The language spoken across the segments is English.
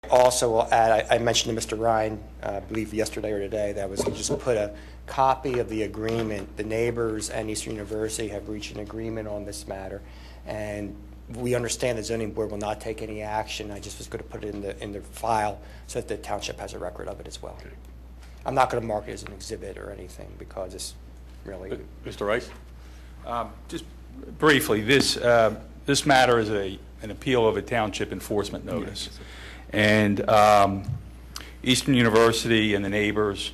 also will add, I mentioned to Mr. Ryan, I believe yesterday or today, that was just put a copy of the agreement. The neighbors and Eastern University have reached an agreement on this matter, and we understand the zoning board will not take any action. I just was going to put it in the file so that the township has a record of it as well. Okay. I'm not going to mark it as an exhibit or anything because it's really... Mr. Rice? Just briefly, this matter is an appeal of a township enforcement notice. And Eastern University and the neighbors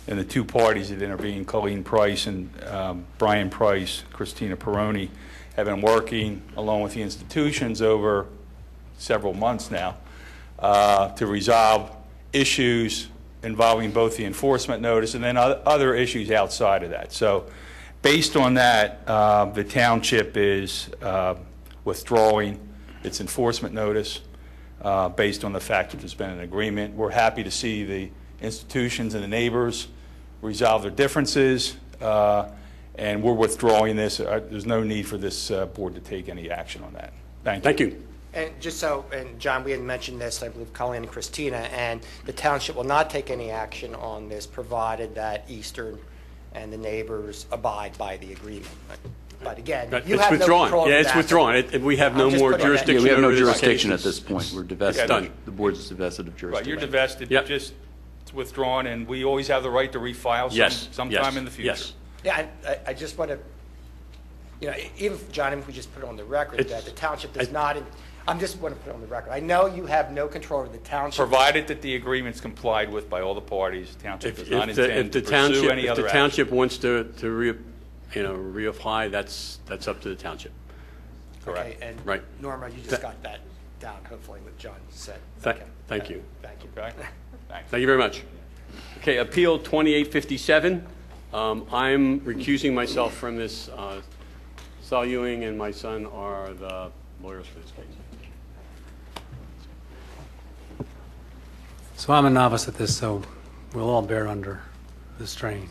and the two parties that intervened, Colleen Price and Brian Price, Christina Peroni, have been working along with the institutions over several months now to resolve issues involving both the enforcement notice and then other issues outside of that. So based on that, the township is withdrawing its enforcement notice based on the fact that there's been an agreement. We're happy to see the institutions and the neighbors resolve their differences, and we're withdrawing this. There's no need for this board to take any action on that. Thank you. And just so, and John, we had mentioned this, I believe Colleen and Christina, and the township will not take any action on this provided that Eastern and the neighbors abide by the agreement. But again, you have no control of that. Yeah, it's withdrawn. We have no more jurisdiction. We have no jurisdiction at this point. We're divested. Done. The board's divested of jurisdiction. Right, you're divested. Yep. Just it's withdrawn, and we always have the right to refile sometime in the future. Yes. Yeah, I just want to, even John, if we just put it on the record that the township does not, I'm just want to put it on the record. I know you have no control over the township. Provided that the agreement's complied with by all the parties, the township does not intend to pursue any other action. If the township wants to reapply, that's up to the township. Correct. Okay, and right. Norma, you just got that down, hopefully, what John said. Thank you. Thank you. Okay. Thanks. Thank you very much. Okay, Appeal 2857. I'm recusing myself from this. Saul Ewing and my son are the lawyers for this case. So I'm a novice at this, so we'll all bear under the strain.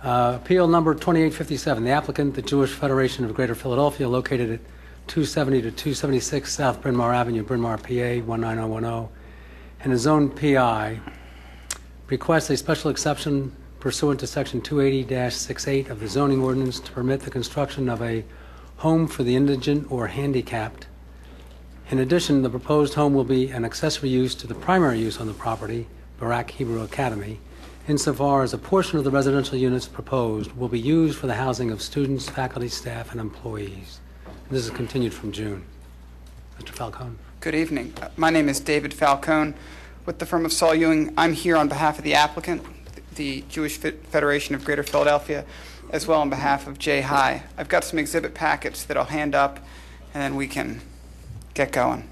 Appeal number 2857. The applicant, the Jewish Federation of Greater Philadelphia, located at 270 to 276 South Bryn Mawr Avenue, Bryn Mawr, PA 19010, and a zone PI, requests a special exception pursuant to Section 280-68 of the zoning ordinance to permit the construction of a home for the indigent or handicapped. In addition, the proposed home will be an accessory use to the primary use on the property, Barak Hebrew Academy, insofar as a portion of the residential units proposed will be used for the housing of students, faculty, staff, and employees. This is continued from June. Mr. Falcone. Good evening. My name is David Falcone with the firm of Saul Ewing. I'm here on behalf of the applicant, the Jewish Federation of Greater Philadelphia, as well on behalf of Jay High. I've got some exhibit packets that I'll hand up, and then we can get going.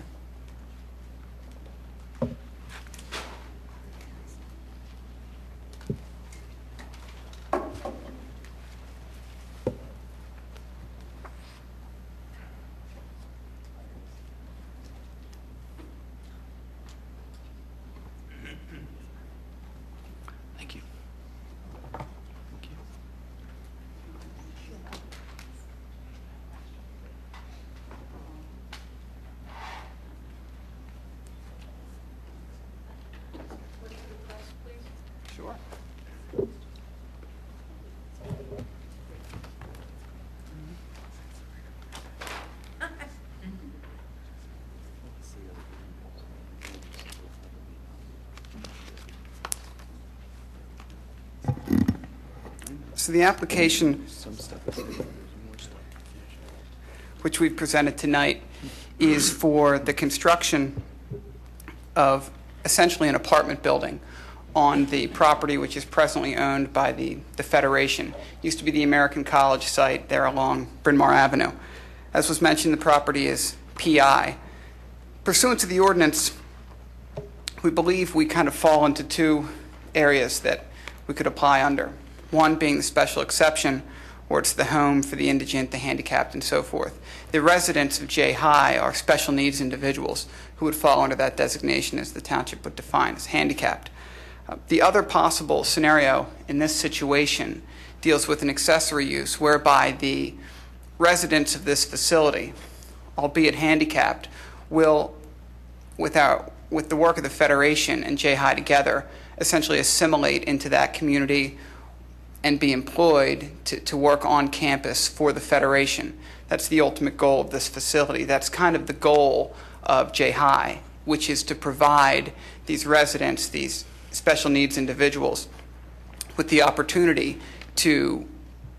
Thank you. Sure. So the application, which we've presented tonight, is for the construction of essentially an apartment building on the property which is presently owned by the Federation. Used to be the American College site there along Bryn Mawr Avenue. As was mentioned, the property is PI. Pursuant to the ordinance, we believe we kind of fall into two areas that we could apply under. One being the special exception, where it's the home for the indigent, the handicapped, and so forth. The residents of J High are special needs individuals who would fall under that designation as the township would define as handicapped. The other possible scenario in this situation deals with an accessory use whereby the residents of this facility, albeit handicapped, will, with the work of the Federation and JHI together, essentially assimilate into that community and be employed to work on campus for the Federation. That's the ultimate goal of this facility. That's kind of the goal of JHI, which is to provide these residents, these special needs individuals, with the opportunity to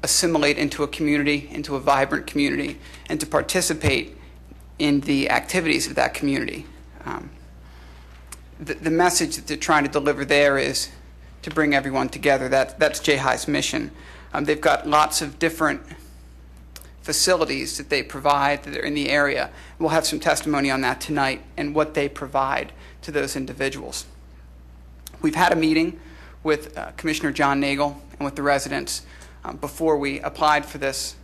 assimilate into a community, into a vibrant community, and to participate in the activities of that community. The message that they're trying to deliver there is to bring everyone together. That's JHI's mission. They've got lots of different facilities that they provide that are in the area. We'll have some testimony on that tonight and what they provide to those individuals. We've had a meeting with Commissioner John Nagel and with the residents before we applied for this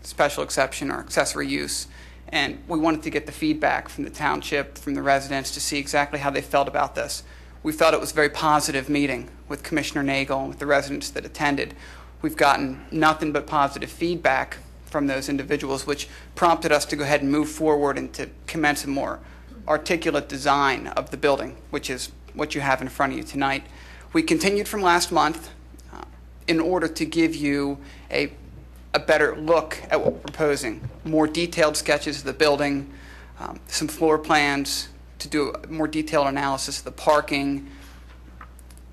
special exception or accessory use. And we wanted to get the feedback from the township, from the residents, to see exactly how they felt about this. We felt it was a very positive meeting with Commissioner Nagel and with the residents that attended. We've gotten nothing but positive feedback from those individuals, which prompted us to go ahead and move forward and to commence a more articulate design of the building, which is what you have in front of you tonight. We continued from last month in order to give you a better look at what we're proposing. More detailed sketches of the building, some floor plans to do a more detailed analysis of the parking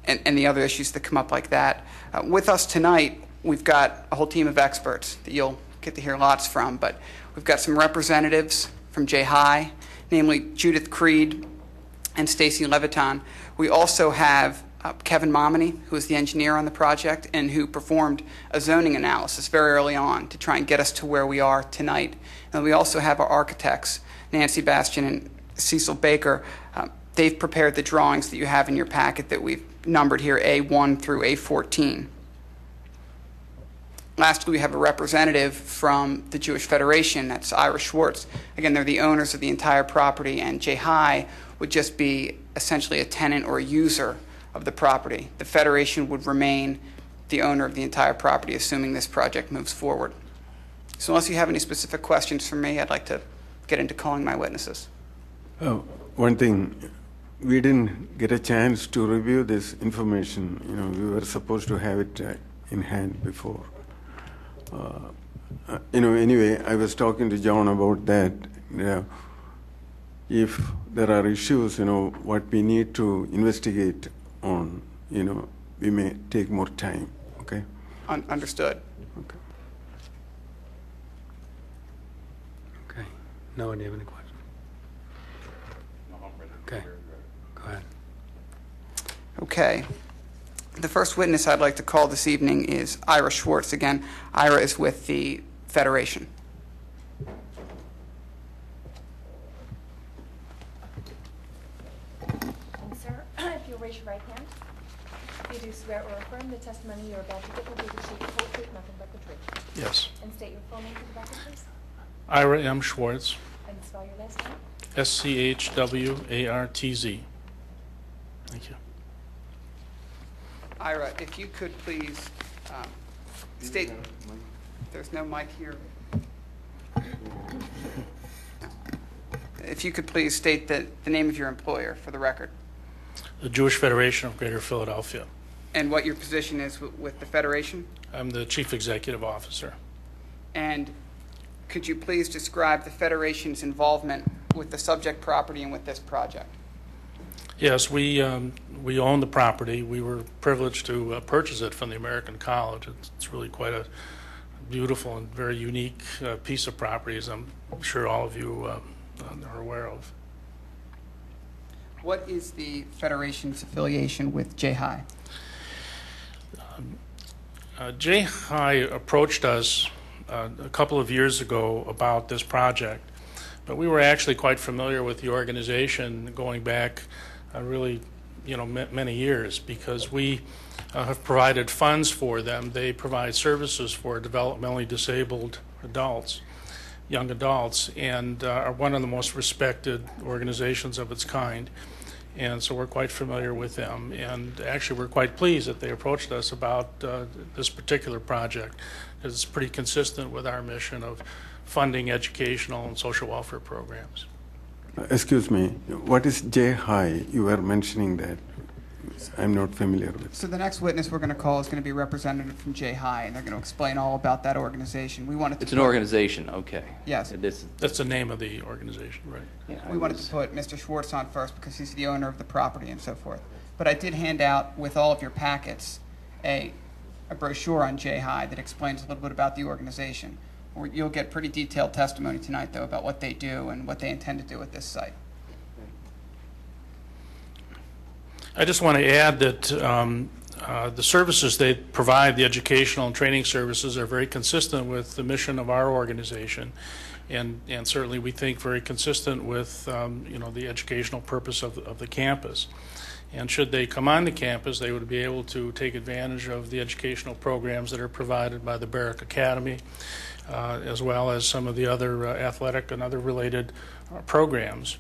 and the other issues that come up like that. With us tonight, we've got a whole team of experts that you'll get to hear lots from, but we've got some representatives from JHI, namely Judith Creed and Stacy Leviton. We also have Kevin Momini, who is the engineer on the project and who performed a zoning analysis very early on to try and get us to where we are tonight. And we also have our architects, Nancy Bastian and Cecil Baker. They've prepared the drawings that you have in your packet that we've numbered here, A1 through A14. Lastly, we have a representative from the Jewish Federation. That's Ira Schwartz. Again, they're the owners of the entire property, and JHI would just be essentially a tenant or a user of the property. The Federation would remain the owner of the entire property, assuming this project moves forward. So unless you have any specific questions for me, I'd like to get into calling my witnesses. One thing, we didn't get a chance to review this information. You know, we were supposed to have it in hand before. Anyway, I was talking to John about that. If there are issues, what we need to investigate on, we may take more time, okay? Understood. Okay. Okay. No one have any questions? Okay. Go ahead. Okay. The first witness I'd like to call this evening is Ira Schwartz. Again, Ira is with the Federation. And sir, if you'll raise your right hand, you do swear or affirm the testimony you're about to give will be the truth, the whole truth, nothing but the truth. Yes. And state your full name for the record, please. Ira M. Schwartz, And spell your last name. SCHWARTZ. Thank you. Ira, if you could please state, there's no mic here. If you could please state the name of your employer for the record The Jewish Federation of Greater Philadelphia. and what your position is with the Federation. I'm the Chief Executive Officer. And could you please describe the Federation's involvement with the subject property and with this project? Yes, we own the property. We were privileged to purchase it from the American College. It's really quite a beautiful and very unique piece of property, as I'm sure all of you are aware of. What is the Federation's affiliation with JHI? JHI approached us a couple of years ago about this project, but we were actually quite familiar with the organization going back really, many years, because we have provided funds for them. They provide services for developmentally disabled adults, young adults, and are one of the most respected organizations of its kind. And so we're quite familiar with them. And actually, we're quite pleased that they approached us about this particular project, because it's pretty consistent with our mission of funding educational and social welfare programs. Excuse me, what is J High? You were mentioning that. I'm not familiar with. So the next witness we're going to call is going to be a representative from J High, and they're going to explain all about that organization. We wanted to It's an organization, okay. Yes. This, That's the name of the organization, right? yeah, We wanted to put Mr. Schwartz on first because he's the owner of the property and so forth. But I did hand out with all of your packets a brochure on J High that explains a little bit about the organization. You'll get pretty detailed testimony tonight, though, about what they do and what they intend to do at this site. I just want to add that the services they provide, the educational and training services, are very consistent with the mission of our organization, and certainly we think very consistent with the educational purpose of the campus. And should they come on the campus, they would be able to take advantage of the educational programs that are provided by the Barrack Academy, as well as some of the other athletic and other related programs.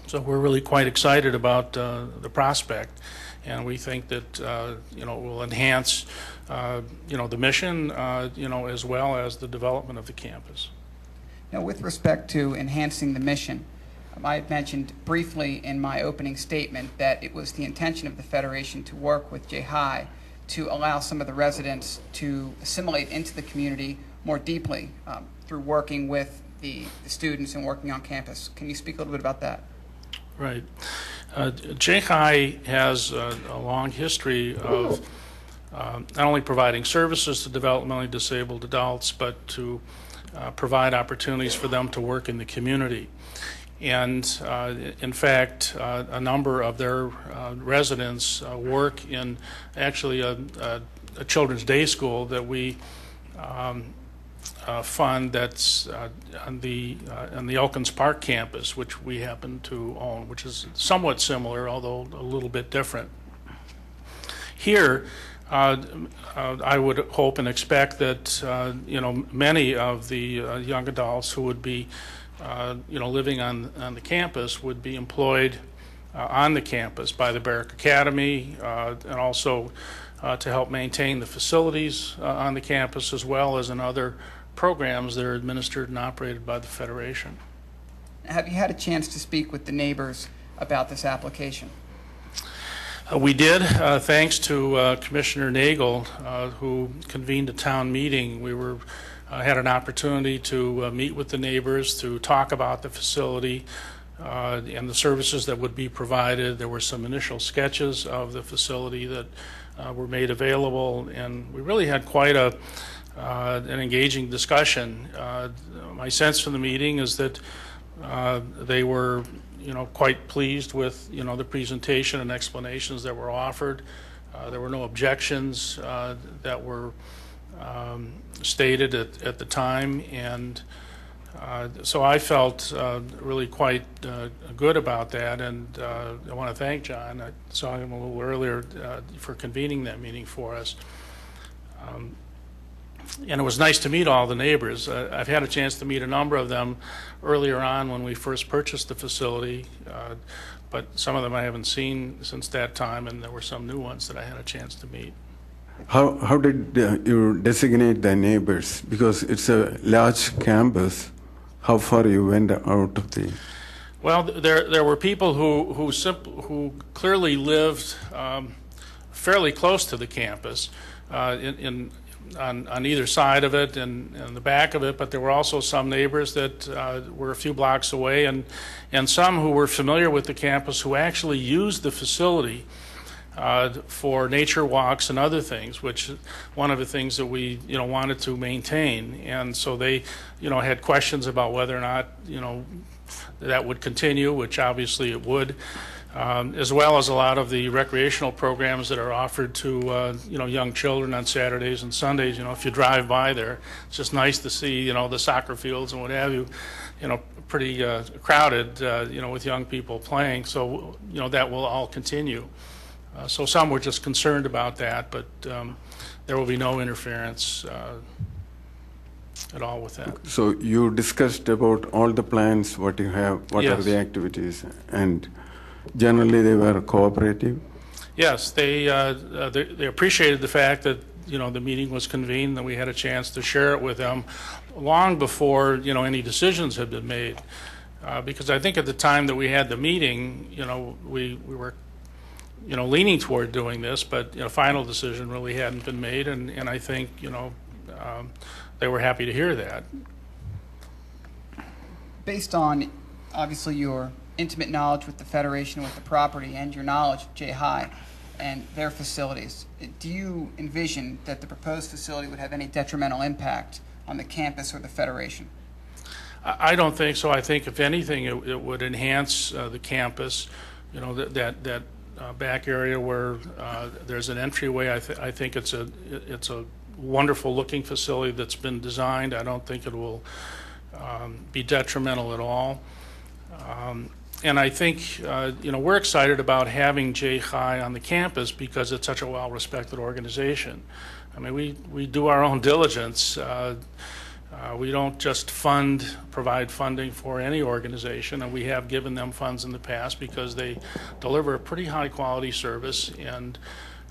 So we're really quite excited about the prospect, and we think that it will enhance the mission, as well as the development of the campus. Now, with respect to enhancing the mission, I had mentioned briefly in my opening statement that it was the intention of the Federation to work with J High to allow some of the residents to assimilate into the community more deeply through working with the students and working on campus. Can you speak a little bit about that? Right. J High has a long history of not only providing services to developmentally disabled adults, but to provide opportunities for them to work in the community. And in fact, a number of their residents work in actually a children's day school that we fund that's on the Elkins Park campus, which we happen to own, which is somewhat similar, although a little bit different. Here, I would hope and expect that many of the young adults who would be living on the campus would be employed on the campus by the Barrack Academy, and also to help maintain the facilities on the campus, as well as in other programs that are administered and operated by the Federation. Have you had a chance to speak with the neighbors about this application? We did, thanks to Commissioner Nagel, who convened a town meeting. We had an opportunity to meet with the neighbors to talk about the facility and the services that would be provided. There were some initial sketches of the facility that were made available, and we really had quite an engaging discussion. My sense from the meeting is that they were quite pleased with the presentation and explanations that were offered. There were no objections that were stated at the time, and so I felt really quite good about that, and I want to thank John. I saw him a little earlier for convening that meeting for us. And it was nice to meet all the neighbors. I've had a chance to meet a number of them earlier on when we first purchased the facility, but some of them I haven't seen since that time, and there were some new ones that I had a chance to meet. How did you designate the neighbors? Because it's a large campus. How far you went out of the? Well, there were people who clearly lived fairly close to the campus, on either side of it and the back of it, but there were also some neighbors that were a few blocks away, and some who were familiar with the campus who actually used the facility for nature walks and other things, which one of the things that we wanted to maintain. And so they had questions about whether or not that would continue, which obviously it would. As well as a lot of the recreational programs that are offered to young children on Saturdays and Sundays. If you drive by there, it's just nice to see the soccer fields and what have you, pretty crowded, with young people playing. So that will all continue. So some were just concerned about that, but there will be no interference at all with that. So you discussed about all the plans, what you have, what Yes. are the activities, and generally they were cooperative? Yes, they appreciated the fact that the meeting was convened, that we had a chance to share it with them long before any decisions had been made. because I think at the time that we had the meeting, we were, leaning toward doing this, but final decision really hadn't been made, and I think, they were happy to hear that. Based on, obviously, your intimate knowledge with the Federation, with the property, and your knowledge of J High and their facilities, do you envision that the proposed facility would have any detrimental impact on the campus or the Federation? I don't think so. I think, if anything, it would enhance the campus. That back area where there's an entryway. I think it's a wonderful-looking facility that's been designed. I don't think it will be detrimental at all. And I think, we're excited about having J High on the campus because it's such a well-respected organization. I mean, we do our own diligence. We don't just provide funding for any organization, and we have given them funds in the past because they deliver a pretty high-quality service and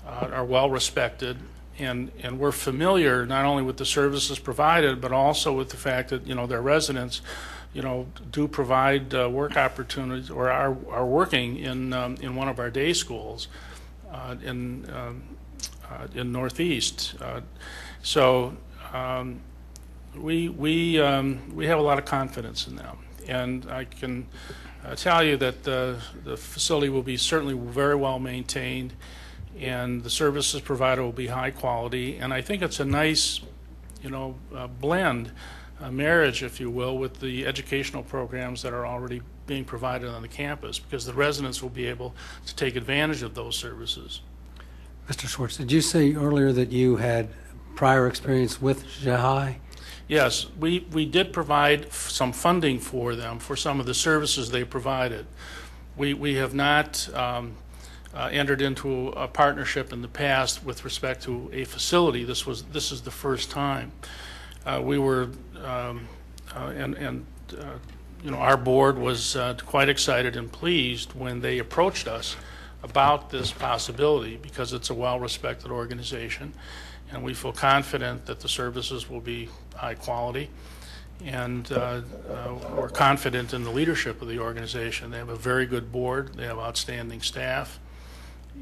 are well-respected. And we're familiar not only with the services provided, but also with the fact that, their residents, do provide work opportunities, or are working in one of our day schools in Northeast. So we have a lot of confidence in them, and I can tell you that the facility will be certainly very well maintained, and the services provided will be high quality. And I think it's a nice, blend. A marriage, if you will, with the educational programs that are already being provided on the campus, because the residents will be able to take advantage of those services. Mr. Schwartz, did you say earlier that you had prior experience with J High? Yes, we did provide some funding for them for some of the services they provided. We have not entered into a partnership in the past with respect to a facility. This is the first time. We were, our board was quite excited and pleased when they approached us about this possibility, because it's a well-respected organization, and we feel confident that the services will be high quality, and we're confident in the leadership of the organization. They have a very good board. They have outstanding staff,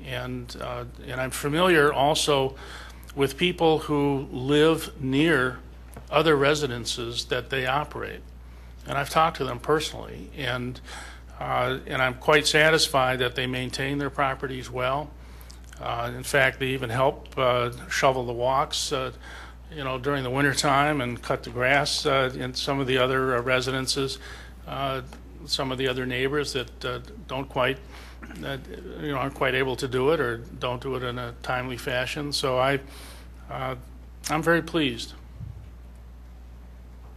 and I'm familiar also with people who live near other residences that they operate, and I've talked to them personally, and I'm quite satisfied that they maintain their properties well. In fact, they even help shovel the walks, during the winter time, and cut the grass in some of the other residences. Some of the other neighbors that don't quite, aren't quite able to do it, or don't do it in a timely fashion. So I'm very pleased.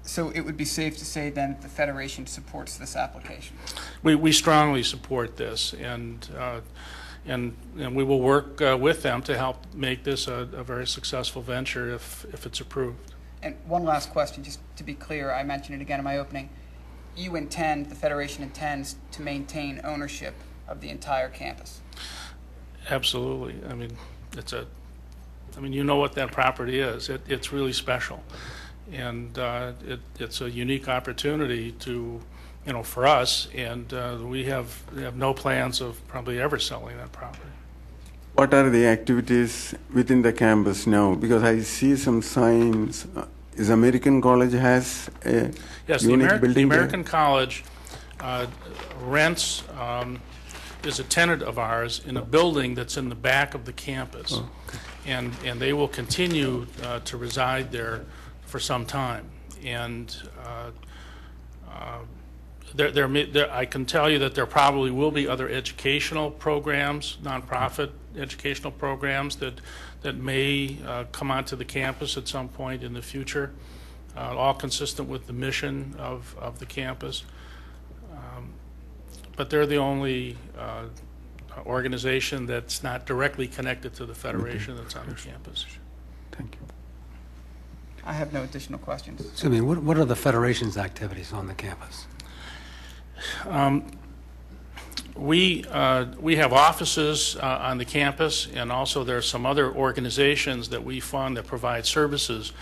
So it would be safe to say then that the Federation supports this application? We strongly support this, and we will work with them to help make this a very successful venture if it's approved. And one last question, just to be clear, I mentioned it again in my opening. The Federation intends to maintain ownership of the entire campus? Absolutely. I mean, you know what that property is. It's really special. And it's a unique opportunity to, for us, and we have no plans of probably ever selling that property. What are the activities within the campus now? Because I see some signs. Is American College has a unique building? The American College rents is a tenant of ours in a building that's in the back of the campus. Oh, okay. And they will continue to reside there for some time, and I can tell you that there probably will be other educational programs, nonprofit educational programs that may come onto the campus at some point in the future, all consistent with the mission of the campus. But they're the only organization that's not directly connected to the Federation that's on the campus. Thank you. I have no additional questions. Excuse me, what are the Federation's activities on the campus? We have offices on the campus, and also there are some other organizations that we fund that provide services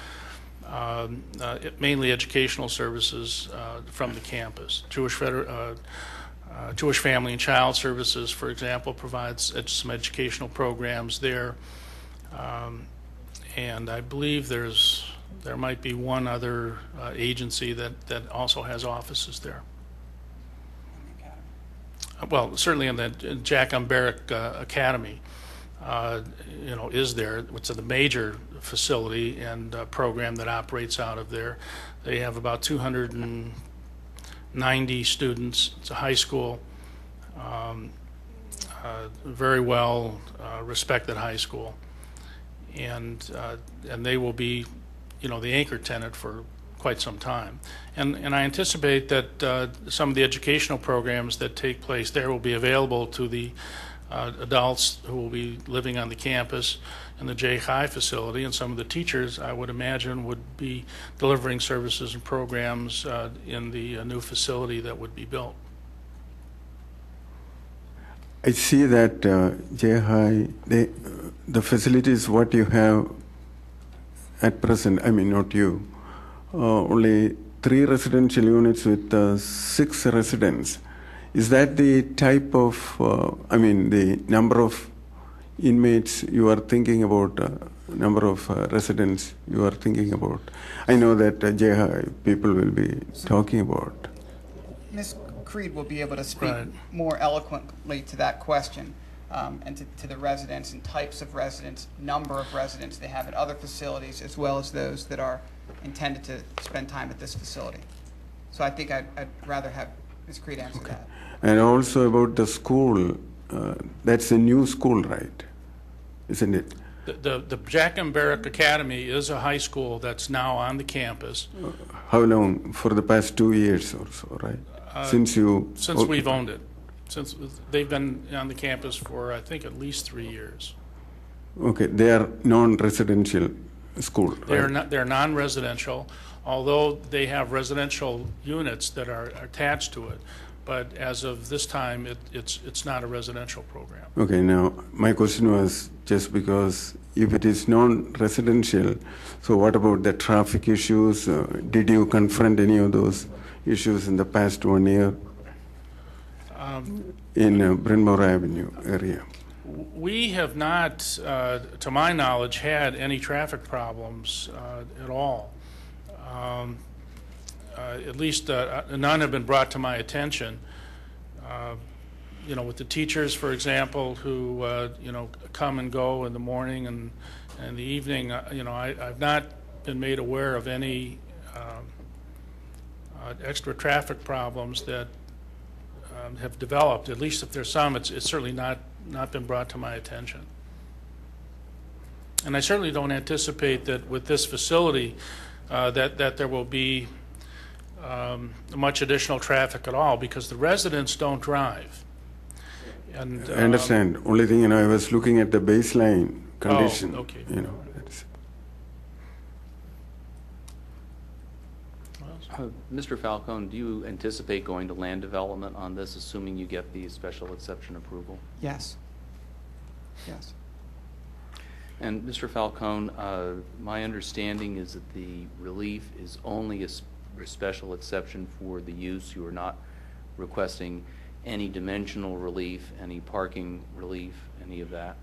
mainly educational services from the campus. Jewish Family and Child Services, for example, provides some educational programs there. And I believe there might be one other agency that also has offices there. Well, certainly in the Jack Umberich Academy, is there, which is a major facility and program that operates out of there. They have about 290 students. It's a high school, very well respected high school, and they will be, the anchor tenant for quite some time. And I anticipate that some of the educational programs that take place there will be available to the adults who will be living on the campus in the J. High facility, and some of the teachers, I would imagine, would be delivering services and programs in the new facility that would be built. I see that J. High, the facilities what you have at present, I mean not you, only 3 residential units with 6 residents. Is that the type of, the number of inmates you are thinking about, number of residents you are thinking about? I know that JHI people will be talking about. Ms. Creed will be able to speak Right. more eloquently to that question and to the residents and types of residents, number of residents they have at other facilities, as well as those that are intended to spend time at this facility. So I think I'd rather have Ms. Creed answer that. And also about the school, that's a new school, right? Isn't it? The Jack Umberich Academy is a high school that's now on the campus. How long? For the past 2 years or so, right? Since We've owned it. Since they've been on the campus for, I think, at least 3 years. Okay, they are non-residential school, right? They're non-residential, although they have residential units that are attached to it. But as of this time, it's not a residential program. Okay, now my question was just because if it is non-residential, so what about the traffic issues? Did you confront any of those issues in the past 1 year in Bryn Mawr Avenue area? We have not, to my knowledge, had any traffic problems at all. At least none have been brought to my attention. With the teachers, for example, who come and go in the morning and the evening, I've not been made aware of any extra traffic problems that have developed. At least if there's some, it's certainly not been brought to my attention. And I certainly don't anticipate that with this facility that there will be much additional traffic at all, because the residents don't drive. And I understand. Only thing, I was looking at the baseline condition. Oh, okay. That's Mr. Falcone, do you anticipate going to land development on this, assuming you get the special exception approval? Yes. Yes. And Mr. Falcone, my understanding is that the relief is only a special exception for the use. You are not requesting any dimensional relief, any parking relief, any of that?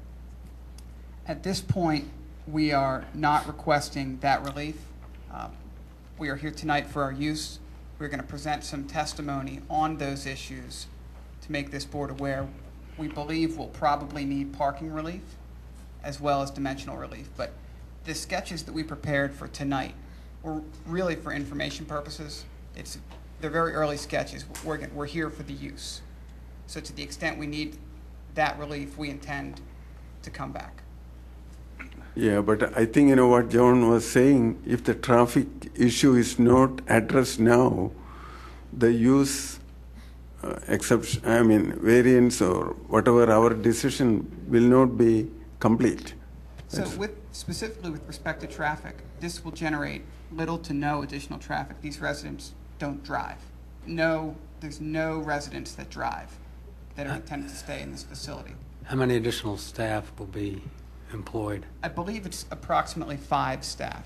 At this point, we are not requesting that relief. We are here tonight for our use. We're going to present some testimony on those issues to make this board aware. We believe we'll probably need parking relief as well as dimensional relief. But the sketches that we prepared for tonight were really for information purposes. They're very early sketches. We're here for the use. So to the extent we need that relief, we intend to come back. Yeah, but I think, what John was saying, if the traffic issue is not addressed now, the use exception, variance or whatever our decision will not be complete. So specifically with respect to traffic, this will generate little to no additional traffic. These residents don't drive. There's no residents that drive that are intended to stay in this facility. How many additional staff will be employed? I believe it's approximately 5 staff.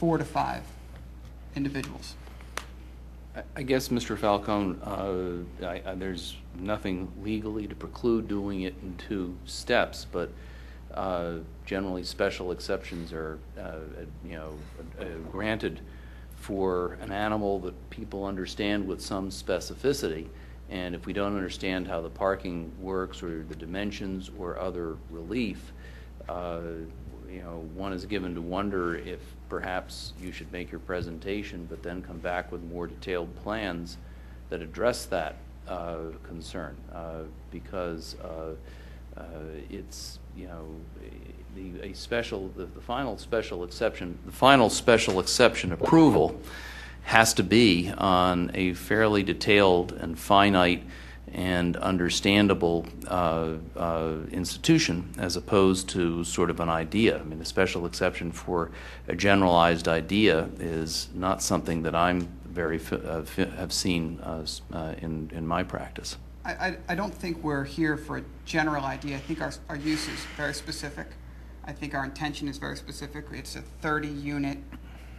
4 to 5 individuals. I guess, Mr. Falcone, there's nothing legally to preclude doing it in 2 steps, but generally special exceptions are, granted for an animal that people understand with some specificity. And if we don't understand how the parking works or the dimensions or other relief, one is given to wonder if perhaps you should make your presentation, but then come back with more detailed plans that address that concern, because it's the final special exception approval has to be on a fairly detailed and finite and understandable institution, as opposed to sort of an idea. I mean, the special exception for a generalized idea is not something that I'm have seen in my practice. I don't think we're here for a general idea. I think our use is very specific. I think our intention is very specific. It's a 30-unit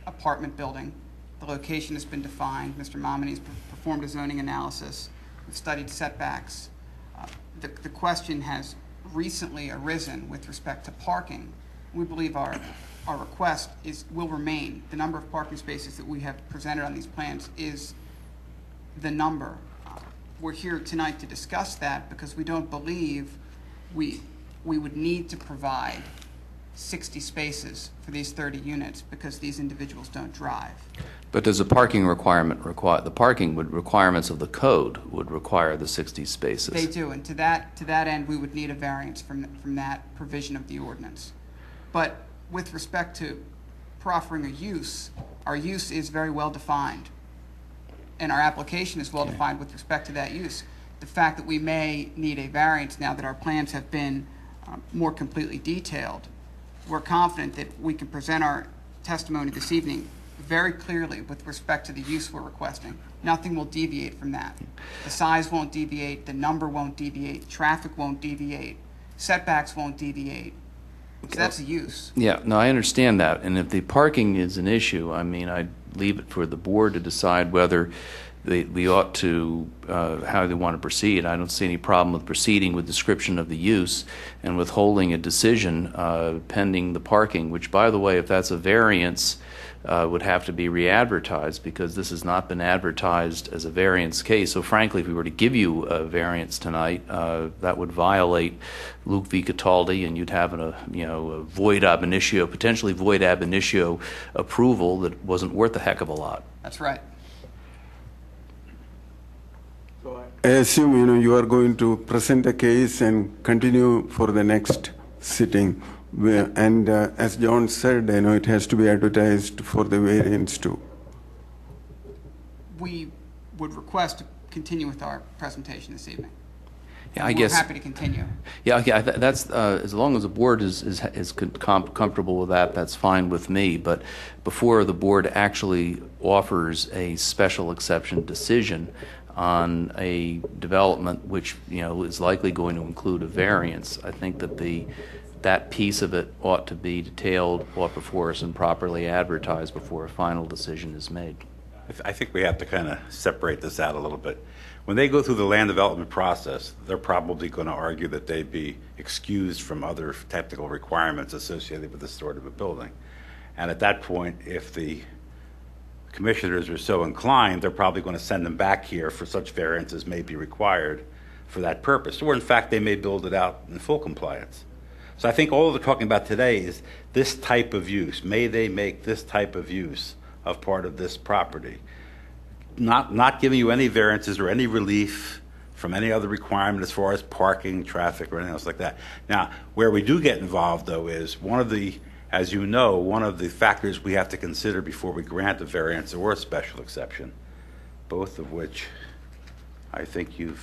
apartment building. The location has been defined. Mr. Momini's performed a zoning analysis. We've studied setbacks. The question has recently arisen with respect to parking. We believe our request will remain. The number of parking spaces that we have presented on these plans is the number. We're here tonight to discuss that because we don't believe we would need to provide 60 spaces for these 30 units because these individuals don't drive. But does a parking requirement requirements of the code would require the 60 spaces? They do, and to that end, we would need a variance from that provision of the ordinance. But with respect to proffering a use, our use is very well defined, and our application is well defined with respect to that use. The fact that we may need a variance now that our plans have been more completely detailed, we're confident that we can present our testimony this evening very clearly with respect to the use we're requesting. Nothing will deviate from that. The size won't deviate, the number won't deviate, traffic won't deviate, setbacks won't deviate. So that's the use. Yeah, no, I understand that. And if the parking is an issue, I mean, I'd leave it for the board to decide whether we ought to, how they want to proceed. I don't see any problem with proceeding with description of the use and withholding a decision pending the parking, which, by the way, if that's a variance, would have to be re-advertised because this has not been advertised as a variance case. So frankly, if we were to give you a variance tonight, that would violate Luke v. Cataldi, and you'd have a void ab initio, potentially void ab initio approval that wasn't worth a heck of a lot. That's right. I assume you are going to present a case and continue for the next sitting. And as John said, it has to be advertised for the variance too. We would request to continue with our presentation this evening. Yeah, We're happy to continue. Yeah, that's as long as the board is comfortable with that, that's fine with me. But before the board actually offers a special exception decision on a development which is likely going to include a variance, I think that that piece of it ought to be detailed, brought before us, and properly advertised before a final decision is made. I think we have to kind of separate this out a little bit. When they go through the land development process, they're probably going to argue that they be excused from other technical requirements associated with the sort of a building. And at that point, if the commissioners are so inclined, they're probably going to send them back here for such variances may be required for that purpose. Or in fact, they may build it out in full compliance. So I think all they're talking about today is this type of use. May they make this type of use of part of this property? Not giving you any variances or any relief from any other requirement as far as parking, traffic, or anything else like that. Now, where we do get involved, though, is one of the factors we have to consider before we grant a variance or a special exception, both of which I think you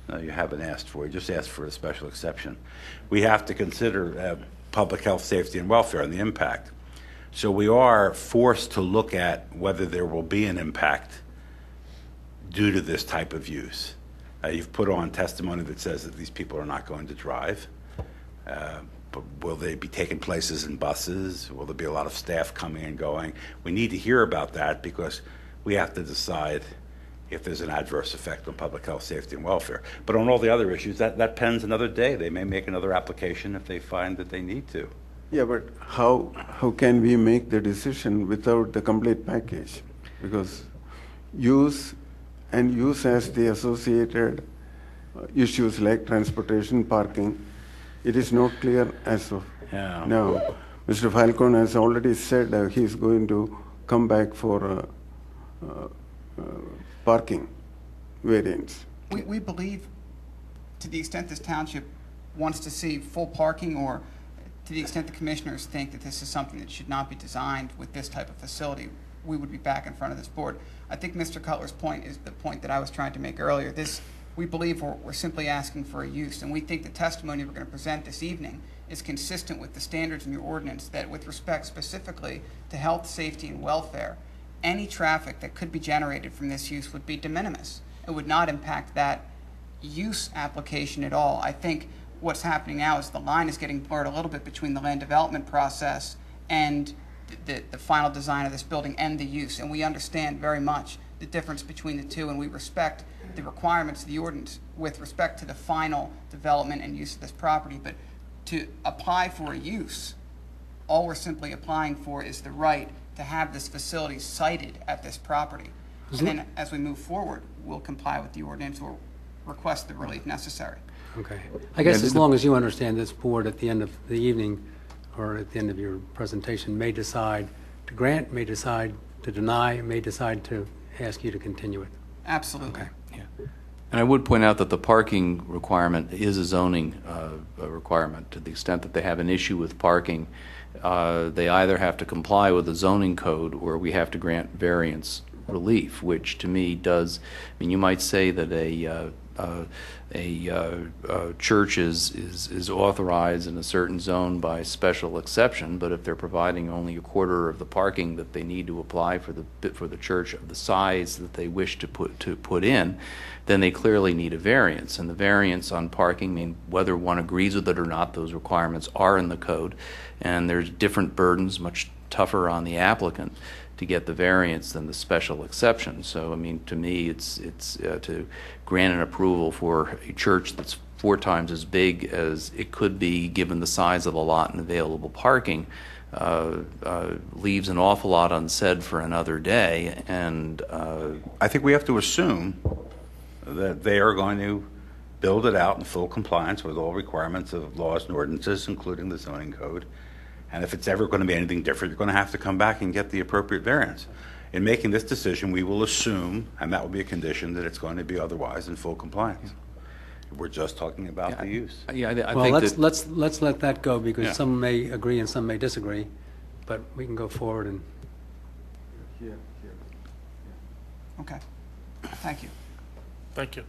haven't asked for. You just asked for a special exception. We have to consider public health, safety, and welfare and the impact. So we are forced to look at whether there will be an impact due to this type of use. You've put on testimony that says that these people are not going to drive. But will they be taking places in buses? Will there be a lot of staff coming and going? We need to hear about that because we have to decide if there's an adverse effect on public health, safety, and welfare. But on all the other issues, that pens another day. They may make another application if they find that they need to. Yeah, but how can we make the decision without the complete package? Because use as the associated issues like transportation, parking, it is not clear as of now. Mr. Falcone has already said he's going to come back for parking variants. We believe, to the extent this township wants to see full parking, or to the extent the commissioners think that this is something that should not be designed with this type of facility, we would be back in front of this board. I think Mr. Cutler's point is the point that I was trying to make earlier. We believe we're simply asking for a use, and we think the testimony we're going to present this evening is consistent with the standards in your ordinance, that with respect specifically to health, safety, and welfare, any traffic that could be generated from this use would be de minimis. It would not impact that use application at all. I think what's happening now is the line is getting blurred a little bit between the land development process and the final design of this building and the use, and we understand very much the difference between the two, and we respect the requirements of the ordinance with respect to the final development and use of this property. But to apply for a use, all we're simply applying for is the right to have this facility sited at this property. And then as we move forward, we'll comply with the ordinance or request the relief necessary. Okay. I guess as long as you understand, this board at the end of the evening or at the end of your presentation may decide to grant, may decide to deny, may decide to ask you to continue it. Absolutely. Okay. And I would point out that the parking requirement is a zoning requirement. To the extent that they have an issue with parking, they either have to comply with the zoning code or we have to grant variance relief, which to me does, I mean, you might say that a church is authorized in a certain zone by special exception, but if they're providing only a quarter of the parking that they need to apply for the church of the size that they wish to put in, then they clearly need a variance. And the variance on parking, I mean, whether one agrees with it or not, those requirements are in the code, and there's different burdens, much tougher on the applicant to get the variance than the special exception. So, I mean, to me, it's to grant an approval for a church that's 4 times as big as it could be given the size of the lot and available parking leaves an awful lot unsaid for another day. And I think we have to assume that they are going to build it out in full compliance with all requirements of laws and ordinances, including the zoning code. And if it's ever going to be anything different, you're going to have to come back and get the appropriate variance. In making this decision, we will assume, and that will be a condition, that it's going to be otherwise in full compliance. We're just talking about the use. yeah, I Well, think let's let that go because Yeah. some may agree and some may disagree, but we can go forward and. Okay. Thank you. Thank you.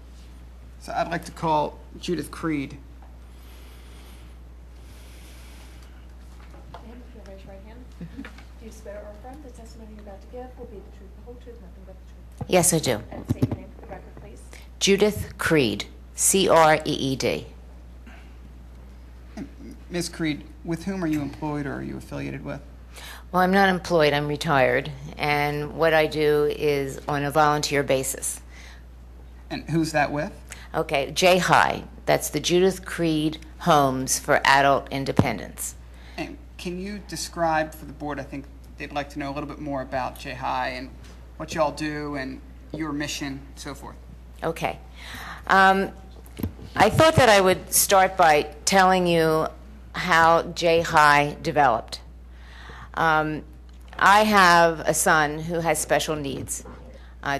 So I'd like to call Judith Creed. Ma'am, if you'll raise your right hand. Do you swear or affirm the testimony you're about to give will be the truth, the whole truth, nothing but the truth? Yes, I do. And state your name for the record, please. Judith Creed, C-R-E-E-D. Ms. Creed, with whom are you employed or are you affiliated with? Well, I'm not employed, I'm retired, and what I do is on a volunteer basis. And who's that with? Okay, J-High, that's the Judith Creed Homes for Adult Independence. And can you describe for the board, I think they'd like to know a little bit more about J-High and what y'all do and your mission and so forth. Okay. I thought that I would start by telling you how J-High developed. I have a son who has special needs.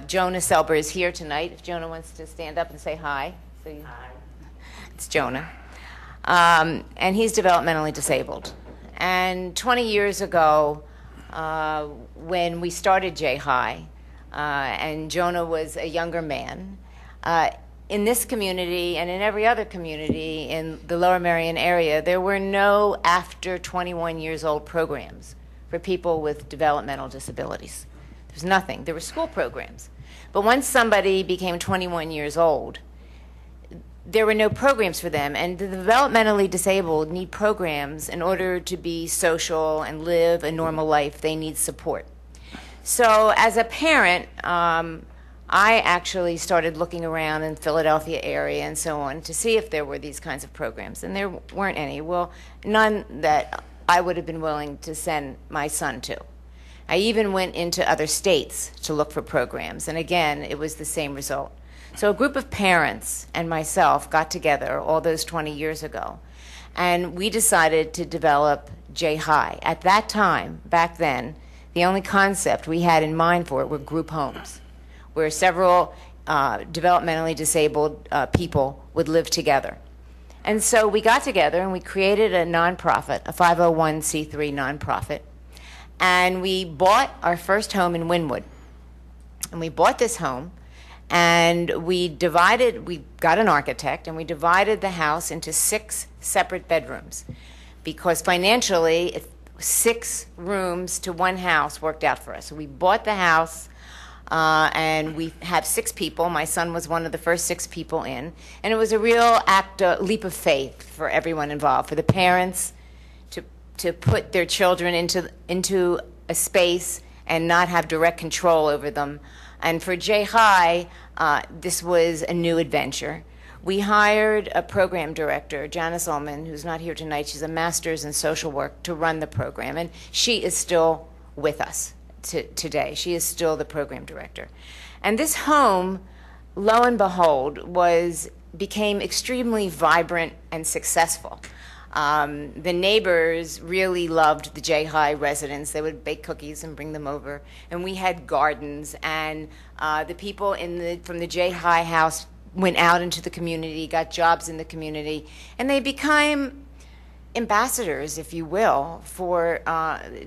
Jonah Selber is here tonight. If Jonah wants to stand up and say hi. Hi. It's Jonah. And he's developmentally disabled. And 20 years ago, when we started J-High, and Jonah was a younger man, in this community and in every other community in the Lower Merion area, there were no after 21 years old programs for people with developmental disabilities. There was nothing. There were school programs. But once somebody became 21 years old, there were no programs for them, and the developmentally disabled need programs in order to be social and live a normal life. They need support. So as a parent, I actually started looking around in the Philadelphia area and so on to see if there were these kinds of programs, and there weren't any. Well, none that I would have been willing to send my son to. I even went into other states to look for programs, and again, it was the same result. So a group of parents and myself got together all those 20 years ago, and we decided to develop J-High. At that time, back then, the only concept we had in mind for it were group homes, where several developmentally disabled people would live together. And so we got together and we created a nonprofit, a 501c3 nonprofit, and we bought our first home in Wynwood. And we bought this home, and we got an architect, and we divided the house into 6 separate bedrooms, because financially, 6 rooms to 1 house worked out for us. So we bought the house, and we had 6 people. My son was one of the first 6 people in, and it was a real leap of faith for everyone involved, for the parents to put their children into a space and not have direct control over them. And for J-High, this was a new adventure. We hired a program director, Janice Ullman, who's not here tonight. She's a master's in social work, to run the program, and she is still with us today. She is still the program director. And this home, lo and behold, became extremely vibrant and successful. The neighbors really loved the J-High residents. They would bake cookies and bring them over. And we had gardens, and the people from the J-High house went out into the community, got jobs in the community, and they became ambassadors, if you will, for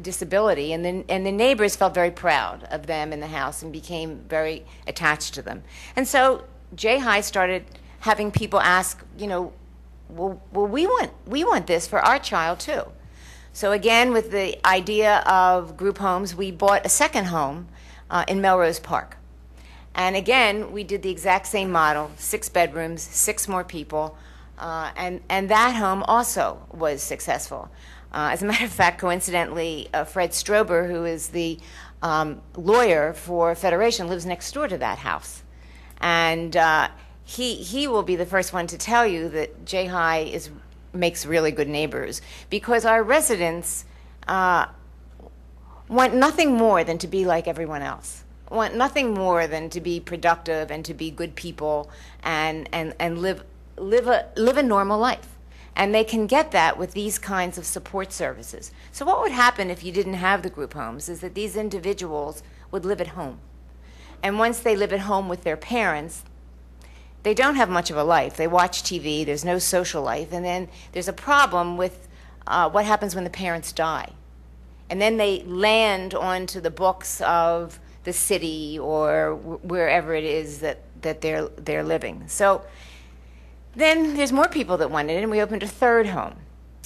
disability. And the neighbors felt very proud of them in the house and became very attached to them. And so J-High started having people ask, well, we want this for our child too. So again, with the idea of group homes, we bought a second home in Melrose Park. And again, we did the exact same model, 6 bedrooms, 6 more people, and that home also was successful. As a matter of fact, coincidentally, Fred Strober, who is the lawyer for Federation, lives next door to that house. And he will be the first one to tell you that J-High makes really good neighbors, because our residents want nothing more than to be like everyone else, want nothing more than to be productive and to be good people and live a normal life. And they can get that with these kinds of support services. So what would happen if you didn't have the group homes is that these individuals would live at home. And once they live at home with their parents, they don't have much of a life. They watch TV, there's no social life, and then there's a problem with what happens when the parents die. And then they land onto the books of the city or wherever it is that they're living. So then there's more people that wanted it, and we opened a third home.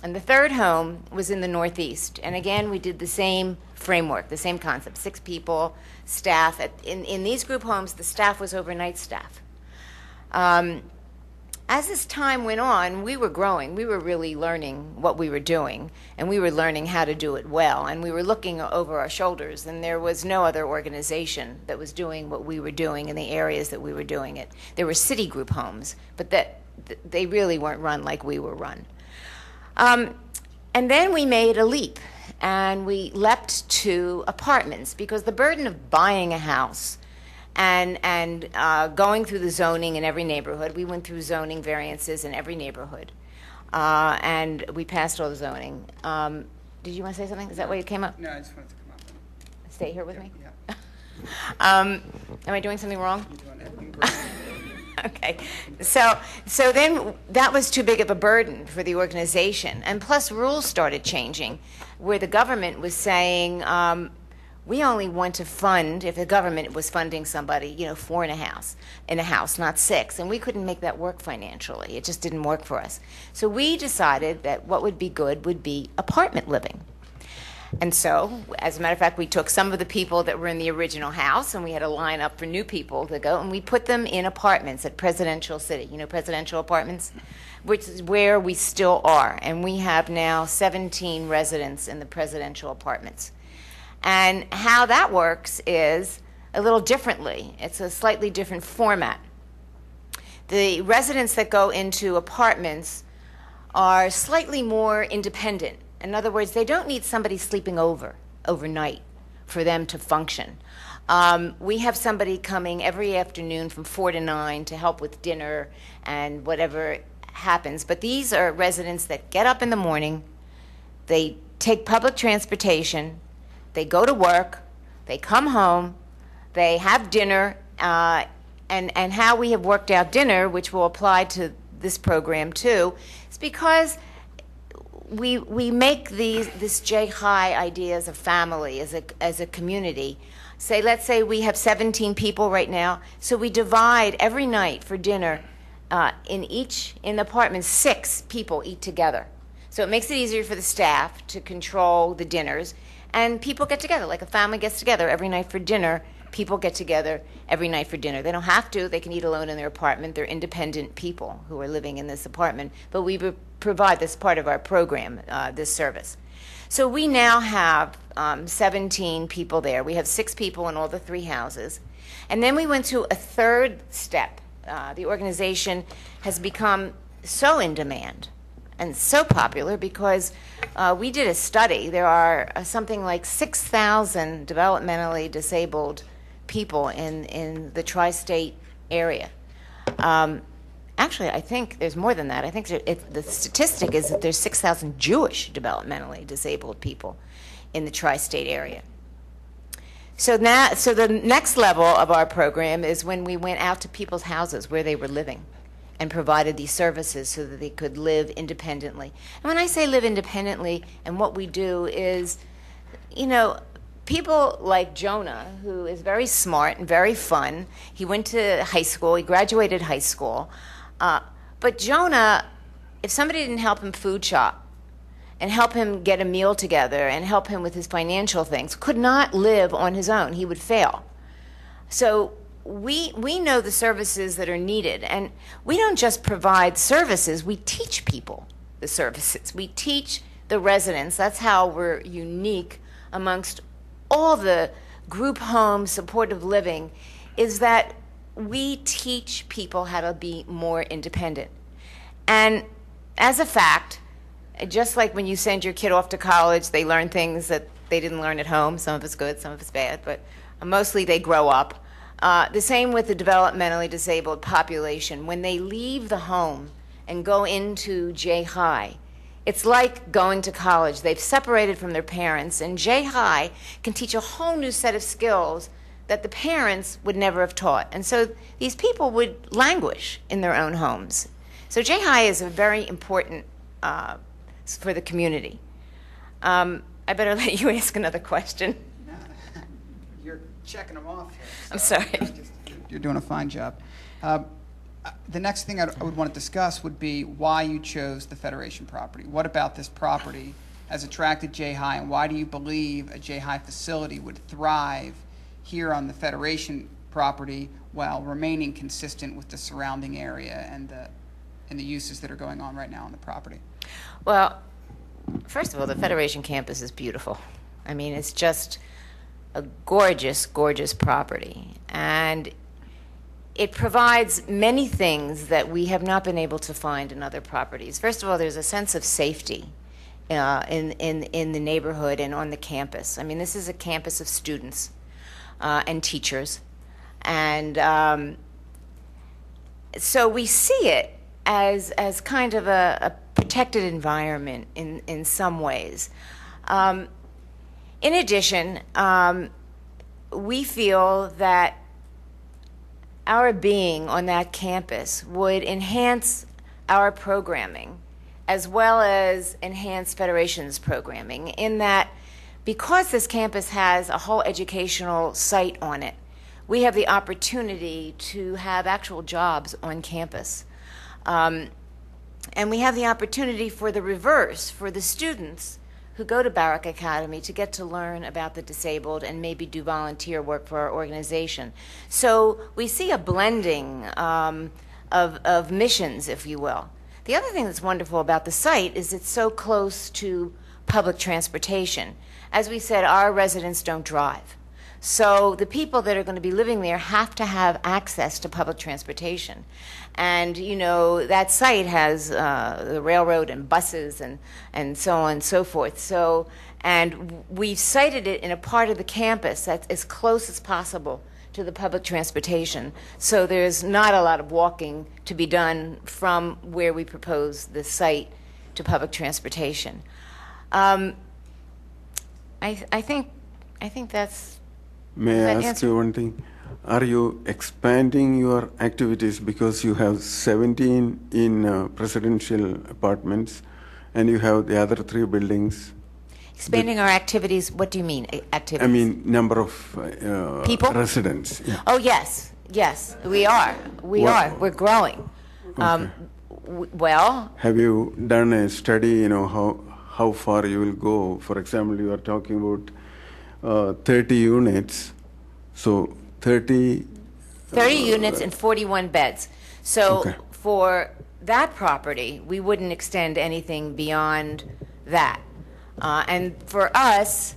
And the third home was in the Northeast. And again, we did the same framework, the same concept, 6 people, staff. In these group homes, the staff was overnight staff. As this time went on, we were growing. We were really learning what we were doing, and we were learning how to do it well. And we were looking over our shoulders, and there was no other organization that was doing what we were doing in the areas that we were doing it. There were city group homes, but they really weren't run like we were run. And then we made a leap, and we leapt to apartments, because the burden of buying a house and going through the zoning in every neighborhood. We went through zoning variances in every neighborhood, and we passed all the zoning. Did you want to say something? Is that why you came up? No, I just wanted to come up. Stay here with me? Yeah. Am I doing something wrong? You're doing everything great. Okay, so then that was too big of a burden for the organization, and plus rules started changing, where the government was saying, we only want to fund, if the government was funding somebody, 4 in a house, not 6. And we couldn't make that work financially. It just didn't work for us. So we decided that what would be good would be apartment living. And so, as a matter of fact, we took some of the people that were in the original house, and we had a line up for new people to go, and we put them in apartments at Presidential City, you know, presidential apartments, which is where we still are. And we have now 17 residents in the presidential apartments. And how that works is a little differently. It's a slightly different format. The residents that go into apartments are slightly more independent. In other words, they don't need somebody sleeping overnight for them to function. We have somebody coming every afternoon from 4 to 9 to help with dinner and whatever happens. But these are residents that get up in the morning, they take public transportation, they go to work, they come home, they have dinner, and how we have worked out dinner, which will apply to this program too, is because we make this J-High idea as a family, as a community. Let's say we have 17 people right now, so we divide every night for dinner. In the apartment, 6 people eat together. So it makes it easier for the staff to control the dinners, and people get together, like a family gets together every night for dinner. People get together every night for dinner. They don't have to. They can eat alone in their apartment. They're independent people who are living in this apartment. But we provide this part of our program, this service. So we now have 17 people there. We have 6 people in all the 3 houses. And then we went to a third step. The organization has become so in demand and so popular because we did a study. There are something like 6,000 developmentally disabled people in the tri-state area. Actually, I think there's more than that. I think the statistic is that there's 6,000 Jewish developmentally disabled people in the tri-state area. So the next level of our program is when we went out to people's houses where they were living and provided these services so that they could live independently. And when I say live independently, and what we do is, you know, people like Jonah, who is very smart and very fun. He went to high school. He graduated high school. But Jonah, if somebody didn't help him food shop and help him get a meal together and help him with his financial things, could not live on his own. He would fail. So we know the services that are needed. And we don't just provide services. We teach people the services. We teach the residents. That's how we're unique amongst all the group home supportive living, is that we teach people how to be more independent. And as a fact, just like when you send your kid off to college, they learn things that they didn't learn at home. Some of it's good, some of it's bad, but mostly they grow up. The same with the developmentally disabled population. When they leave the home and go into J-High, it's like going to college. They've separated from their parents, and J-High can teach a whole new set of skills that the parents would never have taught. And so these people would languish in their own homes. So J-High is a very important for the community. I better let you ask another question. You're checking them off here. So I'm sorry. You're doing a fine job. The next thing I would want to discuss would be why you chose the Federation property. What about this property has attracted J-High, and why do you believe a J-High facility would thrive here on the Federation property while remaining consistent with the surrounding area and the uses that are going on right now on the property? Well, first of all, the Federation campus is beautiful. I mean, it's just a gorgeous, gorgeous property. And it provides many things that we have not been able to find in other properties. First of all, there's a sense of safety in the neighborhood and on the campus. I mean, this is a campus of students and teachers. And so we see it as kind of a protected environment in some ways. In addition, we feel that our being on that campus would enhance our programming as well as enhance Federation's programming, in that because this campus has a whole educational site on it, we have the opportunity to have actual jobs on campus. And we have the opportunity for the reverse, for the students who go to Barrack Academy to get to learn about the disabled and maybe do volunteer work for our organization. So we see a blending of missions, if you will. The other thing that's wonderful about the site is it's so close to public transportation. As we said, our residents don't drive. So the people that are going to be living there have to have access to public transportation. And, you know, that site has the railroad and buses and so on and so forth. So, and we've sited it in a part of the campus that's as close as possible to the public transportation. So there's not a lot of walking to be done from where we propose the site to public transportation. I think that's... May I ask you one thing? Are you expanding your activities because you have 17 in presidential apartments and you have the other 3 buildings? Expanding our activities, what do you mean, activities? I mean, number of people? Residents. Yeah. Oh, yes, we are. We're growing. Okay. Well... Have you done a study, you know, how far you will go? For example, you are talking about 30 units, so 30 units and 41 beds. So Okay. for that property, we wouldn't extend anything beyond that. And for us,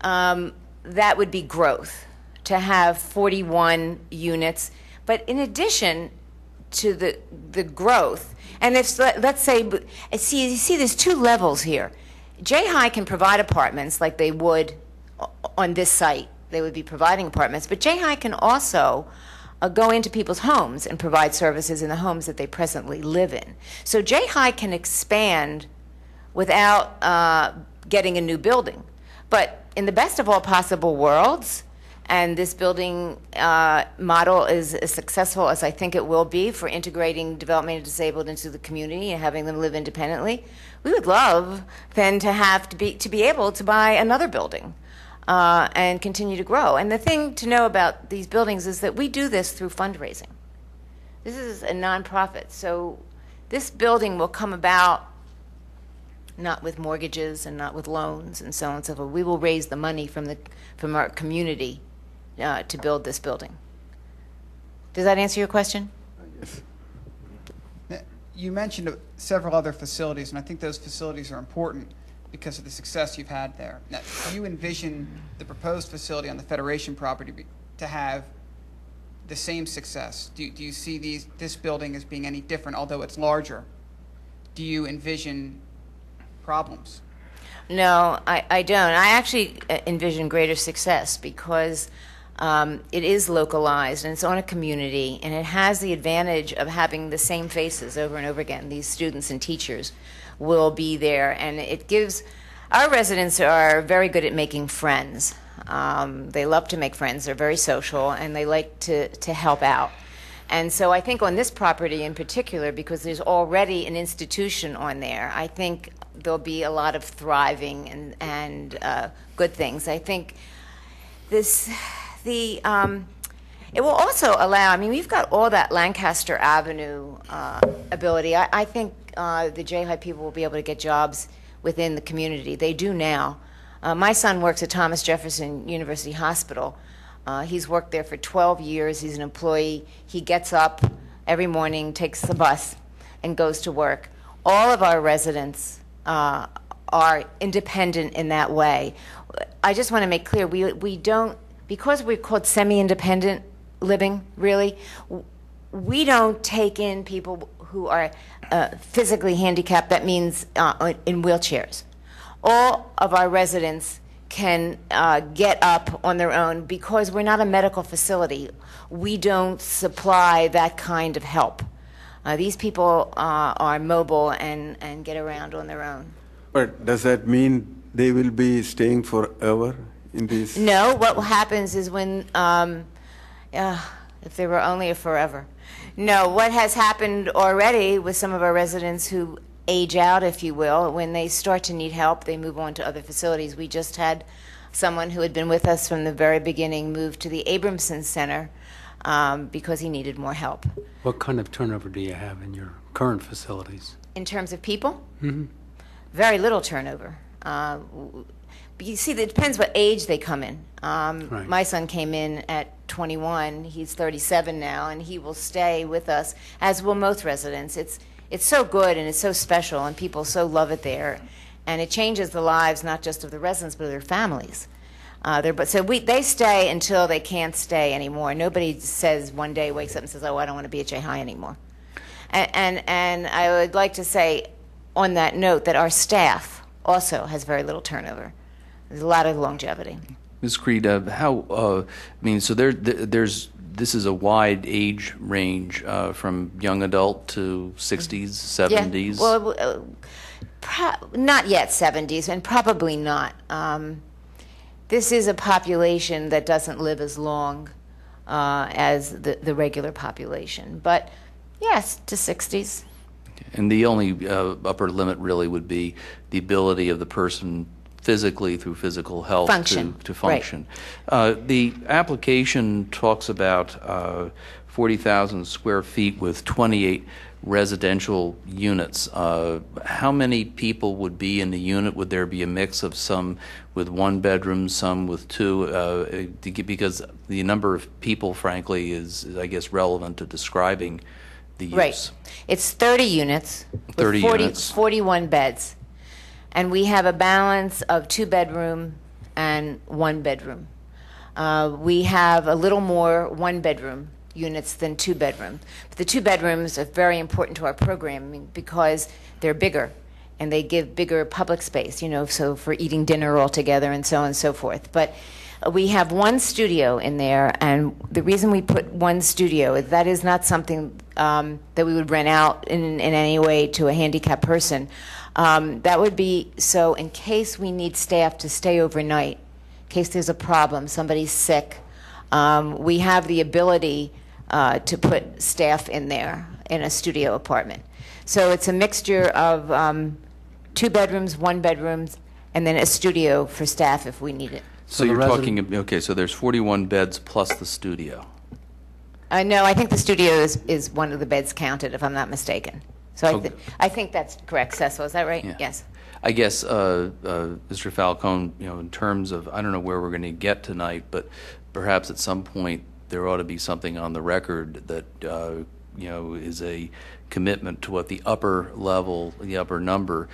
that would be growth, to have 41 units. But in addition to the growth, and if, let's say, see, there's 2 levels here. J-High can provide apartments like they would on this site. They would be providing apartments, but J-High can also go into people's homes and provide services in the homes that they presently live in. So J-High can expand without getting a new building. But in the best of all possible worlds, and this building model is as successful as I think it will be for integrating developmentally disabled into the community and having them live independently, we would love then to have to be able to buy another building and continue to grow. And the thing to know about these buildings is that we do this through fundraising. This is a nonprofit, so this building will come about not with mortgages and not with loans and so on and so forth. We will raise the money from our community to build this building. Does that answer your question? Yes. You mentioned several other facilities, and I think those facilities are important because of the success you've had there. Now, do you envision the proposed facility on the Federation property to have the same success? Do you see this building as being any different, although it's larger? Do you envision problems? No, I don't. I actually envision greater success because it is localized and it's on a community and it has the advantage of having the same faces over and over again. These students and teachers will be there, and it gives our residents are very good at making friends. They love to make friends. They're very social and they like to help out. And so I think on this property in particular, because there's already an institution on there, I think there'll be a lot of thriving and good things. I think it will also allow, I mean, we've got all that Lancaster Avenue ability. I think the J-High people will be able to get jobs within the community. They do now. My son works at Thomas Jefferson University Hospital. He's worked there for 12 years. He's an employee. He gets up every morning, takes the bus, and goes to work. All of our residents are independent in that way. I just want to make clear, we don't, because we're called semi-independent living, really, we don't take in people who are physically handicapped. That means in wheelchairs. All of our residents can get up on their own because we're not a medical facility. We don't supply that kind of help. These people are mobile and get around on their own. But does that mean they will be staying forever in these? No, what happens is when, if they were only a forever. No, what has happened already with some of our residents who age out, if you will, when they start to need help, they move on to other facilities. We just had someone who had been with us from the very beginning move to the Abramson Center because he needed more help. What kind of turnover do you have in your current facilities? In terms of people? Mm-hmm. Very little turnover. You see, it depends what age they come in. Right. My son came in at 21. He's 37 now, and he will stay with us, as will most residents. It's so good and it's so special, and people so love it there, and it changes the lives not just of the residents but of their families. They stay until they can't stay anymore. Nobody says one day wakes up and says, "Oh, I don't want to be at J High anymore." And I would like to say, on that note, that our staff also has very little turnover. There's a lot of longevity. Ms. Creed, this is a wide age range from young adult to 60s, 70s? Yeah, well, not yet 70s, and probably not. This is a population that doesn't live as long as the regular population. But yes, to 60s. And the only upper limit really would be the ability of the person physically through physical health to function. Right. The application talks about 40,000 square feet with 28 residential units. How many people would be in the unit? Would there be a mix of some with one bedroom, some with two? Because the number of people, frankly, is, I guess, relevant to describing the use. Right. It's 30 units 30 with units. 41 beds. And we have a balance of 2-bedroom and 1-bedroom. We have a little more 1-bedroom units than 2-bedroom. But the 2 bedrooms are very important to our programming because they're bigger and they give bigger public space, so for eating dinner all together and so on and so forth. But we have 1 studio in there, and the reason we put 1 studio is that is not something that we would rent out in any way to a handicapped person. That would be so in case we need staff to stay overnight, in case there's a problem, somebody's sick, we have the ability to put staff in there in a studio apartment. So it's a mixture of 2 bedrooms, 1 bedrooms, and then a studio for staff if we need it. So you're talking, okay, so there's 41 beds plus the studio. No, I think the studio is one of the beds counted, if I'm not mistaken. So I think that's correct, Cecil. Is that right? Yeah. Yes. I guess, Mr. Falcone, in terms of, I don't know where we're going to get tonight, but perhaps at some point there ought to be something on the record that, is a commitment to what the upper level, the upper number,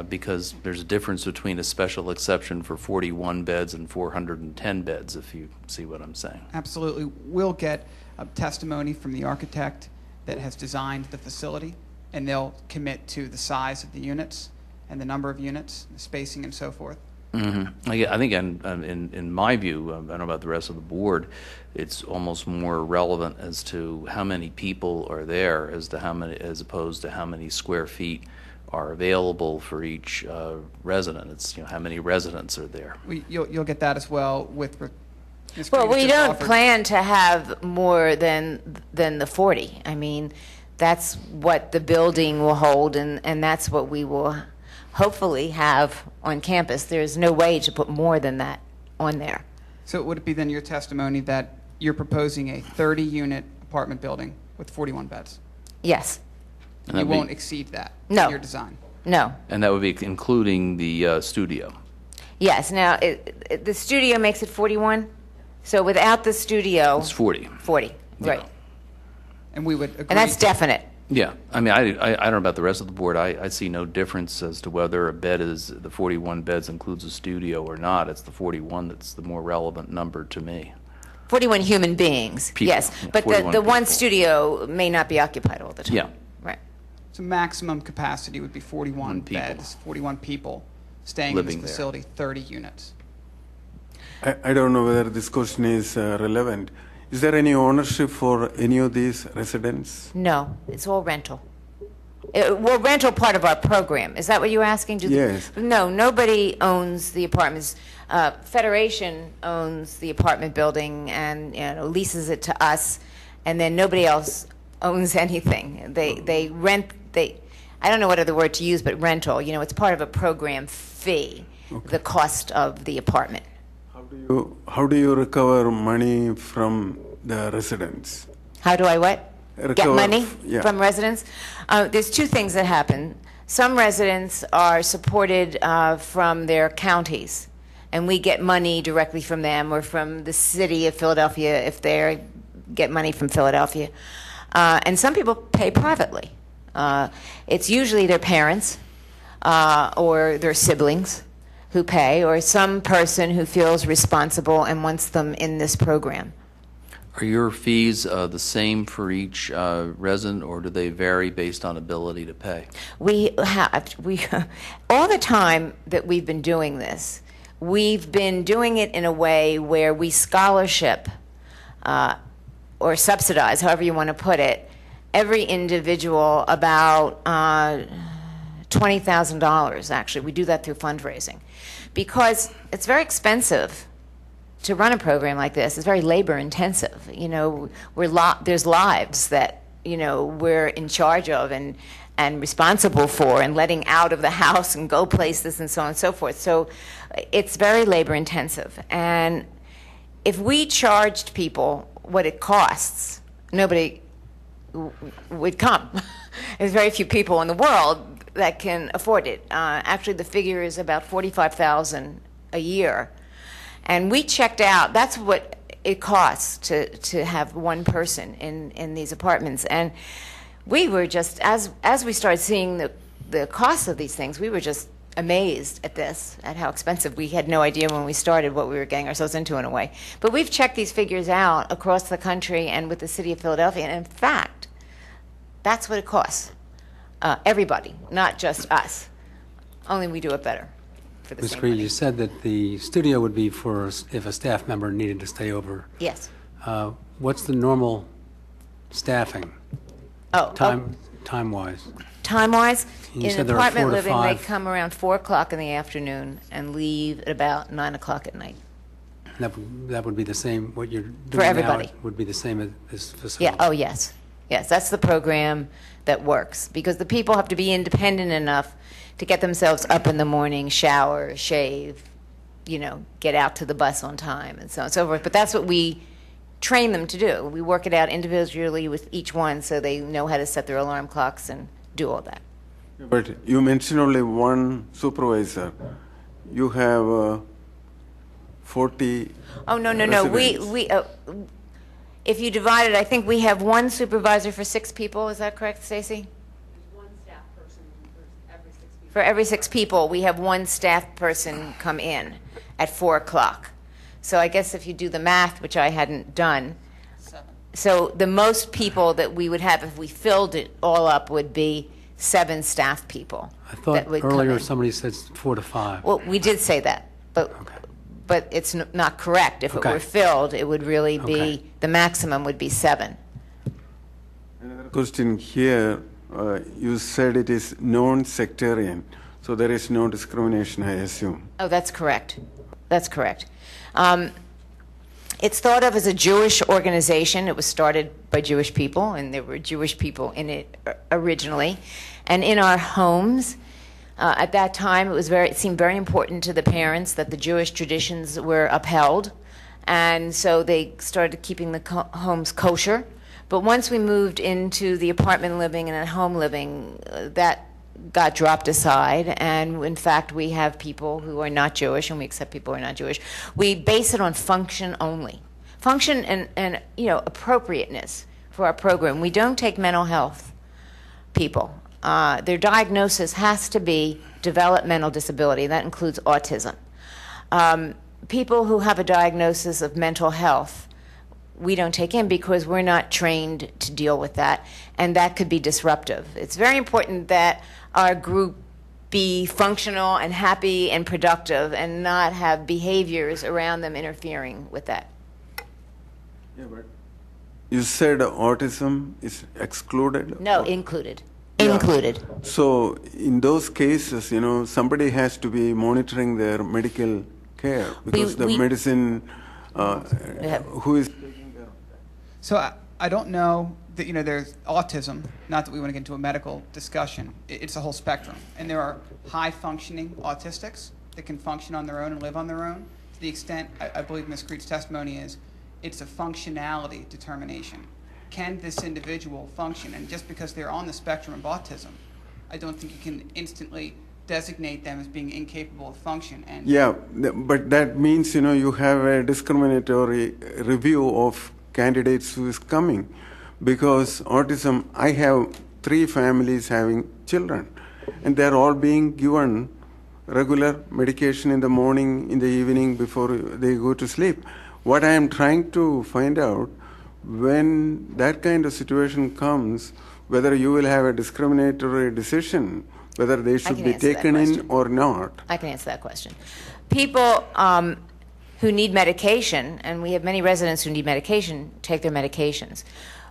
because there's a difference between a special exception for 41 beds and 410 beds, if you see what I'm saying. Absolutely. We'll get testimony from the architect that has designed the facility, and they'll commit to the size of the units and the number of units, the spacing, and so forth. Mm-hmm. I think in my view, I don't know about the rest of the board, it's almost more relevant as to how many people are there as opposed to how many square feet are available for each resident. It's how many residents are there. You'll get that as well with. Ms. Well, Green we don't offered. plan to have more than the 40. I mean, that's what the building will hold, and that's what we will hopefully have on campus. There's no way to put more than that on there. So would it be then your testimony that you're proposing a 30-unit apartment building with 41 beds? Yes. You won't exceed that No. in your design? No. And that would be including the studio. Yes. Now, the studio makes it 41, so without the studio... It's 40. 40, right. And we would agree... And that's definite. Yeah, I mean, I don't know about the rest of the board. I see no difference as to whether a bed is, the 41 beds includes a studio or not. It's the 41 that's the more relevant number to me. 41 human beings, People, yes. yeah, But 41 the one people. studio may not be occupied all the time. Yeah. Right. So maximum capacity would be 41 people. beds, 41 people staying Living in there. this facility, 30 units. I don't know whether this question is relevant. Is there any ownership for any of these residents? No, it's all rental. Well, rental part of our program. Is that what you were asking? Yes. No, nobody owns the apartments. Federation owns the apartment building and leases it to us, and then nobody else owns anything. They rent. I don't know what other word to use, but rental. It's part of a program fee. Okay. The cost of the apartment. How do you recover money from the residents? How do I what? Get money yeah. from residents? There's 2 things that happen. Some residents are supported from their counties, and we get money directly from them, or from the city of Philadelphia if they get money from Philadelphia. And some people pay privately. It's usually their parents or their siblings who pay, or some person who feels responsible and wants them in this program. Are your fees the same for each resident, or do they vary based on ability to pay? We all the time that we've been doing this, we've been doing it in a way where we scholarship or subsidize, however you want to put it, every individual about $20,000, actually. We do that through fundraising because it's very expensive to run a program like this. It's very labor intensive. You know, there's lives that, you know, we're in charge of and responsible for, and letting out of the house and go places and so on and so forth. So it's very labor intensive. And if we charged people what it costs, nobody would come. There's very few people in the world that can afford it. Actually, the figure is about $45,000 a year. And we checked out, that's what it costs to have one person in these apartments. And we were just, as we started seeing the cost of these things, we were just amazed at this, at how expensive. We had no idea when we started what we were getting ourselves into in a way. But we've checked these figures out across the country and with the city of Philadelphia. And in fact, that's what it costs. Everybody, not just us. Only we do it better. Ms. Creed, you said that the studio would be for if a staff member needed to stay over. Yes. What's the normal staffing? Time-wise? Time-wise, You in said there are 4 apartment to living, 5. they come around 4 o'clock in the afternoon and leave at about 9 o'clock at night. That would be the same, what you're doing For everybody. now would be the same as this facility? Yeah, oh, yes. Yes, that's the program that works, because the people have to be independent enough to get themselves up in the morning, shower, shave, you know, get out to the bus on time, and so on and so forth. But that's what we train them to do. We work it out individually with each one so they know how to set their alarm clocks and do all that. But you mentioned only one supervisor. You have 40. Oh, no. residents. If you divide it, I think we have one supervisor for 6 people. Is that correct, Stacy? One staff person for every 6 people. For every 6 people, we have one staff person come in at 4 o'clock. So I guess if you do the math, which I hadn't done, 7. so the most people that we would have if we filled it all up would be 7 staff people. I thought that would come earlier in. somebody said 4 to 5. Well, we did say that, but it's not correct. If it Okay. were filled, it would really be, Okay. the maximum would be 7. Another question here, you said it is non-sectarian, so there is no discrimination, I assume. Oh, that's correct. That's correct. It's thought of as a Jewish organization. It was started by Jewish people, and there were Jewish people in it originally. And in our homes, at that time, it seemed very important to the parents that the Jewish traditions were upheld, and so they started keeping the homes kosher. But once we moved into the apartment living and at home living, that got dropped aside, and in fact, we have people who are not Jewish, and we accept people who are not Jewish. We base it on function only, function and appropriateness for our program. We don't take mental health people. Their diagnosis has to be developmental disability. That includes autism. People who have a diagnosis of mental health, we don't take in because we're not trained to deal with that, and that could be disruptive. It's very important that our group be functional and happy and productive and not have behaviors around them interfering with that. Yeah, but you said autism is excluded? No, Or- included. Yeah. Included. So in those cases, somebody has to be monitoring their medical care because the medicine, who is taking care of that? So I don't know that, there's autism, not that we want to get into a medical discussion. It's a whole spectrum. And there are high-functioning autistics that can function on their own and live on their own. To the extent, I believe Ms. Creed's testimony is, it's a functionality determination. Can this individual function? And just because they're on the spectrum of autism I don't think you can instantly designate them as being incapable of function. And Yeah, but that means, you have a discriminatory review of candidates who is coming. Because autism, I have 3 families having children, and they're all being given regular medication in the morning, in the evening, before they go to sleep. What I am trying to find out, when that kind of situation comes, whether you will have a discriminatory decision, whether they should can be answer that taken in question. or not. I can answer that question. People who need medication, and we have many residents who need medication, take their medications.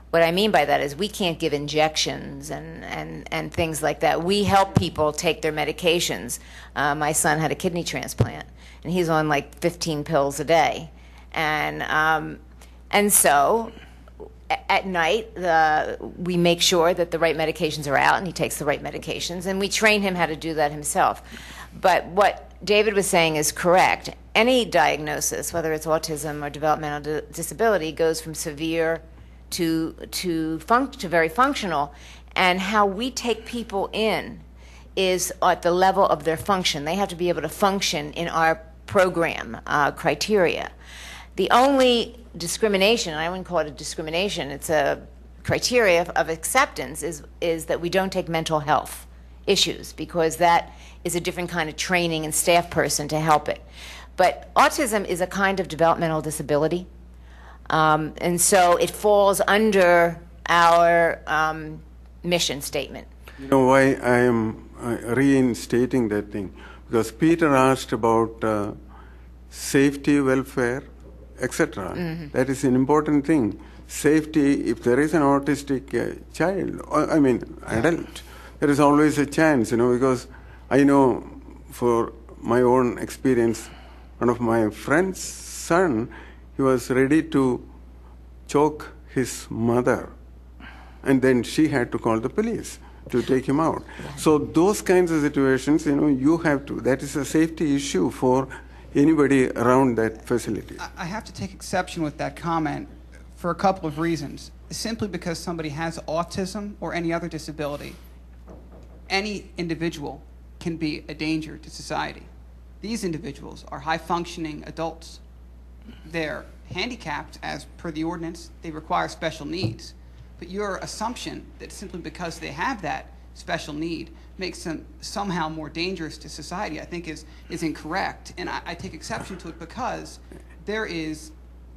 What I mean by that is we can't give injections and things like that. We help people take their medications. My son had a kidney transplant, and he's on like 15 pills a day. And so at night, we make sure that the right medications are out, and he takes the right medications, and we train him how to do that himself. But what David was saying is correct. Any diagnosis, whether it's autism or developmental disability, goes from severe to very functional, and how we take people in is at the level of their function. They have to be able to function in our program criteria. The only discrimination, and I wouldn't call it a discrimination, it's a criteria of acceptance, is that we don't take mental health issues, because that is a different kind of training and staff person to help it. But autism is a kind of developmental disability. And so it falls under our mission statement. You know why I am reinstating that thing? Because Peter asked about safety, welfare, etc. Mm-hmm. That is an important thing. Safety, if there is an autistic child, adult, there is always a chance, because I know for my own experience, one of my friend's son, he was ready to choke his mother, and then she had to call the police to take him out. So those kinds of situations, you have to, that is a safety issue for anybody around that facility. I have to take exception with that comment for a couple of reasons. Simply because somebody has autism or any other disability, any individual can be a danger to society. These individuals are high-functioning adults. They're handicapped as per the ordinance. They require special needs. But your assumption that simply because they have that special need makes them somehow more dangerous to society, I think is incorrect. And I take exception to it because there is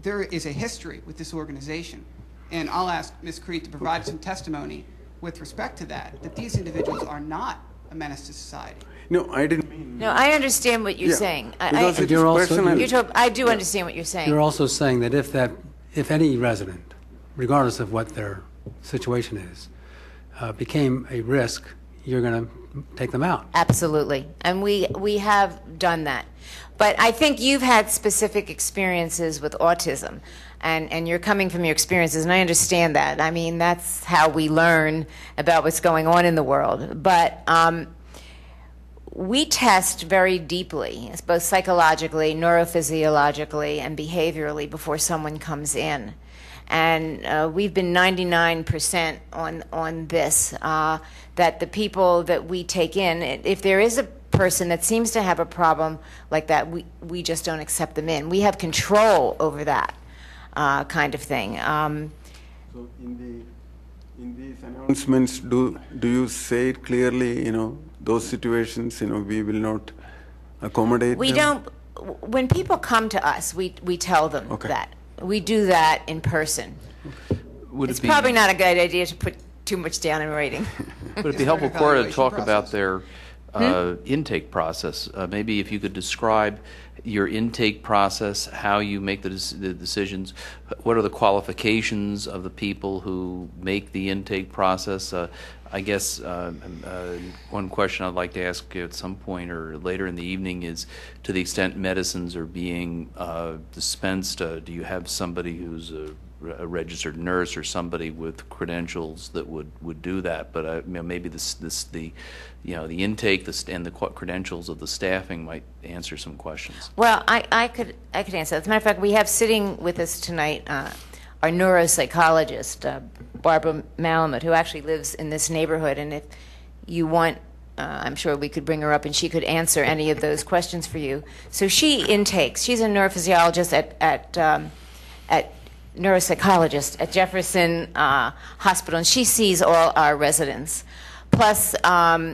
a history with this organization. And I'll ask Ms. Creed to provide some testimony with respect to that these individuals are not a menace to society. No, I didn't mean... No, I understand what you're saying. Because it is You're also- personal. I do understand what you're saying. You're also saying that if any resident, regardless of what their situation is, became a risk, you're going to take them out. Absolutely. And we have done that. But I think you've had specific experiences with autism, and you're coming from your experiences, and I understand that. I mean, that's how we learn about what's going on in the world. But we test very deeply, both psychologically, neurophysiologically, and behaviorally before someone comes in. And we've been 99% on this, that the people that we take in, if there is a person that seems to have a problem like that, we just don't accept them in. We have control over that kind of thing. So in these announcements, do you say it clearly, those situations, we will not accommodate We them? don't, when people come to us, we tell them Okay. that. We do that in person. Would It's it be, probably not a good idea to put too much down in writing. would it be Is helpful, there an Cora, to evaluation talk about process? their intake process? Maybe if you could describe your intake process, how you make the decisions, what are the qualifications of the people who make the intake process? I guess one question I'd like to ask at some point or later in the evening is, to the extent medicines are being dispensed, do you have somebody who's a registered nurse or somebody with credentials that would do that? But maybe the intake and the credentials of the staffing might answer some questions. Well, I could answer that. As a matter of fact, we have sitting with us tonight our neuropsychologist, Barbara Malamud, who actually lives in this neighborhood. And if you want, I'm sure we could bring her up and she could answer any of those questions for you. So she intakes. She's a neurophysiologist at neuropsychologist at Jefferson Hospital, and she sees all our residents. Plus,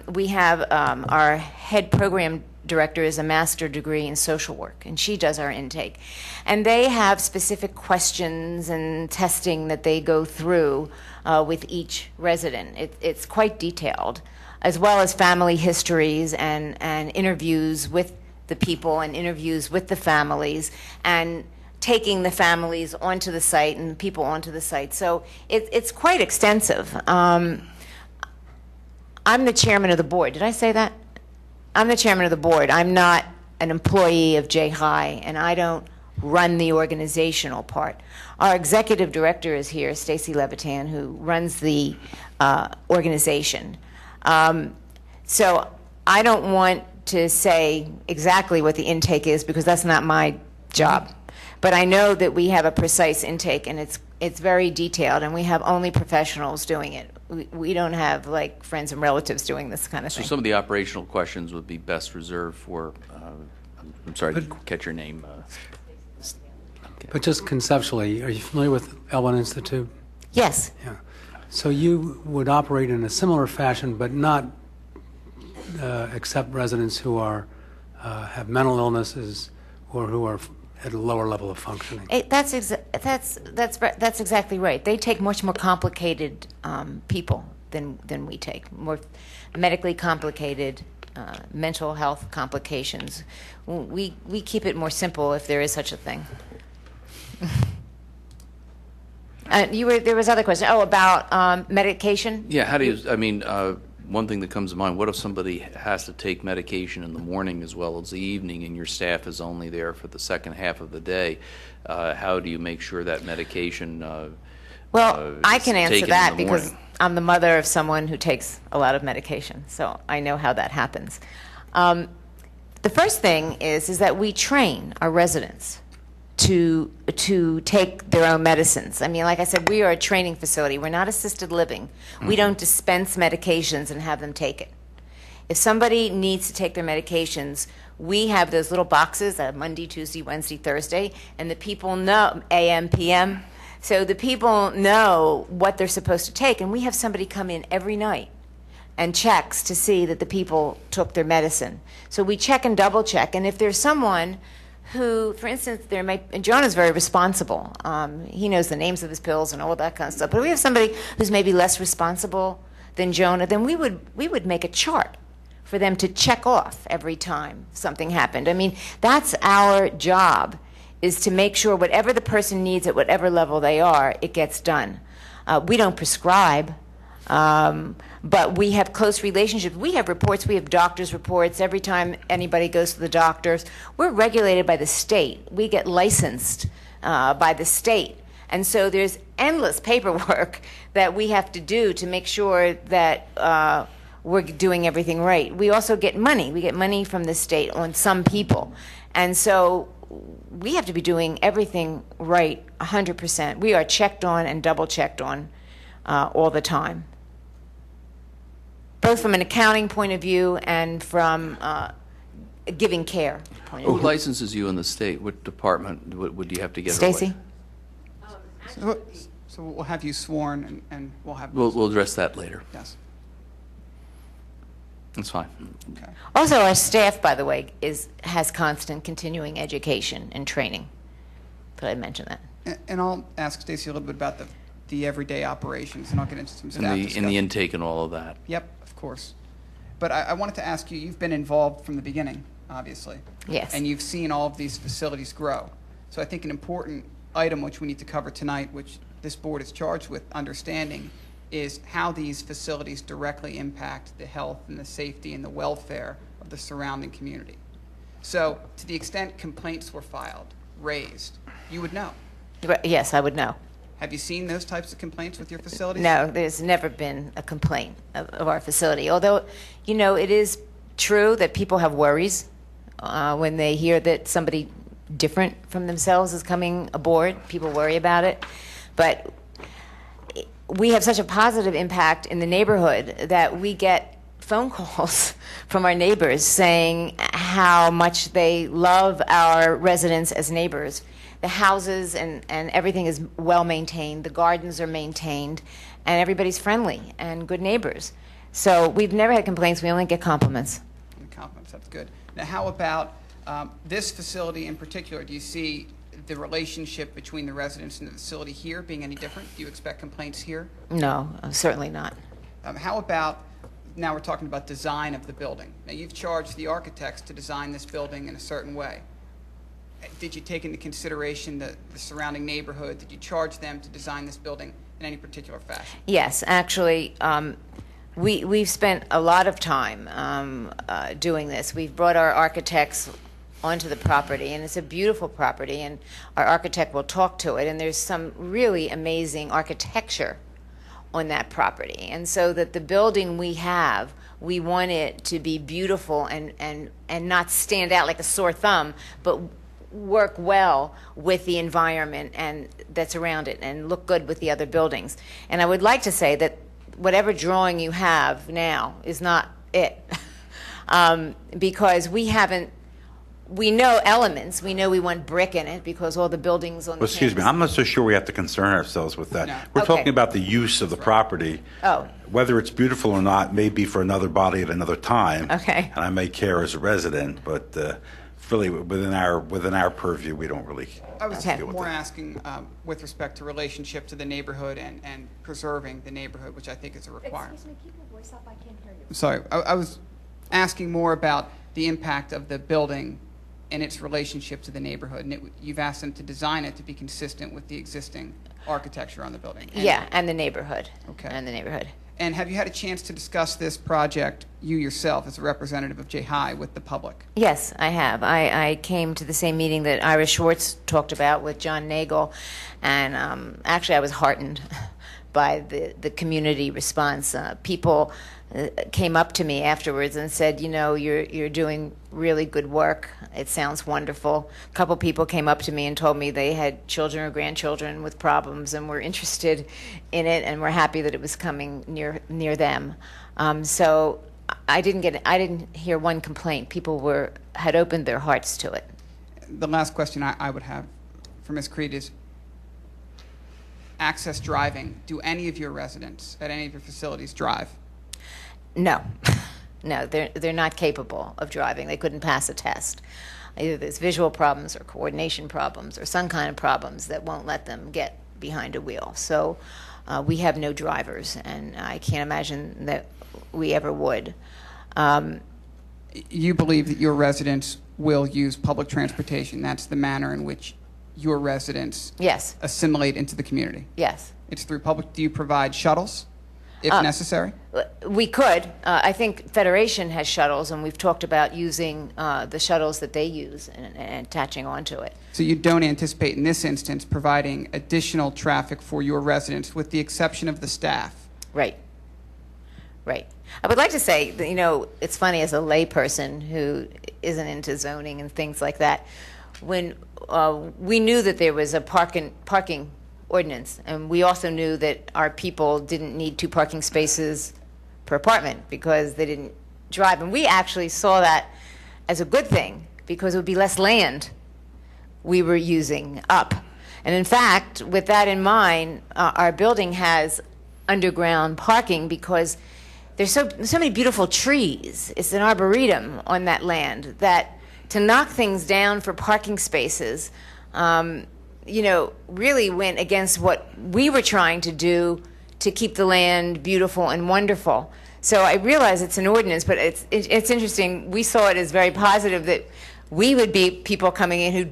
we have our head program director is a master degree in social work, and she does our intake. And they have specific questions and testing that they go through with each resident. It's quite detailed, as well as family histories and interviews with the people and interviews with the families, and taking the families onto the site and people onto the site. So it's quite extensive. I'm the chairman of the board. Did I say that? I'm the chairman of the board. I'm not an employee of J-High, and I don't run the organizational part. Our executive director is here, Stacy Levitan, who runs the organization. So I don't want to say exactly what the intake is, because that's not my job. But I know that we have a precise intake, and it's very detailed, and we have only professionals doing it. We don't have, like, friends and relatives doing this kind of So thing. some of the operational questions would be best reserved for, I'm sorry to catch your name. But just conceptually, are you familiar with L1 Institute? Yes. Yeah. So you would operate in a similar fashion, but not accept residents who are have mental illnesses or who are at a lower level of functioning. That's exactly right. They take much more complicated people than we take, more medically complicated, mental health complications. We keep it more simple, if there is such a thing. There was other question. Oh, about medication. Yeah, how do you, I mean, one thing that comes to mind, what if somebody has to take medication in the morning as well as the evening, and your staff is only there for the second half of the day? How do you make sure that medication Well, I can is answer taken that in the because morning? I'm the mother of someone who takes a lot of medication, so I know how that happens. The first thing is that we train our residents to take their own medicines. I mean, like I said, we are a training facility. We're not assisted living. We don't dispense medications and have them take it. If somebody needs to take their medications, we have those little boxes, Monday, Tuesday, Wednesday, Thursday, and the people know, AM, PM, so the people know what they're supposed to take, and we have somebody come in every night and checks to see that the people took their medicine. So we check and double check, and if there's someone who, for instance, and Jonah's very responsible. He knows the names of his pills and all of that kind of stuff. But if we have somebody who's maybe less responsible than Jonah, then we would make a chart for them to check off every time something happened. I mean, that's our job, is to make sure whatever the person needs at whatever level they are, it gets done. We don't prescribe. But we have close relationships. We have reports. We have doctors' reports every time anybody goes to the doctors. We're regulated by the state. We get licensed by the state. And so there's endless paperwork that we have to do to make sure that we're doing everything right. We also get money. We get money from the state on some people. And so we have to be doing everything right 100%. We are checked on and double checked on all the time, both from an accounting point of view and from giving care point of Who view. licenses you in the state? What department would you have to get? her Stacy? So we'll have you sworn, and we'll have... We'll address that later. Yes. That's fine. Okay. Also, our staff, by the way, has constant continuing education and training. But I mentioned that. And I'll ask Stacy a little bit about the everyday operations, and I'll get into some staff In discussion. the intake and all of that. Yep, of course. But I wanted to ask you, you've been involved from the beginning, obviously. Yes. And you've seen all of these facilities grow. So I think an important item which we need to cover tonight, which this board is charged with understanding, is how these facilities directly impact the health and the safety and the welfare of the surrounding community. So to the extent complaints were filed, raised, you would know. Yes, I would know. Have you seen those types of complaints with your facilities? No, there's never been a complaint of our facility. Although, you know, it is true that people have worries when they hear that somebody different from themselves is coming aboard. People worry about it. But we have such a positive impact in the neighborhood that we get phone calls from our neighbors saying how much they love our residents as neighbors. The houses and everything is well maintained, the gardens are maintained, and everybody's friendly and good neighbors. So we've never had complaints, we only get compliments. Compliments, that's good. Now, how about this facility in particular? Do you see the relationship between the residents and the facility here being any different? Do you expect complaints here? No, certainly not. How about, now we're talking about design of the building. Now, you've charged the architects to design this building in a certain way. Did you take into consideration the surrounding neighborhood? Did you charge them to design this building in any particular fashion? Yes, actually, we've spent a lot of time doing this. We've brought our architects onto the property, and it's a beautiful property, and our architect will talk to it, and there's some really amazing architecture on that property. And so that the building we have, we want it to be beautiful and not stand out like a sore thumb, but work well with the environment and that's around it and look good with the other buildings. And I would like to say that whatever drawing you have now is not it. Because we know elements. We know we want brick in it because all the buildings on the Excuse me, campus- I'm not so sure we have to concern ourselves with that. No. We're Okay. talking about the use of the property. Oh. Whether it's beautiful or not may be for another body at another time. Okay. And I may care as a resident, but really within our purview, we don't really I was Okay. deal with more that. asking with respect to relationship to the neighborhood and preserving the neighborhood, which I think is a requirement. Excuse me, keep your voice up, I can't hear you. Sorry, I was asking more about the impact of the building and its relationship to the neighborhood. And you've asked them to design it to be consistent with the existing architecture on the building. Yeah, and the neighborhood. Okay. And the neighborhood. And have you had a chance to discuss this project, you yourself, as a representative of J-High, with the public? Yes, I have. I came to the same meeting that Ira Schwartz talked about with John Nagel, and actually I was heartened by the community response. People came up to me afterwards and said, you know, you're doing really good work. It sounds wonderful. A couple people came up to me and told me they had children or grandchildren with problems and were interested in it and were happy that it was coming near them. So I didn't hear one complaint. People had opened their hearts to it. The last question I would have for Ms. Creed is access driving. Do any of your residents at any of your facilities drive? No, no, they're not capable of driving. They couldn't pass a test. Either there's visual problems or coordination problems or some kind of problems that won't let them get behind a wheel. So we have no drivers, and I can't imagine that we ever would. You believe that your residents will use public transportation. That's the manner in which your residents Yes, assimilate into the community. yes. It's through public. Do you provide shuttles if necessary? We could. I think Federation has shuttles, and we've talked about using the shuttles that they use and attaching onto it. So you don't anticipate in this instance providing additional traffic for your residents with the exception of the staff? Right. Right. I would like to say that, you know, it's funny as a layperson who isn't into zoning and things like that, when we knew that there was a parking ordinance, and we also knew that our people didn't need 2 parking spaces per apartment because they didn't drive. And we actually saw that as a good thing because it would be less land we were using up. And in fact, with that in mind, our building has underground parking because there's so many beautiful trees. It's an arboretum on that land that to knock things down for parking spaces, you know, really went against what we were trying to do to keep the land beautiful and wonderful. So I realize it's an ordinance, but it's interesting. We saw it as very positive that we would be people coming in who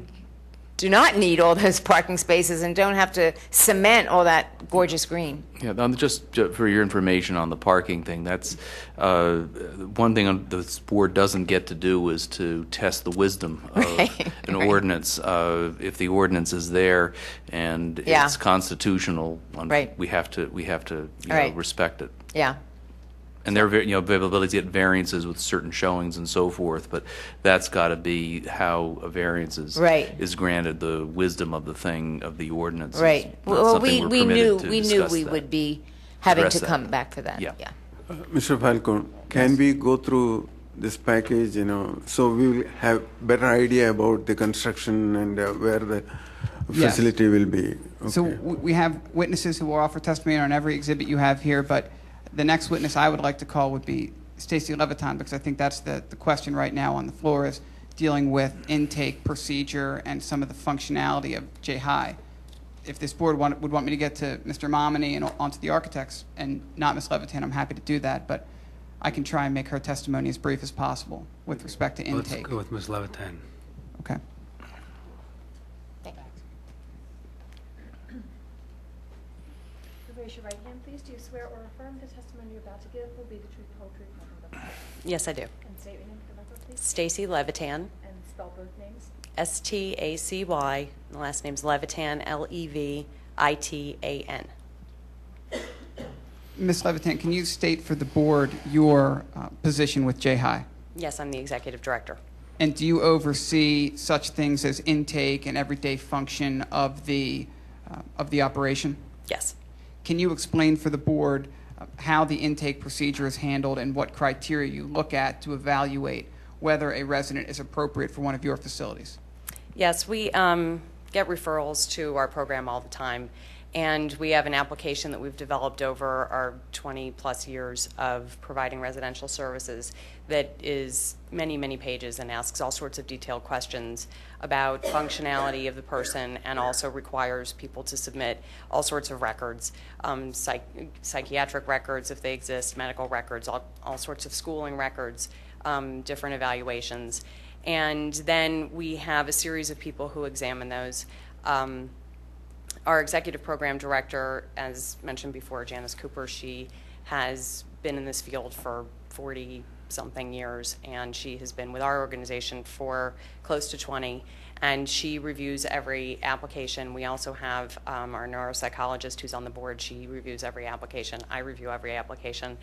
do not need all those parking spaces and don't have to cement all that gorgeous green. Yeah, just for your information on the parking thing, that's one thing this board doesn't get to do is to test the wisdom of an ordinance. If the ordinance is there and it's constitutional, we have to you know, respect it. Yeah. And there are, you know, ability to get variances with certain showings and so forth, but that's got to be how a variance is granted. The wisdom of the thing of the ordinance. Right. Is not Well, something we we're knew permitted to we discuss knew we that. would be having Address to that. come back for that. Yeah. Mr. Falcone, can we go through this package, so we will have better idea about the construction and where the Yes. facility will be? So Okay. we have witnesses who will offer testimony on every exhibit you have here, but the next witness I would like to call would be Stacy Levitan, because I think that's the question right now on the floor is dealing with intake procedure and some of the functionality of J-High. If this board would want me to get to Mr. Momini and onto the architects and not Ms. Levitan, I'm happy to do that, but I can try and make her testimony as brief as possible with respect to Let's intake. go with Ms. Levitan. Okay. Raise your right hand, please. Do you swear or affirm the testimony you're about to give will be the truth, whole truth, nothing but the truth? Yes, I do. And state your name for the record, please. Stacy Levitan, And spell both names. Stacy. The last name's Levitan, Levitan. Ms. Levitan, can you state for the board your position with J-High? Yes, I'm the executive director. And do you oversee such things as intake and everyday function of the operation? Yes. Can you explain for the board how the intake procedure is handled and what criteria you look at to evaluate whether a resident is appropriate for one of your facilities? Yes, we get referrals to our program all the time, and we have an application that we've developed over our 20-plus years of providing residential services that is many, many pages and asks all sorts of detailed questions about functionality of the person and also requires people to submit all sorts of records, psychiatric records if they exist, medical records, all sorts of schooling records, different evaluations. And then we have a series of people who examine those. Our executive program director, as mentioned before, Janice Cooper, she has been in this field for 40-something years, and she has been with our organization for close to 20, and she reviews every application. We also have our neuropsychologist who's on the board. She reviews every application. I review every application.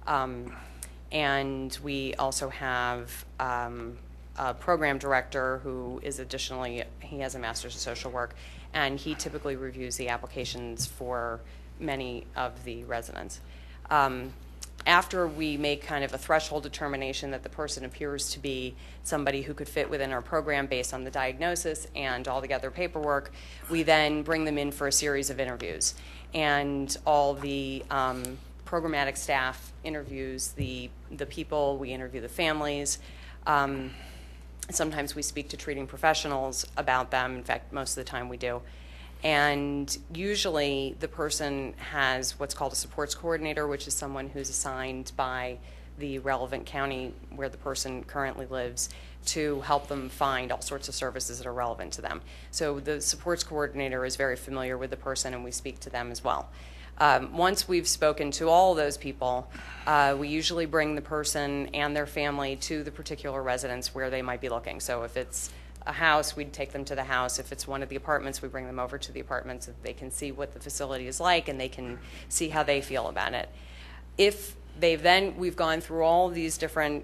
And we also have a program director who is additionally, he has a master's of social work, and he typically reviews the applications for many of the residents. After we make kind of a threshold determination that the person appears to be somebody who could fit within our program based on the diagnosis and all the other paperwork, we then bring them in for a series of interviews. And all the programmatic staff interviews the people, we interview the families. Sometimes we speak to treating professionals about them. In fact, most of the time we do. And usually the person has what's called a supports coordinator, which is someone who's assigned by the relevant county where the person currently lives to help them find all sorts of services that are relevant to them. So the supports coordinator is very familiar with the person, and we speak to them as well. Once we've spoken to all those people, we usually bring the person and their family to the particular residence where they might be looking. So if it's a house, we'd take them to the house. If it's one of the apartments, we bring them over to the apartment so that they can see what the facility is like and they can see how they feel about it. If we've gone through all of these different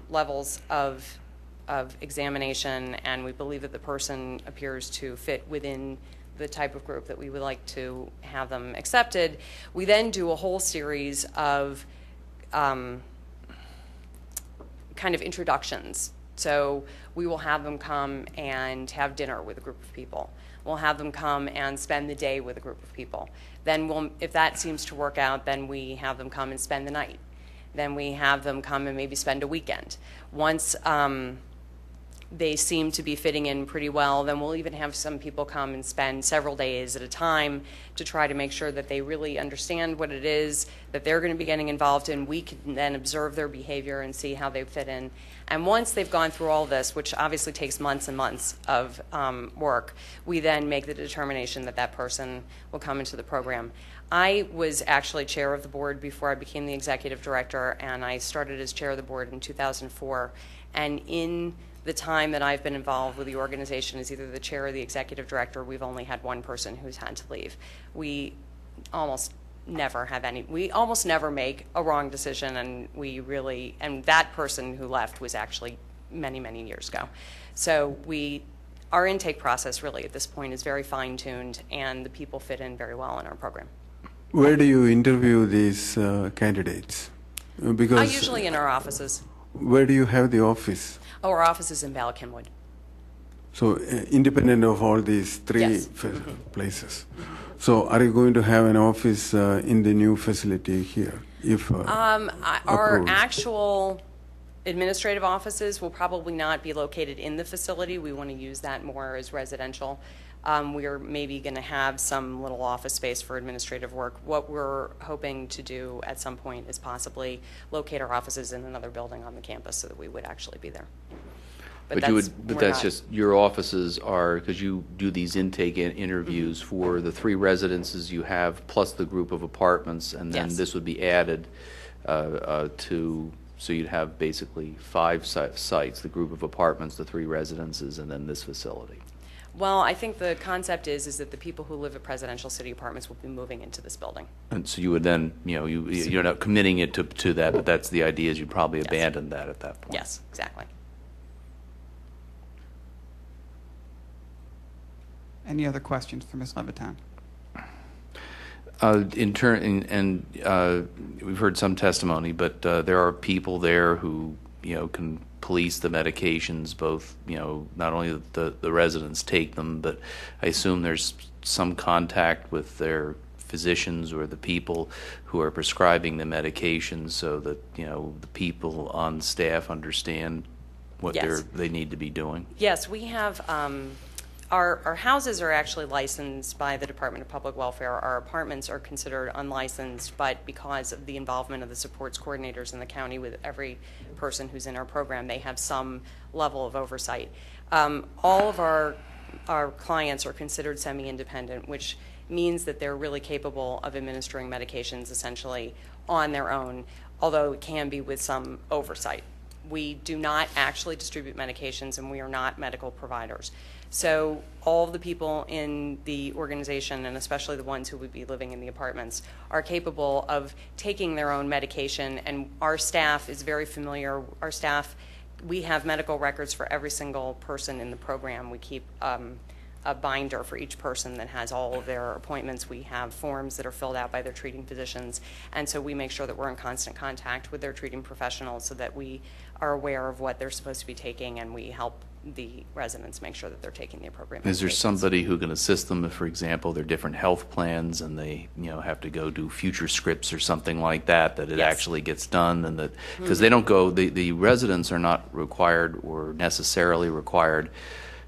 levels of examination, and we believe that the person appears to fit within the type of group that we would like to have them accepted, we then do a whole series of kind of introductions. So we will have them come and have dinner with a group of people. We'll have them come and spend the day with a group of people. Then if that seems to work out, then we have them come and spend the night. Then we have them come and maybe spend a weekend. Once they seem to be fitting in pretty well, then we'll even have some people come and spend several days at a time to try to make sure that they really understand what it is that they're going to be getting involved in. We can then observe their behavior and see how they fit in. And once they've gone through all this, which obviously takes months and months of work, we then make the determination that that person will come into the program. I was actually chair of the board before I became the executive director, and I started as chair of the board in 2004. And in the time that I've been involved with the organization as either the chair or the executive director, we've only had one person who's had to leave. We almost never make a wrong decision, and that person who left was actually many, many years ago. So our intake process really at this point is very fine-tuned, and the people fit in very well in our program. Where do you interview these candidates? Because Usually in our offices. where do you have the office? Oh, our office is in Ballackinwood. So independent of all these three Yes. places. So are you going to have an office in the new facility here? If Our approved? actual administrative offices will probably not be located in the facility. We want to use that more as residential. We're maybe going to have some little office space for administrative work. What we're hoping to do at some point is possibly locate our offices in another building on the campus so that we would actually be there. But we're that's not- just, your offices are, because you do these intake interviews for the 3 residences you have, plus the group of apartments, and then Yes. this would be added so you'd have basically 5 sites, the group of apartments, the 3 residences, and then this facility. Well, I think the concept is that the people who live at Presidential City Apartments will be moving into this building. And so you would then, you're not committing it to that, but that's the idea, is you'd probably abandon that at that point. Yes, exactly. Any other questions for Ms. Levitan? We've heard some testimony, but there are people there who, can police the medications, both, not only the residents take them, but I assume there's some contact with their physicians or the people who are prescribing the medications so that, the people on staff understand what Yes. they need to be doing. Yes, we have, our houses are actually licensed by the Department of Public Welfare. Our apartments are considered unlicensed, but because of the involvement of the supports coordinators in the county with every person who's in our program, they have some level of oversight. All of our clients are considered semi-independent, which means that they're really capable of administering medications essentially on their own, although it can be with some oversight. We do not actually distribute medications, and we are not medical providers. So all of the people in the organization, and especially the ones who would be living in the apartments, are capable of taking their own medication, and our staff is very familiar. Our staff, we have medical records for every single person in the program. We keep a binder for each person that has all of their appointments. We have forms that are filled out by their treating physicians, and so we make sure that we're in constant contact with their treating professionals so that we are aware of what they're supposed to be taking, and we help the residents make sure that they're taking the appropriate medications. Is there somebody who can assist them if, for example, there are different health plans and they, have to go do future scripts or something like that, that it Yes. actually gets done, and that, because they don't go, the residents are not required or necessarily required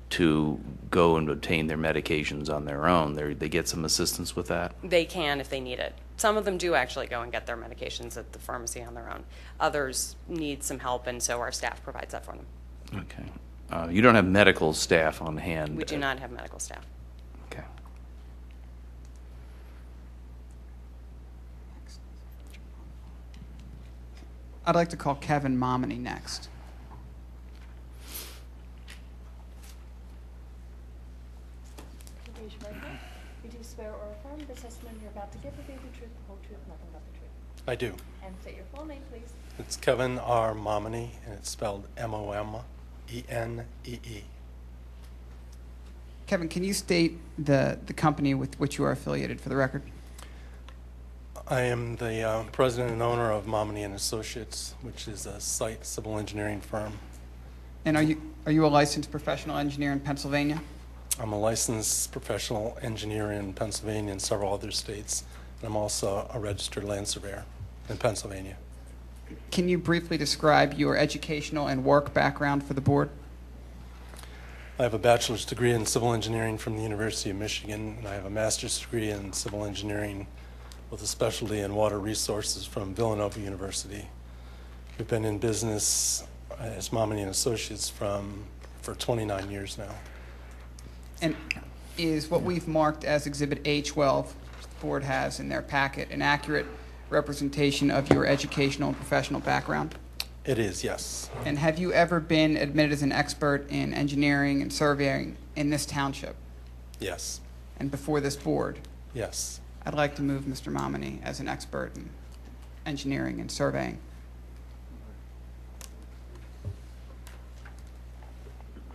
to go and obtain their medications on their own. They get some assistance with that? They can if they need it. Some of them do actually go and get their medications at the pharmacy on their own. Others need some help, and so our staff provides that for them. Okay. You don't have medical staff on hand? We do not have medical staff. Okay. I'd like to call Kevin Momini next. Please raise your right hand. You do swear or affirm the testimony you're about to give will be the truth, the whole truth, nothing but the truth. I do. And state your full name, please. It's Kevin R. Momini, and it's spelled Momene. Kevin, can you state the company with which you are affiliated for the record? I am the president and owner of Momini and Associates, which is a site civil engineering firm. And are you a licensed professional engineer in Pennsylvania? I'm a licensed professional engineer in Pennsylvania and several other states, and I'm also a registered land surveyor in Pennsylvania. Can you briefly describe your educational and work background for the board? I have a bachelor's degree in civil engineering from the University of Michigan, and I have a master's degree in civil engineering with a specialty in water resources from Villanova University. We've been in business as Momini and Associates for 29 years now. And is what we've marked as Exhibit A12, the board has in their packet, an accurate representation of your educational and professional background? It is, yes. And have you ever been admitted as an expert in engineering and surveying in this township Yes. and before this board? Yes. I'd like to move Mr. Momini as an expert in engineering and surveying.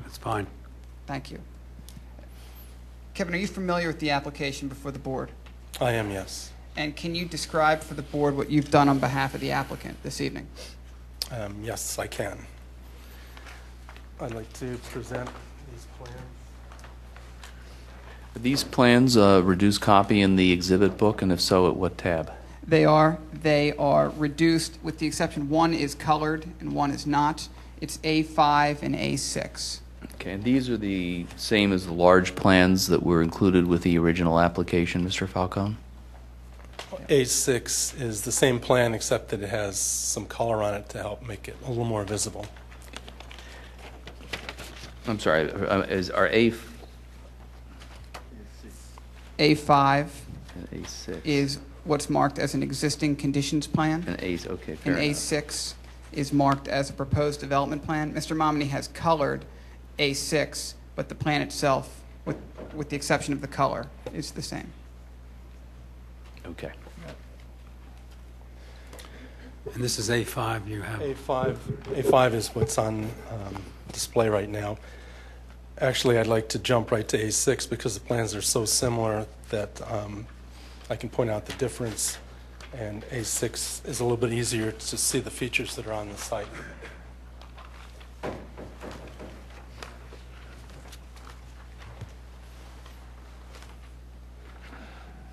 That's fine. Thank you. Kevin, are you familiar with the application before the board? I am, yes. And can you describe for the board what you've done on behalf of the applicant this evening? Yes, I can. I'd like to present these plans. Are these plans reduced copy in the exhibit book, and if so, at what tab? They are reduced, with the exception one is colored and one is not. It's A5 and A6. Okay, and these are the same as the large plans that were included with the original application, Mr. Falcone? A6 is the same plan, except that it has some color on it to help make it a little more visible. I'm sorry, are A5 and A6 is what's marked as an existing conditions plan, and okay, fair and enough. A6 is marked as a proposed development plan. Mr. Momini has colored A6, but the plan itself, with the exception of the color, is the same. Okay. And this is A5 you have. A5 is what's on display right now. Actually, I'd like to jump right to A6 because the plans are so similar that I can point out the difference, and A6 is a little bit easier to see the features that are on the site.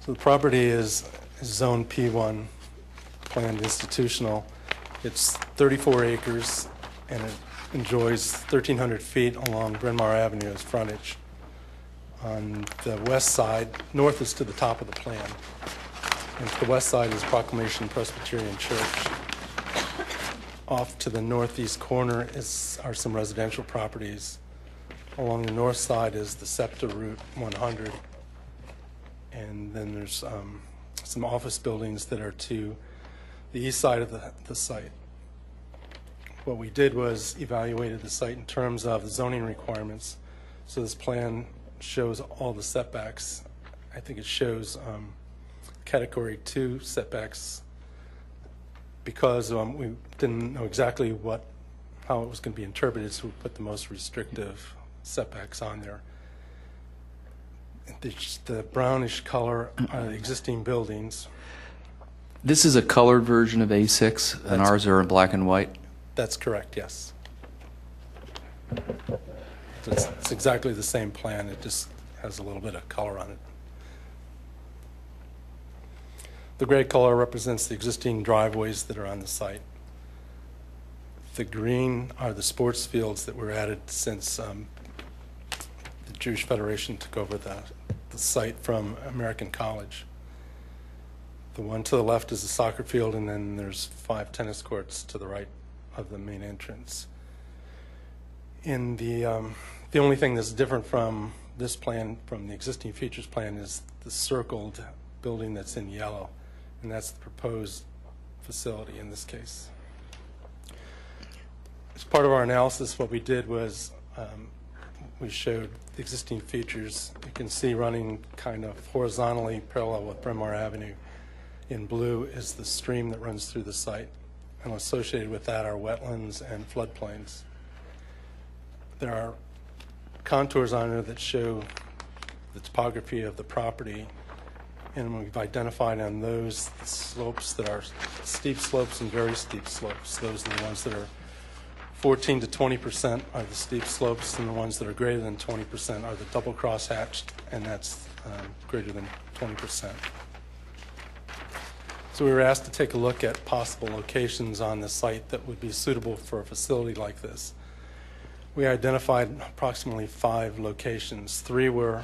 So the property is Zone P1, planned institutional. It's 34 acres, and it enjoys 1,300 feet along Bryn Mawr Avenue as frontage. On the west side, north is to the top of the plan, and to the west side is Proclamation Presbyterian Church. Off to the northeast corner are some residential properties. Along the north side is the SEPTA Route 100, and then there's some office buildings that are to the east side of the site. What we did was evaluated the site in terms of the zoning requirements. So this plan shows all the setbacks. I think it shows Category 2 setbacks because we didn't know exactly how it was going to be interpreted, so we put the most restrictive setbacks on there. The brownish color are the existing buildings. This is a colored version of A6, and ours are in black and white? That's correct, yes. So it's exactly the same plan. It just has a little bit of color on it. The gray color represents the existing driveways that are on the site. The green are the sports fields that were added since the Jewish Federation took over the site from American College. The one to the left is the soccer field, and then there's 5 tennis courts to the right of the main entrance. In the only thing that's different from this plan, from the existing features plan, is the circled building that's in yellow, and that's the proposed facility in this case. As part of our analysis, what we did was we showed the existing features. You can see running kind of horizontally parallel with Bryn Mawr Avenue. In blue is the stream that runs through the site, and associated with that are wetlands and floodplains. There are contours on there that show the topography of the property, and we've identified on those the slopes that are steep slopes and very steep slopes. Those are the ones that are 14 to 20% are the steep slopes, and the ones that are greater than 20% are the double crosshatched, and that's greater than 20%. So we were asked to take a look at possible locations on the site that would be suitable for a facility like this. We identified approximately 5 locations. 3 were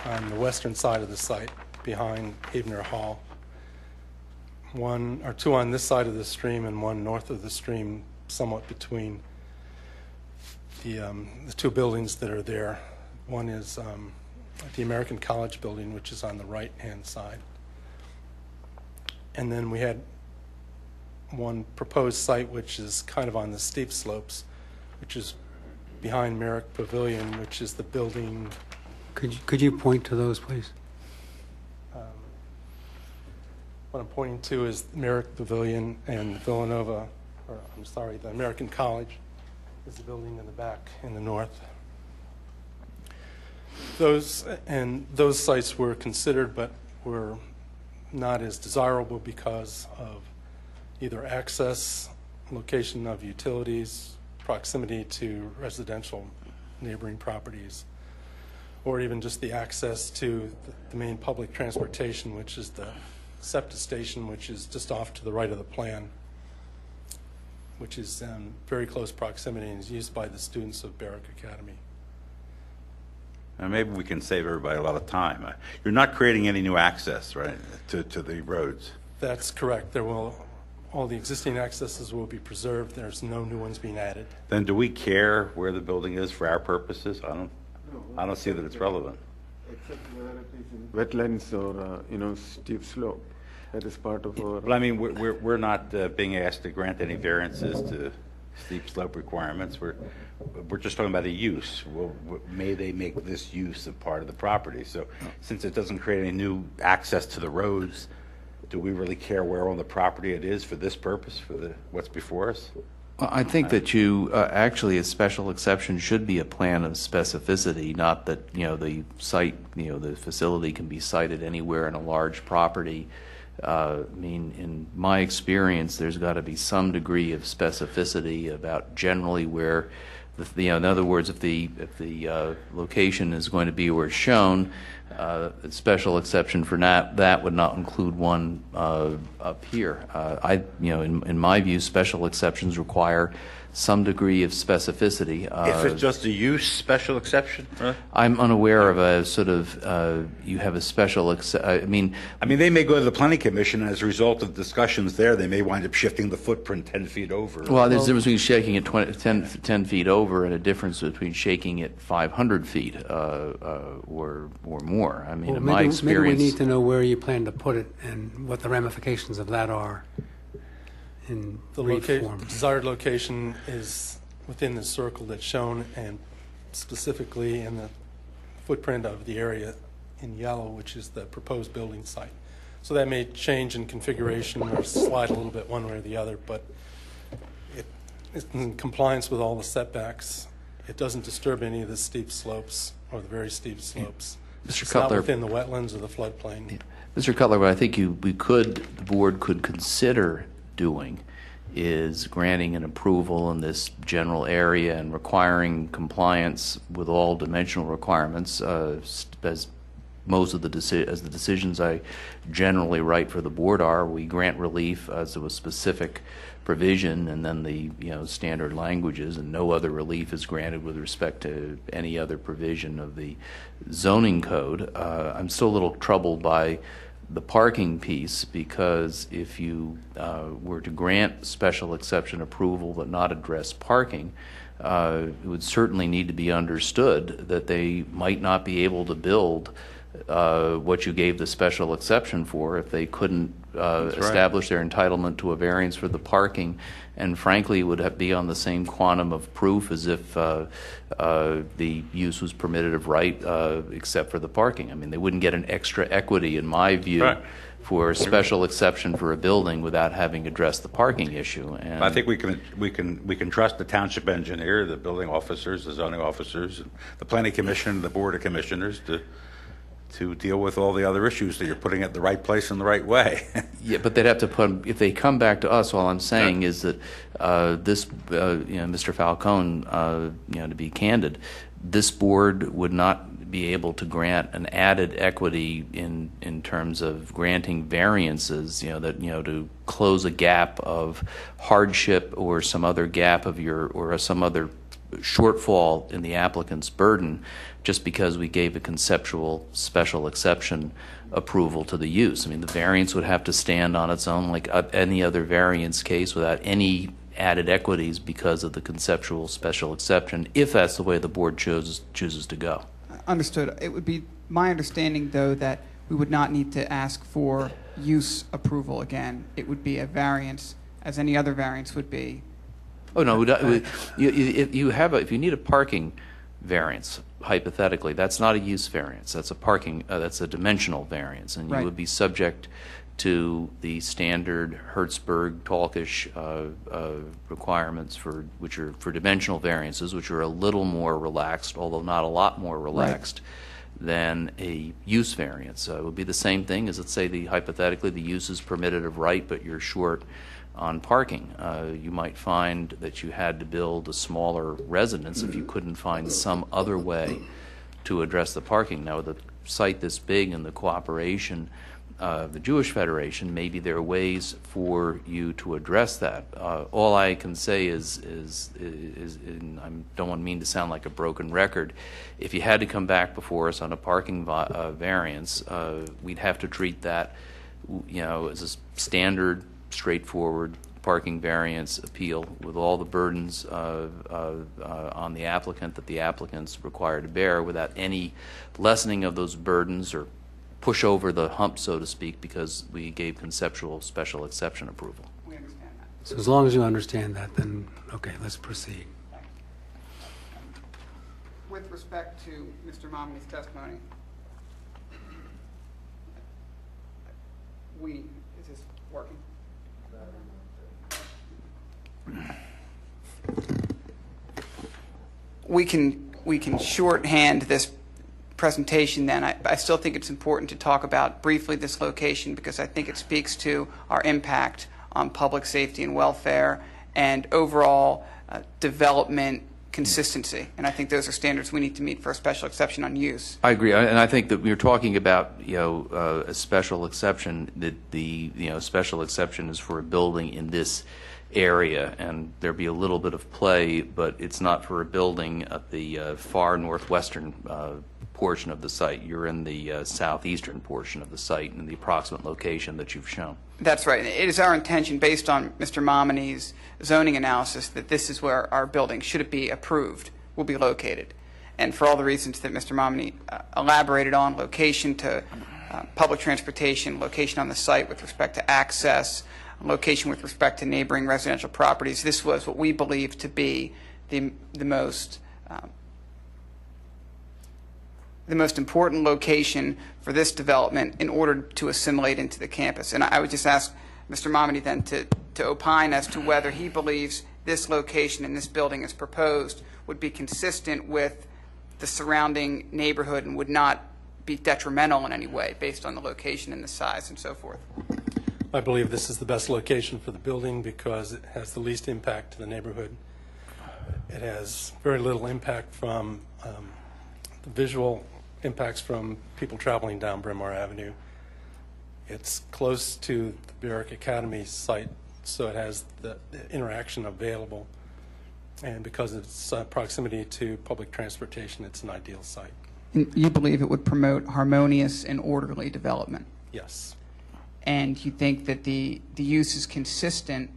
on the western side of the site, behind Havener Hall. 1 or 2 on this side of the stream, and 1 north of the stream, somewhat between the 2 buildings that are there. One is the American College building, which is on the right-hand side. And then we had 1 proposed site, which is kind of on the steep slopes, which is behind Merrick Pavilion, which is the building. Could you point to those, please? What I'm pointing to is Merrick Pavilion and Villanova, or I'm sorry, the American College is the building in the back in the north. Those sites were considered, but were not as desirable because of either access, location of utilities, proximity to residential neighboring properties, or even just the access to the main public transportation, which is the SEPTA station, which is just off to the right of the plan, which is in very close proximity and is used by the students of Barrack Academy. And maybe we can save everybody a lot of time. You're not creating any new access, right, to the roads? That's correct. All the existing accesses will be preserved. There's no new ones being added. Then do we care where the building is for our purposes? I don't see that it's relevant. Except whether it is in wetlands or steep slope. That is part of our. But I mean, we're not being asked to grant any variances to steep slope requirements. We're just talking about a use. Well, may they make this use a part of the property? So since it doesn't create any new access to the roads, do we really care where on the property it is for this purpose, for what's before us? Well, I think that you actually, a special exception should be a plan of specificity, not that the site, the facility can be sited anywhere in a large property. I mean, in my experience, there's got to be some degree of specificity about generally where, in other words, if the location is going to be where it's shown, a special exception for that would not include one up here. In my view, special exceptions require some degree of specificity. If it's just a use special exception? Right? I'm unaware of a sort of, you have a special, I mean, they may go to the Planning Commission as a result of discussions there. They may wind up shifting the footprint 10 feet over. Well, there's a difference between shaking it 10 feet over and a difference between shaking it 500 feet or more. I mean, in my experience. Maybe we need to know where you plan to put it and what the ramifications of that are. The desired location is within the circle that's shown, and specifically in the footprint of the area in yellow, which is the proposed building site. So that may change in configuration or slide a little bit one way or the other, but it's in compliance with all the setbacks. It doesn't disturb any of the steep slopes or the very steep slopes. Mr. It's Cutler, not within the wetlands or the floodplain. Mr. Cutler, what I think the board could consider doing is granting an approval in this general area and requiring compliance with all dimensional requirements, as most of the decisions I generally write for the board are. We grant relief as to a specific provision, and then the standard languages, and no other relief is granted with respect to any other provision of the zoning code. I'm still a little troubled by the parking piece, because if you were to grant special exception approval but not address parking, it would certainly need to be understood that they might not be able to build what you gave the special exception for if they couldn't establish their entitlement to a variance for the parking, and frankly would be on the same quantum of proof as if the use was permitted of right except for the parking. I mean, they wouldn't get an extra equity, in my view, for a special exception for a building without having addressed the parking issue. And I think we can trust the township engineer, the building officers, the zoning officers, the planning commission, the board of commissioners to deal with all the other issues that you're putting at the right place in the right way. Yeah, but they'd have to put, if they come back to us, all I'm saying is that this, Mr. Falcone, to be candid, this board would not be able to grant an added equity in terms of granting variances, to close a gap of hardship or some other gap of or some other shortfall in the applicant's burden, just because we gave a conceptual special exception approval to the use. I mean, the variance would have to stand on its own like any other variance case without any added equities because of the conceptual special exception, if that's the way the board chooses to go. Understood. It would be my understanding, though, that we would not need to ask for use approval again. It would be a variance, as any other variance would be. Oh, no. If you need a parking variance, hypothetically, that's not a use variance. That's a parking. That's a dimensional variance, and you would be subject to the standard Hertzberg-Talkish requirements which are for dimensional variances, which are a little more relaxed, although not a lot more relaxed than a use variance. So it would be the same thing as, let's say, hypothetically, the use is permitted of right, but you're short on parking. You might find that you had to build a smaller residence if you couldn't find some other way to address the parking. Now, with a site this big and the cooperation of the Jewish Federation, maybe there are ways for you to address that. All I can say is and I don't want to mean to sound like a broken record, if you had to come back before us on a parking variance, we'd have to treat that, as a standard, straightforward parking variance appeal with all the burdens on the applicant that the applicant's required to bear, without any lessening of those burdens or push over the hump, so to speak, because we gave conceptual special exception approval. We understand that. So as long as you understand that, then, okay, let's proceed. With respect to Mr. Momini's testimony, is this working? We can shorthand this presentation then. I still think it's important to talk about briefly this location, because I think it speaks to our impact on public safety and welfare and overall development consistency. And I think those are standards we need to meet for a special exception on use. I agree, and I think that we were talking about a special exception. That the special exception is for a building in this area, and there'd be a little bit of play, but it's not for a building at the far northwestern portion of the site. You're in the southeastern portion of the site in the approximate location that you've shown. That's right. It is our intention, based on Mr. Momini's zoning analysis, that this is where our building, should it be approved, will be located. And for all the reasons that Mr. Momini elaborated on, location to public transportation, location on the site with respect to access, location with respect to neighboring residential properties, this was what we believe to be the most important location for this development in order to assimilate into the campus. And I would just ask Mr. Momini then to opine as to whether he believes this location in this building as proposed would be consistent with the surrounding neighborhood and would not be detrimental in any way based on the location and the size and so forth. I believe this is the best location for the building because it has the least impact to the neighborhood. It has very little impact from the visual impacts from people traveling down Bryn Mawr Avenue. It's close to the Barrack Academy site, so it has the interaction available. And because of its proximity to public transportation, it's an ideal site. And you believe it would promote harmonious and orderly development? Yes. And you think that the use is consistent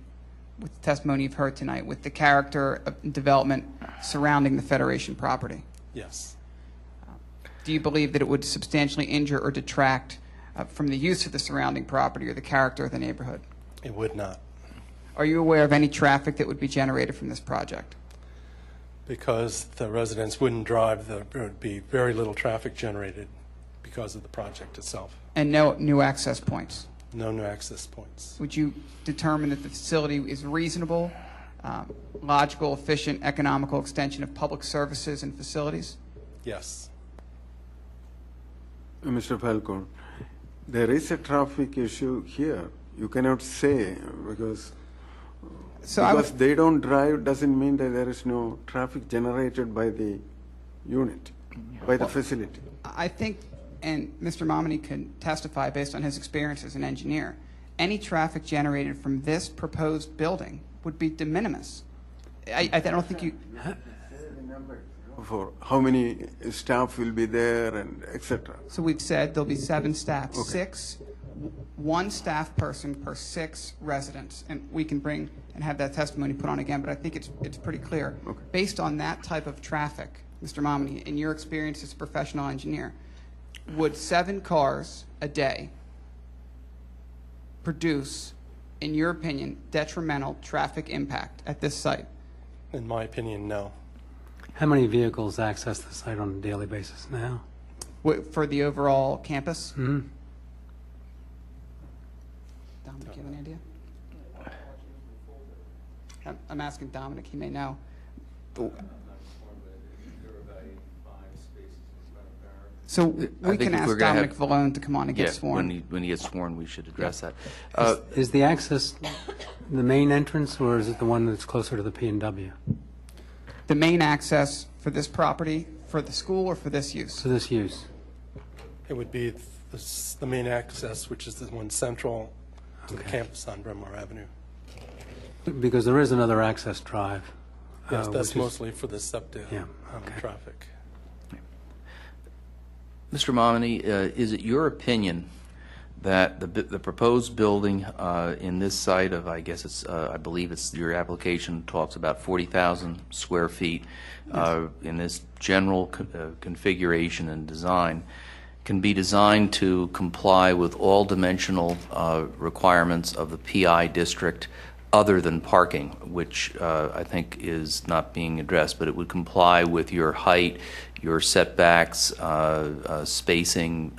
with the testimony you've heard tonight with the character of development surrounding the Federation property? Yes. Do you believe that it would substantially injure or detract from the use of the surrounding property or the character of the neighborhood? It would not. Are you aware of any traffic that would be generated from this project? Because the residents wouldn't drive, there would be very little traffic generated because of the project itself. And no new access points? No new access points. Would you determine that the facility is reasonable, logical, efficient, economical extension of public services and facilities? Yes. Mr. Falcone, there is a traffic issue here. You cannot say because they don't drive doesn't mean that there is no traffic generated by the unit, by the facility. I think, and Mr. Momini can testify based on his experience as an engineer, any traffic generated from this proposed building would be de minimis. I don't think you... For how many staff will be there and etc. So we've said there'll be 7 staff, Okay. 1 staff person per 6 residents, and we can bring and have that testimony put on again, but I think it's pretty clear. Okay. Based on that type of traffic, Mr. Momini, in your experience as a professional engineer, would 7 cars a day produce, in your opinion, detrimental traffic impact at this site? In my opinion, no. How many vehicles access the site on a daily basis now? For the overall campus? Mm-hmm. Dominic, you have an idea? I'm asking Dominic, he may know. So I we think can if ask we're gonna Dominic have- Vallone to come on and get Yeah, sworn. when he gets sworn, we should address that. Is the access the main entrance, or is it the one that's closer to the P&W The main access for this property, for the school, or for this use? for this use? It would be the main access, which is the one central to the Okay. campus on Bremar Avenue. Because there is another access drive. Yes, which that's is- mostly for the SEPTA Yeah, okay. traffic. Mr. Momini, is it your opinion that the proposed building in this site of, I guess it's, I believe it's, your application talks about 40,000 square feet, in this general configuration and design, can be designed to comply with all dimensional requirements of the PI district other than parking, which I think is not being addressed, but it would comply with your height, your setbacks, spacing,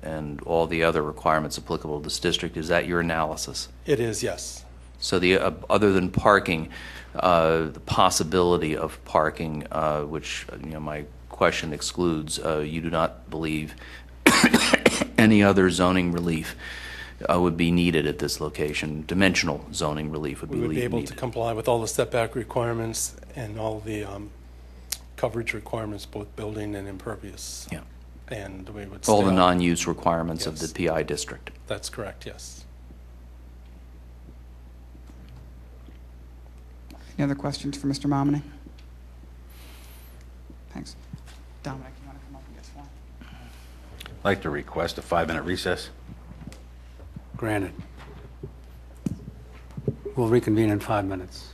and all the other requirements applicable to this district. Is that your analysis? It is, yes. So the other than parking, the possibility of parking, which my question excludes, you do not believe any other zoning relief would be needed at this location. Dimensional zoning relief would be We needed. would be able to comply with all the setback requirements and all the coverage requirements, both building and impervious. Yeah. And we would All stay the on- non-use requirements of Yes. the PI district. That's correct, yes. Any other questions for Mr. Momini? Thanks. Dominic, you want to come up and get sworn? I'd like to request a 5-minute recess. Granted. We'll reconvene in 5 minutes.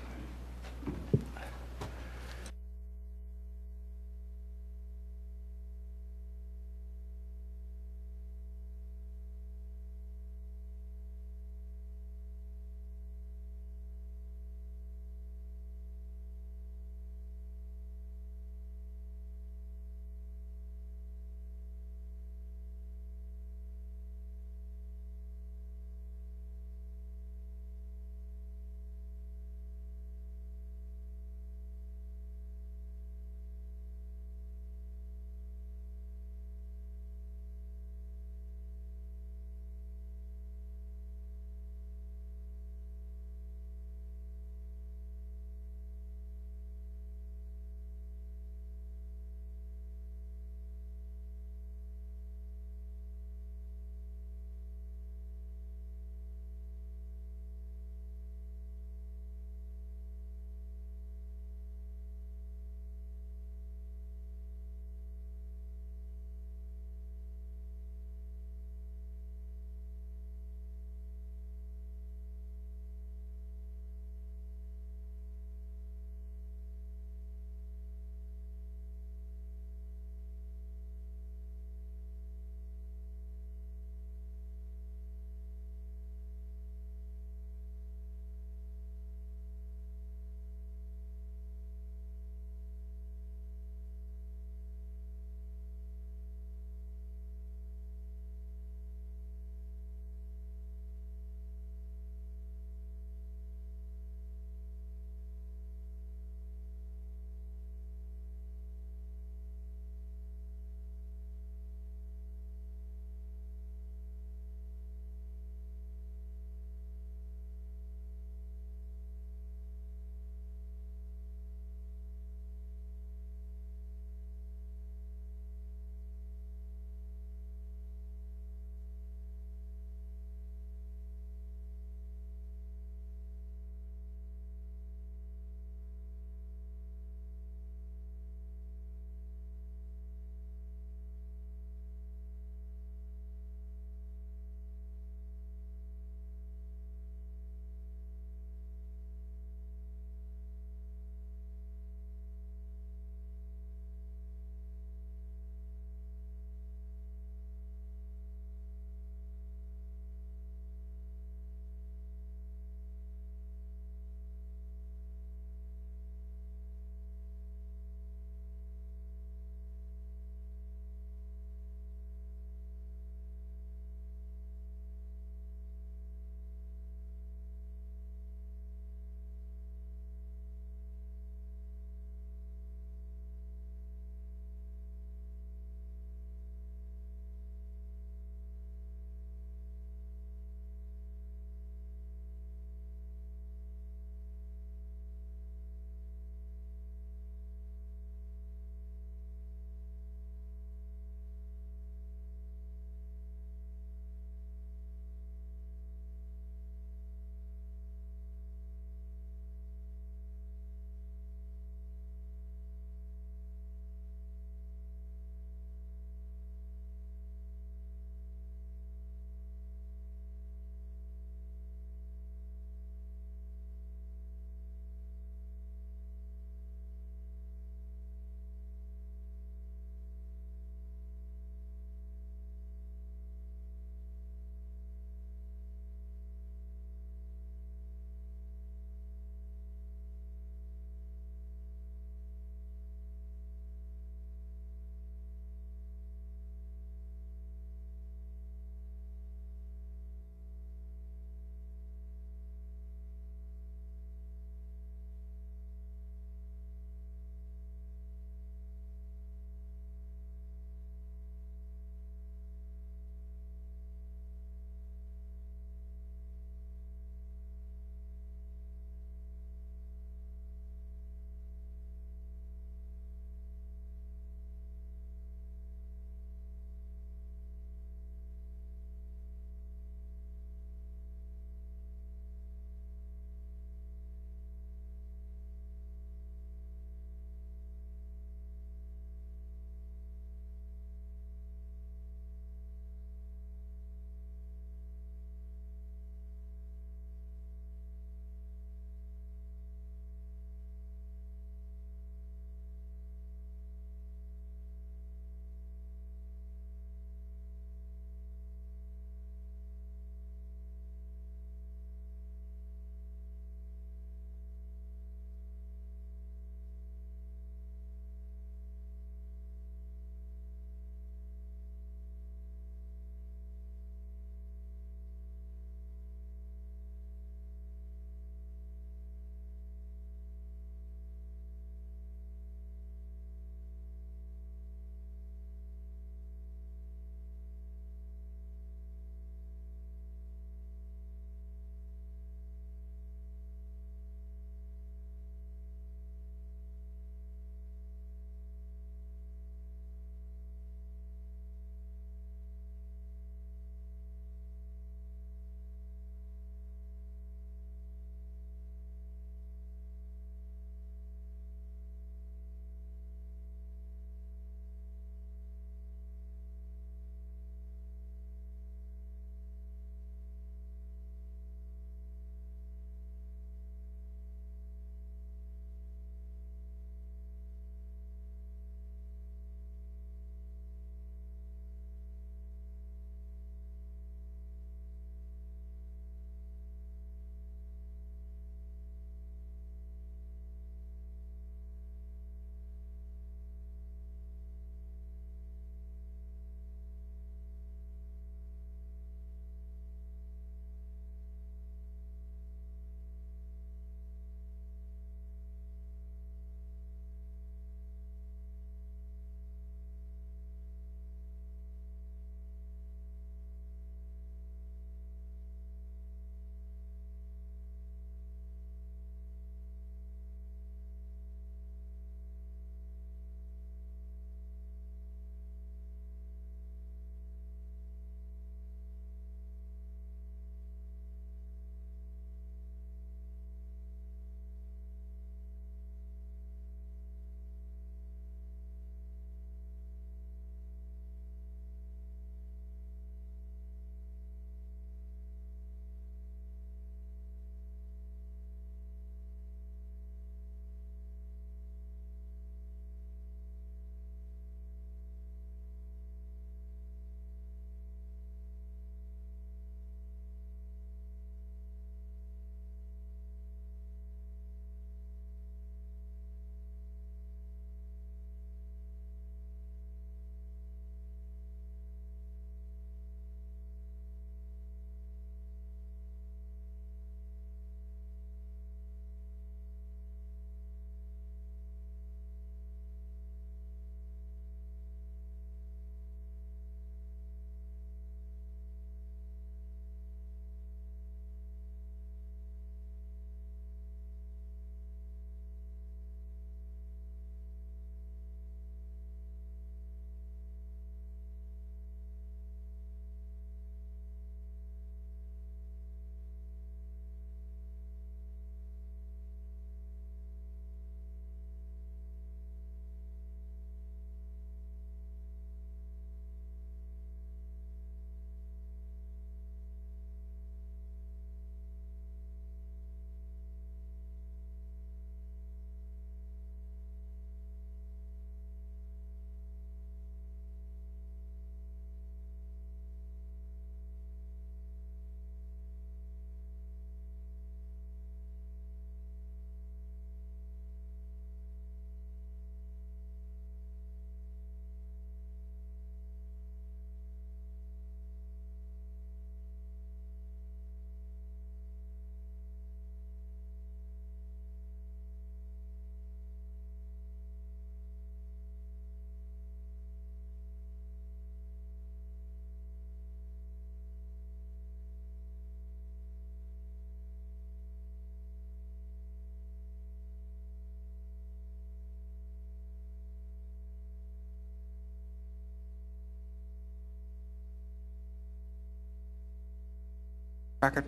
Record?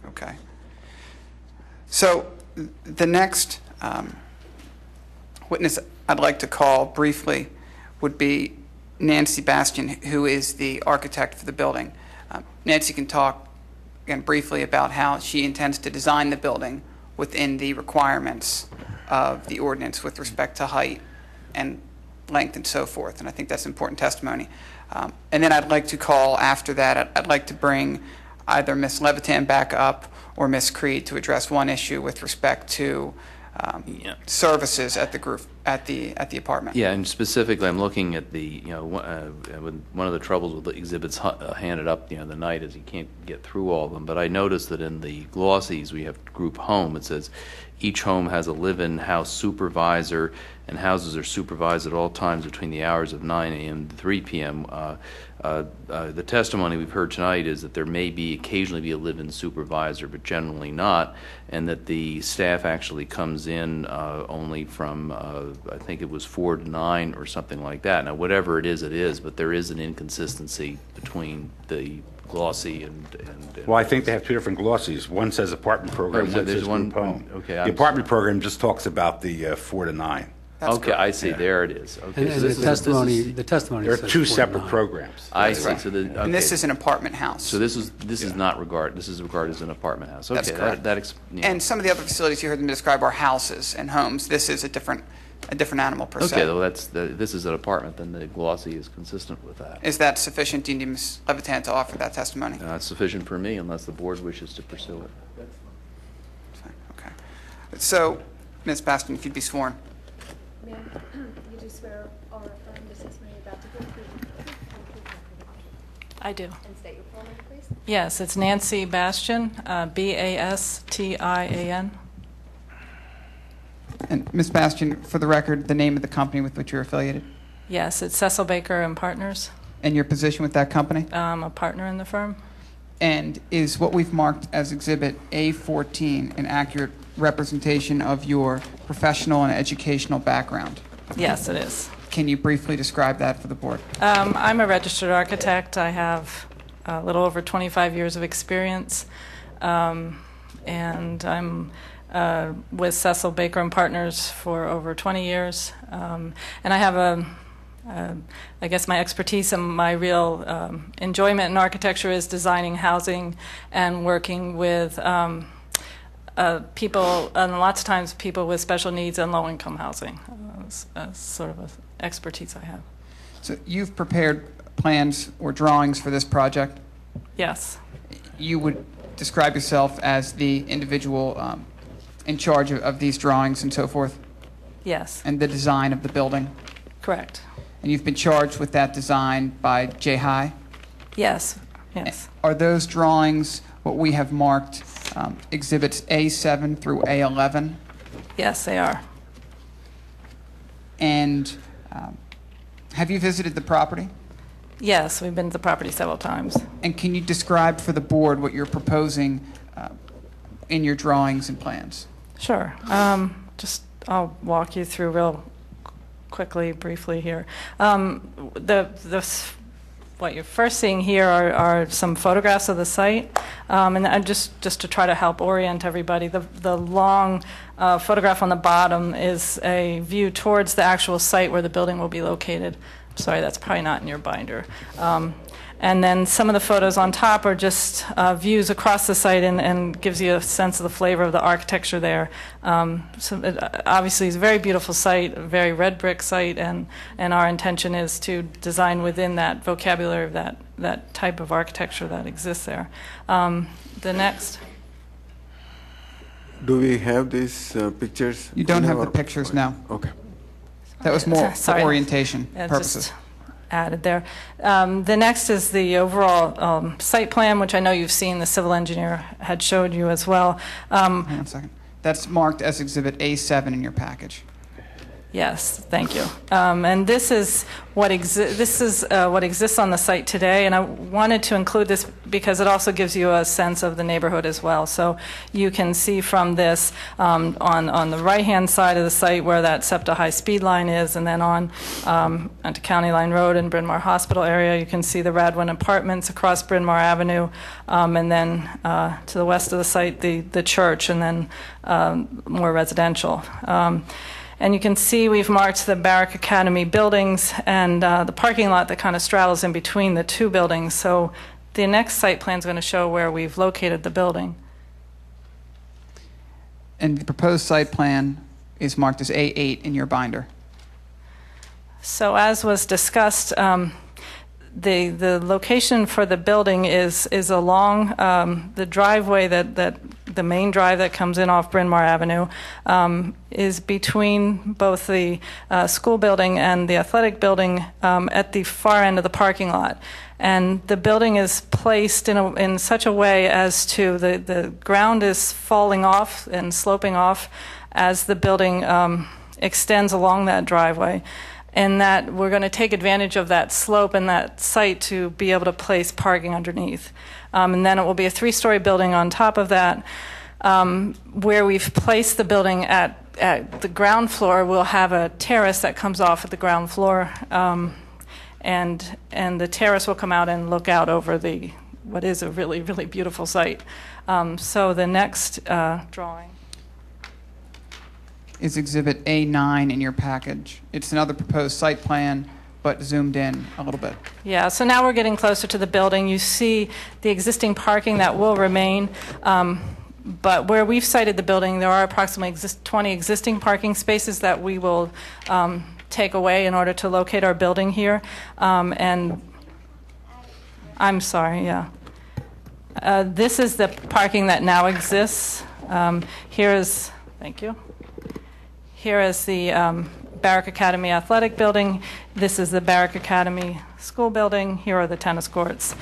Okay. So the next witness I'd like to call briefly would be Nancy Bastian, who is the architect for the building. Nancy can talk again briefly about how she intends to design the building within the requirements of the ordinance with respect to height and length and so forth, and I think that's important testimony. And then I'd like to call after that, I'd like to bring either Ms. Levitan back up or Ms. Creed to address one issue with respect to services at the group, at the apartment. Yeah, and specifically, I'm looking at the, one of the troubles with the exhibits handed up, the night is you can't get through all of them. But I noticed that in the glossies, we have group home. It says each home has a live-in house supervisor, and houses are supervised at all times between the hours of 9 a.m. to 3 p.m. The testimony we've heard tonight is that there may occasionally be a live-in supervisor, but generally not, and that the staff actually comes in only from, I think it was 4 to 9 or something like that. Now, whatever it is, but there is an inconsistency between the glossy and Well, I think they have two different glossies. One says apartment program, one says group home. Okay, The apartment program just talks about the 4 to 9. That's okay, correct. I see. There it is. Okay, And so the this is- testimony, this the testimony There are says two 49. separate programs. I see. So the, And this okay. is an apartment house. So this is not regarded. This is regarded as an apartment house. Okay, That's correct. yeah. And some of the other facilities you heard them describe are houses and homes. This is a different animal per se. Okay, well, this is an apartment, then the glossy is consistent with that. Is that sufficient? Do you need Ms. Levitan to offer that testimony? It's sufficient for me unless the board wishes to pursue it. Fine, okay. So, Ms. Baston, if you'd be sworn. Ma'am, you do swear or affirm the testimony you're about to give truth I do. and state your full name, please? Yes, it's Nancy Bastian, Bastian. And Ms. Bastion, for the record, the name of the company with which you're affiliated Yes, it's Cecil Baker and Partners. and your position with that company? I'm a partner in the firm. And is what we've marked as Exhibit A14 an accurate representation of your professional and educational background? Yes, it is. Can you briefly describe that for the board? I'm a registered architect. I have a little over 25 years of experience, and I'm with Cecil Baker and Partners for over 20 years. And I have I guess my expertise and my real enjoyment in architecture is designing housing and working with people, and lots of times people with special needs and low-income housing. It's sort of an expertise I have. So you've prepared plans or drawings for this project? Yes. You would describe yourself as the individual in charge of these drawings and so forth? Yes. And the design of the building? Correct. And you've been charged with that design by J. High? Yes. Yes. Are those drawings what we have marked exhibits A7 through A11? Yes, they are. And have you visited the property? Yes, we've been to the property several times. And can you describe for the board what you're proposing in your drawings and plans? Sure. I'll walk you through real quickly, briefly here. What you're first seeing here are some photographs of the site, and just to try to help orient everybody. The long photograph on the bottom is a view towards the actual site where the building will be located. Sorry, that's probably not in your binder. And then some of the photos on top are just views across the site and gives you a sense of the flavor of the architecture there. So obviously, it's a very beautiful site, a very red brick site, and our intention is to design within that vocabulary of that type of architecture that exists there. The next. Do we have these pictures? You don't in have the our- pictures now. Okay. That was more for Sorry. orientation Yeah, purposes. just added there. The next is the overall site plan, which I know you've seen. The civil engineer had showed you as well. Hang on a second. That's marked as Exhibit A7 in your package. Yes, thank you. And this is what exists on the site today, and I wanted to include this because it also gives you a sense of the neighborhood as well. So you can see from this on the right-hand side of the site where that SEPTA high-speed line is, and then onto County Line Road and Bryn Mawr Hospital area, you can see the Radwin Apartments across Bryn Mawr Avenue, and then to the west of the site, the church, and then more residential. And you can see we've marked the Barrack Academy buildings and the parking lot that kind of straddles in between the two buildings. So the next site plan is going to show where we've located the building. And the proposed site plan is marked as A8 in your binder. So as was discussed, the location for the building is along the driveway that the main drive that comes in off Bryn Mawr Avenue is between both the school building and the athletic building at the far end of the parking lot. And the building is placed in such a way as to the ground is falling off and sloping off as the building extends along that driveway. And that we're going to take advantage of that slope and that site to be able to place parking underneath. And then it will be a three-story building on top of that. Where we've placed the building at the ground floor, we'll have a terrace that comes off at the ground floor. And the terrace will come out and look out over what is a really, really beautiful site. So the next drawing is Exhibit A9 in your package. It's another proposed site plan, but zoomed in a little bit. Yeah, so now we're getting closer to the building. You see the existing parking that will remain, but where we've sited the building, there are approximately 20 existing parking spaces that we will take away in order to locate our building here. And I'm sorry, yeah. This is the parking that now exists. Thank you. Here is the Barrack Academy Athletic Building. This is the Barrack Academy School Building. Here are the tennis courts.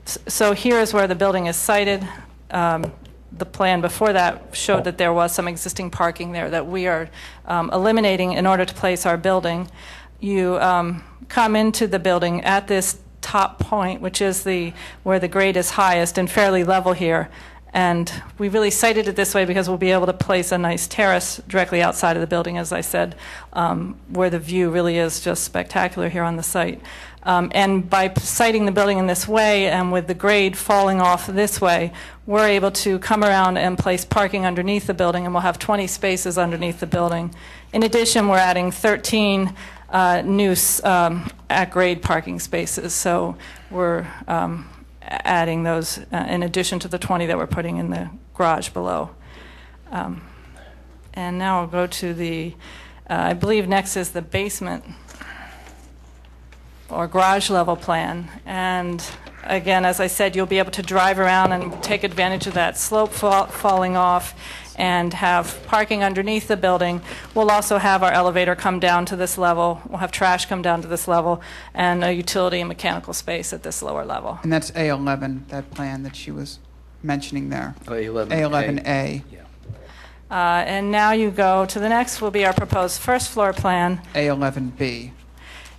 So here is where the building is sited. The plan before that showed that there was some existing parking there that we are eliminating in order to place our building. You come into the building at this top point, which is where the grade is highest and fairly level here. And we really sited it this way because we'll be able to place a nice terrace directly outside of the building, as I said, where the view really is just spectacular here on the site. And by siting the building in this way and with the grade falling off this way, we're able to come around and place parking underneath the building, and we'll have 20 spaces underneath the building. In addition, we're adding 13 new at-grade parking spaces. So we're adding those in addition to the 20 that we're putting in the garage below. And now I'll go to I believe next is the basement or garage level plan. And again, as I said, you'll be able to drive around and take advantage of that slope falling off and have parking underneath the building. We'll also have our elevator come down to this level. We'll have trash come down to this level and a utility and mechanical space at this lower level. And that's A11, that plan that she was mentioning there. Oh, A11A. A11A. Yeah. And now you go to the next will be our proposed first floor plan. A11B.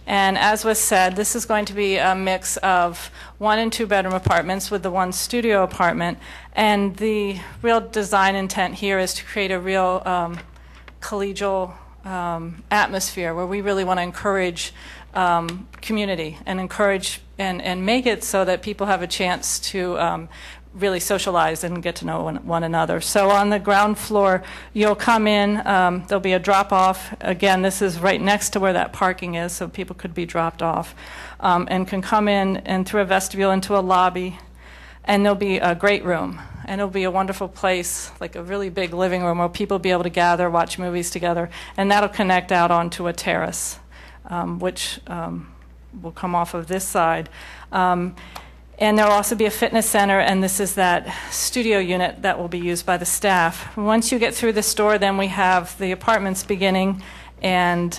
And as was said, this is going to be a mix of 1 and 2 bedroom apartments with the 1 studio apartment. And the real design intent here is to create a real collegial atmosphere where we really want to encourage community and encourage and make it so that people have a chance to really socialize and get to know one another. So on the ground floor, you'll come in, there'll be a drop-off. Again, this is right next to where that parking is, so people could be dropped off, and can come in and through a vestibule into a lobby, and there'll be a great room. And it'll be a wonderful place, like a really big living room where people will be able to gather, watch movies together, and that'll connect out onto a terrace, which will come off of this side. And there will also be a fitness center, and this is that studio unit that will be used by the staff. Once you get through this door, then we have the apartments beginning, and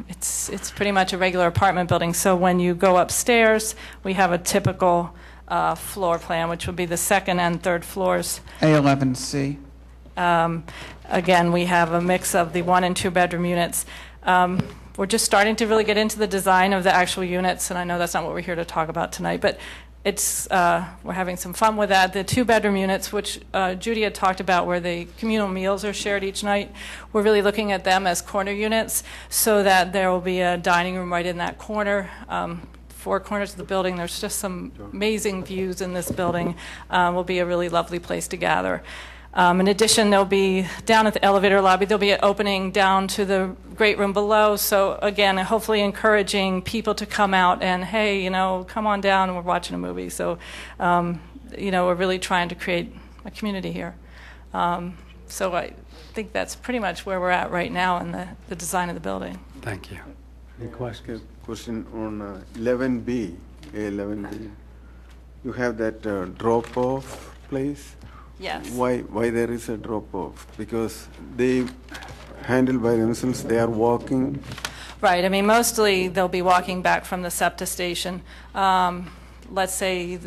it's pretty much a regular apartment building. So when you go upstairs, we have a typical floor plan, which will be the second and third floors. A11C. Again, we have a mix of the 1 and 2 bedroom units. We're just starting to really get into the design of the actual units, and I know that's not what we're here to talk about tonight, but it's we're having some fun with that. The 2 bedroom units, which Judy had talked about, where the communal meals are shared each night, we're really looking at them as corner units so that there will be a dining room right in that corner. 4 corners of the building. There's just some amazing views in this building. Will be a really lovely place to gather. In addition, there'll be, down at the elevator lobby, there'll be an opening down to the great room below. So again, hopefully encouraging people to come out and, hey, come on down and we're watching a movie. So, we're really trying to create a community here. So I think that's pretty much where we're at right now in the design of the building. Thank you. Any questions? Question on 11B, A11B. You have that drop-off place. Yes. Why there is a drop-off? Because they handle by themselves. They are walking. Right. I mean, mostly they'll be walking back from the SEPTA station. Let's say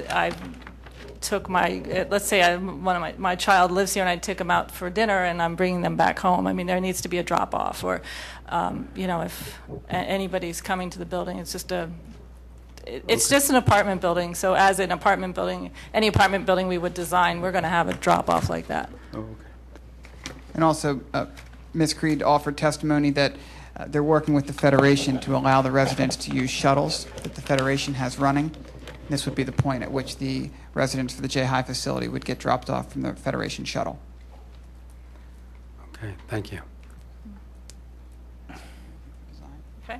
my child lives here and I took him out for dinner and I'm bringing them back home. I mean, there needs to be a drop-off, or if anybody's coming to the building, it's just just an apartment building. So as an apartment building, any apartment building we would design, we're going to have a drop-off like that. Oh, okay. And also, Ms. Creed offered testimony that they're working with the Federation to allow the residents to use shuttles that the Federation has running. This would be the point at which the residents for the J-High facility would get dropped off from the Federation shuttle. Okay, thank you. Okay.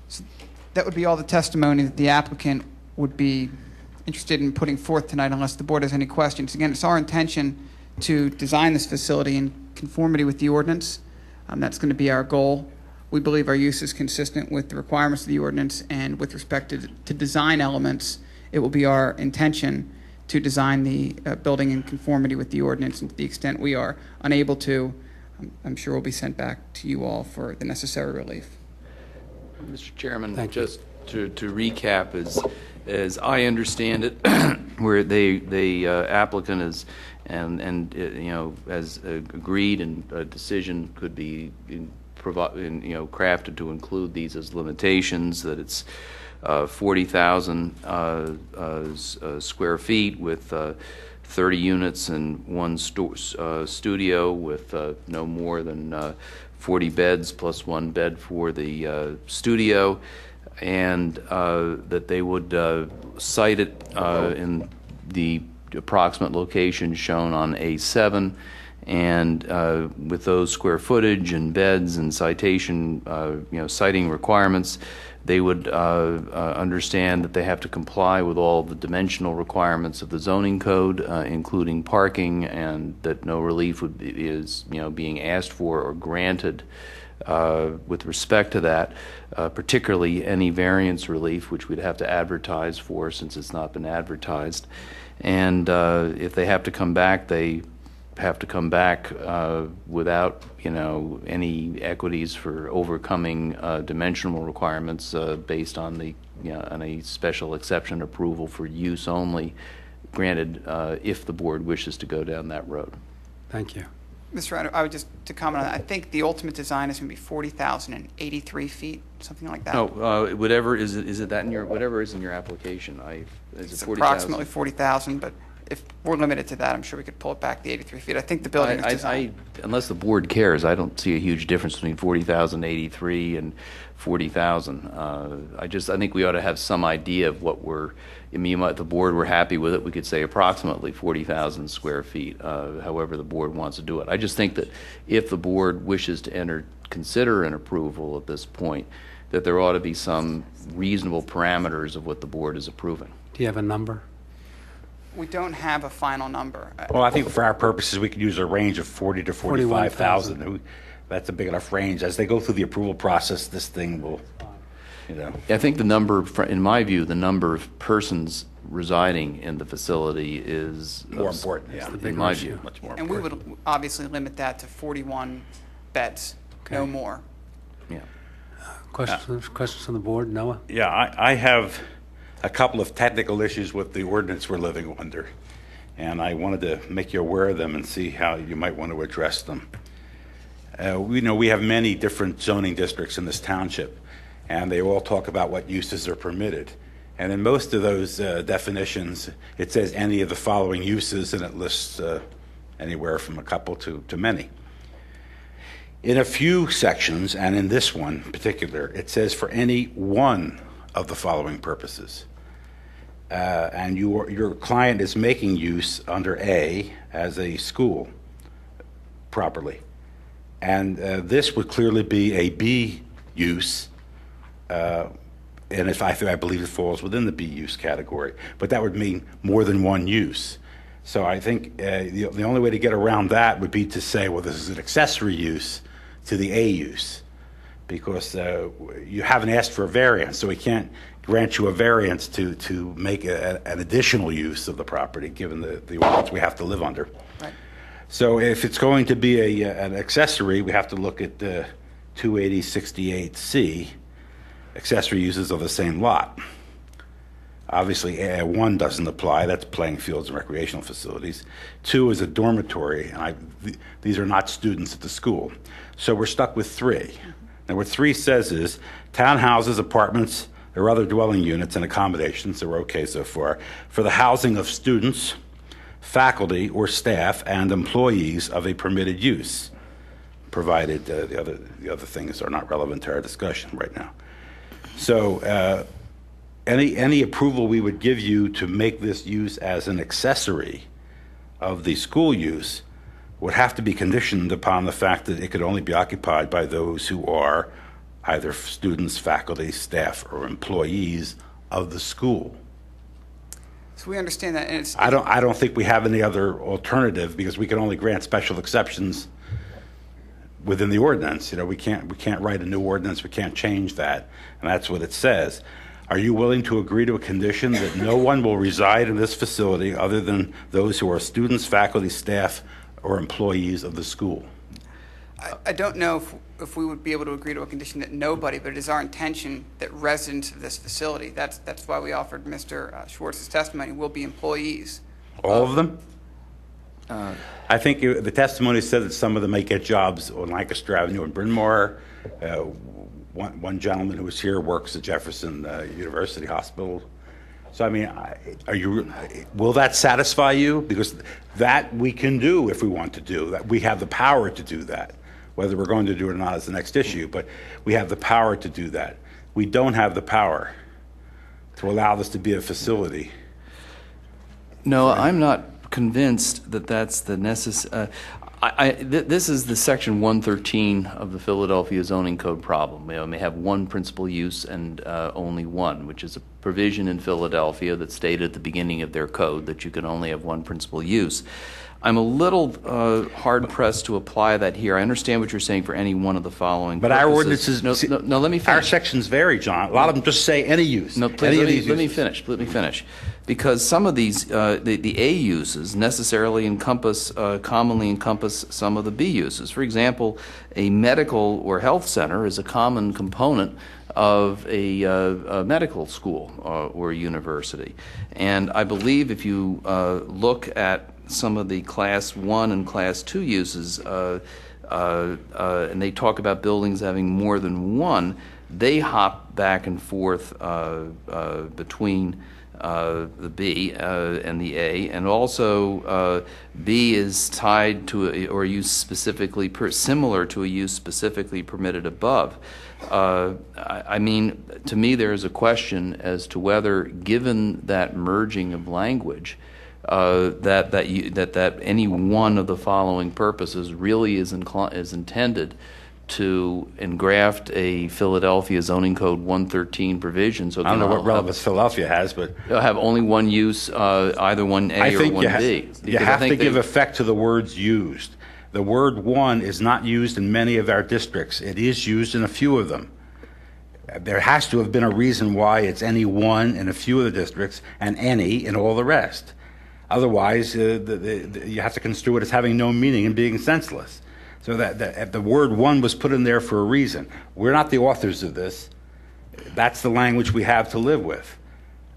So that would be all the testimony that the applicant would be interested in putting forth tonight, unless the board has any questions. Again, it's our intention to design this facility in conformity with the ordinance. That's going to be our goal. We believe our use is consistent with the requirements of the ordinance, and with respect to design elements, it will be our intention to design the building in conformity with the ordinance, and to the extent we are unable to, I'm sure we'll be sent back to you all for the necessary relief. Mr. Chairman, Thank you. just to recap, as I understand it, where the applicant is as agreed, and a decision could be crafted to include these as limitations, that it's 40,000 square feet with 30 units and 1 studio with no more than 40 beds plus 1 bed for the studio, and that they would site it in the approximate location shown on A7, and with those square footage and beds and citation, citing requirements, they would understand that they have to comply with all the dimensional requirements of the zoning code, including parking, and that no relief is being asked for or granted with respect to that, particularly any variance relief, which we'd have to advertise for since it's not been advertised. And if they have to come back, they have to come back without any equities for overcoming dimensional requirements based on on a special exception approval for use only granted if the board wishes to go down that road. Thank you. Mr. Radnor, I would just to comment on that, I think the ultimate design is going to be 40,083 feet, something like that. No, whatever is it that in your whatever is in your application? It's approximately 40,000, but if we're limited to that, I'm sure we could pull it back the 83 feet. I think the building is designed. Unless the board cares, I don't see a huge difference between 40,083 and 40,000. I think we ought to have some idea of what if the board were happy with it, we could say approximately 40,000 square feet, however the board wants to do it. I just think that if the board wishes to consider an approval at this point, that there ought to be some reasonable parameters of what the board is approving. Do you have a number? We don't have a final number. Well, I think for our purposes, we could use a range of 40 to 45,000. That's a big enough range. As they go through the approval process, this thing will, I think the number, in my view, the number of persons residing in the facility is more important. Yeah, in my view, much more. And important. we would obviously limit that to 41 beds, no more. Yeah. Questions from the board? Noah? Yeah, I have a couple of technical issues with the ordinance we're living under. and I wanted to make you aware of them and see how you might want to address them. We know we have many different zoning districts in this township, and they all talk about what uses are permitted. And in most of those definitions, it says any of the following uses, and it lists anywhere from a couple to many. In a few sections, and in this one in particular, it says for any one of the following purposes. And your client is making use under A as a school properly. And this would clearly be a B use, and if I believe it falls within the B use category. But that would mean more than one use. So I think the only way to get around that would be to say, well, this is an accessory use to the A use, because you haven't asked for a variance, so we can't grant you a variance to make an additional use of the property, given the ordinance we have to live under. Right. So if it's going to be an accessory, we have to look at 28068C, accessory uses of the same lot. Obviously, 1 doesn't apply. That's playing fields and recreational facilities. 2 is a dormitory, and these are not students at the school. So we're stuck with 3. Now, what 3 says is townhouses, apartments, or other dwelling units and accommodations, so we're okay so far, for the housing of students, faculty or staff, and employees of a permitted use, provided the other things are not relevant to our discussion right now. So any approval we would give you to make this use as an accessory of the school use would have to be conditioned upon the fact that it could only be occupied by those who are either students, faculty, staff, or employees of the school. So we understand that, and it's... I don't think we have any other alternative, because we can only grant special exceptions within the ordinance. You know, we can't write a new ordinance. We can't change that, and that's what it says. Are you willing to agree to a condition that no one will reside in this facility other than those who are students, faculty, staff, or employees of the school? I don't know if we would be able to agree to a condition that nobody, but it is our intention that residents of this facility, that's why we offered Mr. Schwartz's testimony, will be employees. All of them? I think the testimony said that some of them may get jobs on Lancaster Avenue in Bryn Mawr. One gentleman who was here works at Jefferson University Hospital. So, I mean, will that satisfy you? Because that we can do if we want to do that. We have the power to do that. Whether we're going to do it or not is the next issue, but we have the power to do that. We don't have the power to allow this to be a facility. No, I'm not convinced that that's the necessary. This is the Section 113 of the Philadelphia Zoning Code problem. You may have one principal use and only one, which is a provision in Philadelphia that stated at the beginning of their code that you can only have one principal use. I'm a little hard-pressed to apply that here. I understand what you're saying for any one of the following But purposes. our ordinances... No, let me finish. Our sections vary, John. A lot of them just say any use. No, please, let me finish. Because some of these, the A uses necessarily commonly encompass some of the B uses. For example, a medical or health center is a common component of a medical school or university. And I believe if you look at some of the Class 1 and Class 2 uses, and they talk about buildings having more than one, they hop back and forth between the B and the A, and also B is tied to or used specifically similar to a use specifically permitted above. I mean, to me, there is a question as to whether, given that merging of language, that any one of the following purposes really is intended to engraft a Philadelphia Zoning Code 113 provision. So I don't know what relevance Philadelphia has, but... They'll have only one use, either one A or one B. You have to give effect to the words used. The word one is not used in many of our districts. It is used in a few of them. There has to have been a reason why it's any one in a few of the districts and any in all the rest. Otherwise, you have to construe it as having no meaning and being senseless. So that the word one was put in there for a reason. We're not the authors of this. That's the language we have to live with.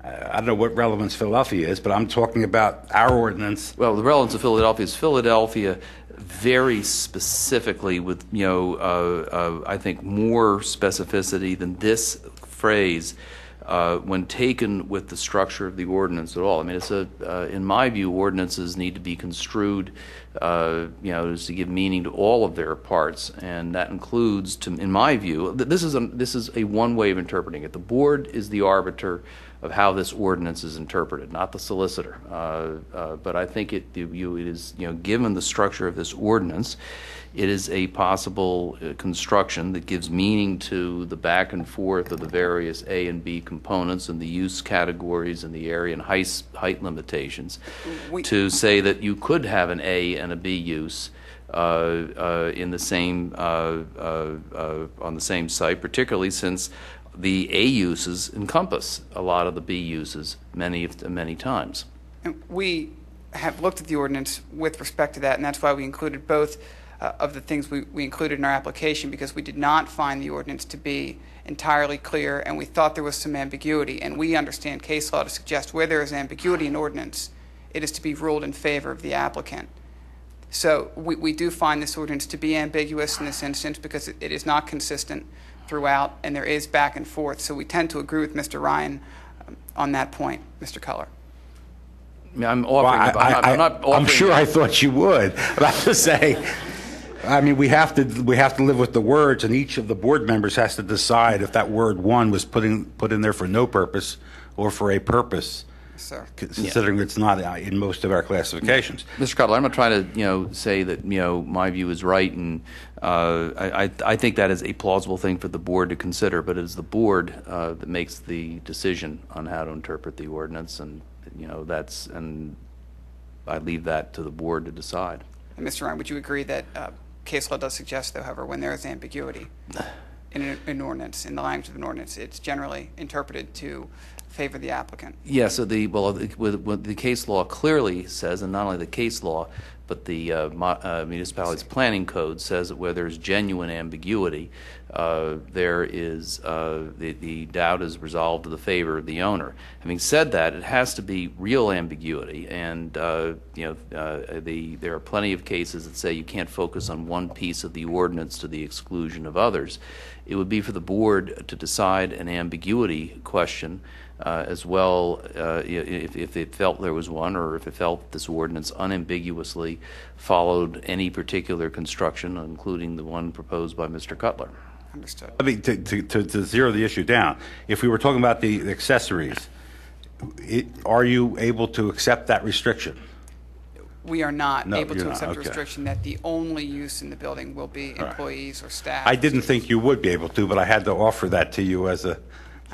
I don't know what relevance Philadelphia is, but I'm talking about our ordinance. Well, the relevance of Philadelphia is Philadelphia very specifically with, I think more specificity than this phrase when taken with the structure of the ordinance at all. I mean, in my view, ordinances need to be construed, to give meaning to all of their parts, and that includes, in my view, this is a one way of interpreting it. The board is the arbiter of how this ordinance is interpreted, not the solicitor. But I think it is, given the structure of this ordinance, it is a possible construction that gives meaning to the back and forth of the various A and B components and the use categories and the area and height limitations to say that you could have an A and a B use in the same on the same site, particularly since the A uses encompass a lot of the B uses many times. And we have looked at the ordinance with respect to that, and that's why we included both of the things we included in our application, because we did not find the ordinance to be entirely clear, and we thought there was some ambiguity. And we understand case law to suggest where there is ambiguity in ordinance, it is to be ruled in favor of the applicant. So we do find this ordinance to be ambiguous in this instance because it is not consistent throughout, and there is back and forth. So we tend to agree with Mr. Ryan on that point, Mr. Culler. I'm offering. Well, I'm not offering. I'm sure I thought you would. But I have to say, I mean, we have to live with the words, and each of the board members has to decide if that word "one" was put in there for no purpose or for a purpose. Sir. Considering it's not in most of our classifications. Mr. Cutler, I'm not trying to say that my view is right, and I think that is a plausible thing for the board to consider. But it is the board that makes the decision on how to interpret the ordinance, and and I leave that to the board to decide. And Mr. Ryan, would you agree that case law does suggest, though, however, when there is ambiguity in an ordinance, in the language of an ordinance, it's generally interpreted to favor the applicant? Yeah, so what the case law clearly says, and not only the case law, but the municipality's planning code says that where there's genuine ambiguity, there is the doubt is resolved to the favor of the owner. Having said that, it has to be real ambiguity, and there are plenty of cases that say you can't focus on one piece of the ordinance to the exclusion of others. It would be for the board to decide an ambiguity question as well, if it felt there was one, or if it felt this ordinance unambiguously followed any particular construction, including the one proposed by Mr. Cutler. Understood. I mean, to zero the issue down, if we were talking about the accessories, are you able to accept that restriction? We are not No, able you're to not. accept a Okay. restriction that the only use in the building will be employees or staff. I didn't think you would be able to, but I had to offer that to you as to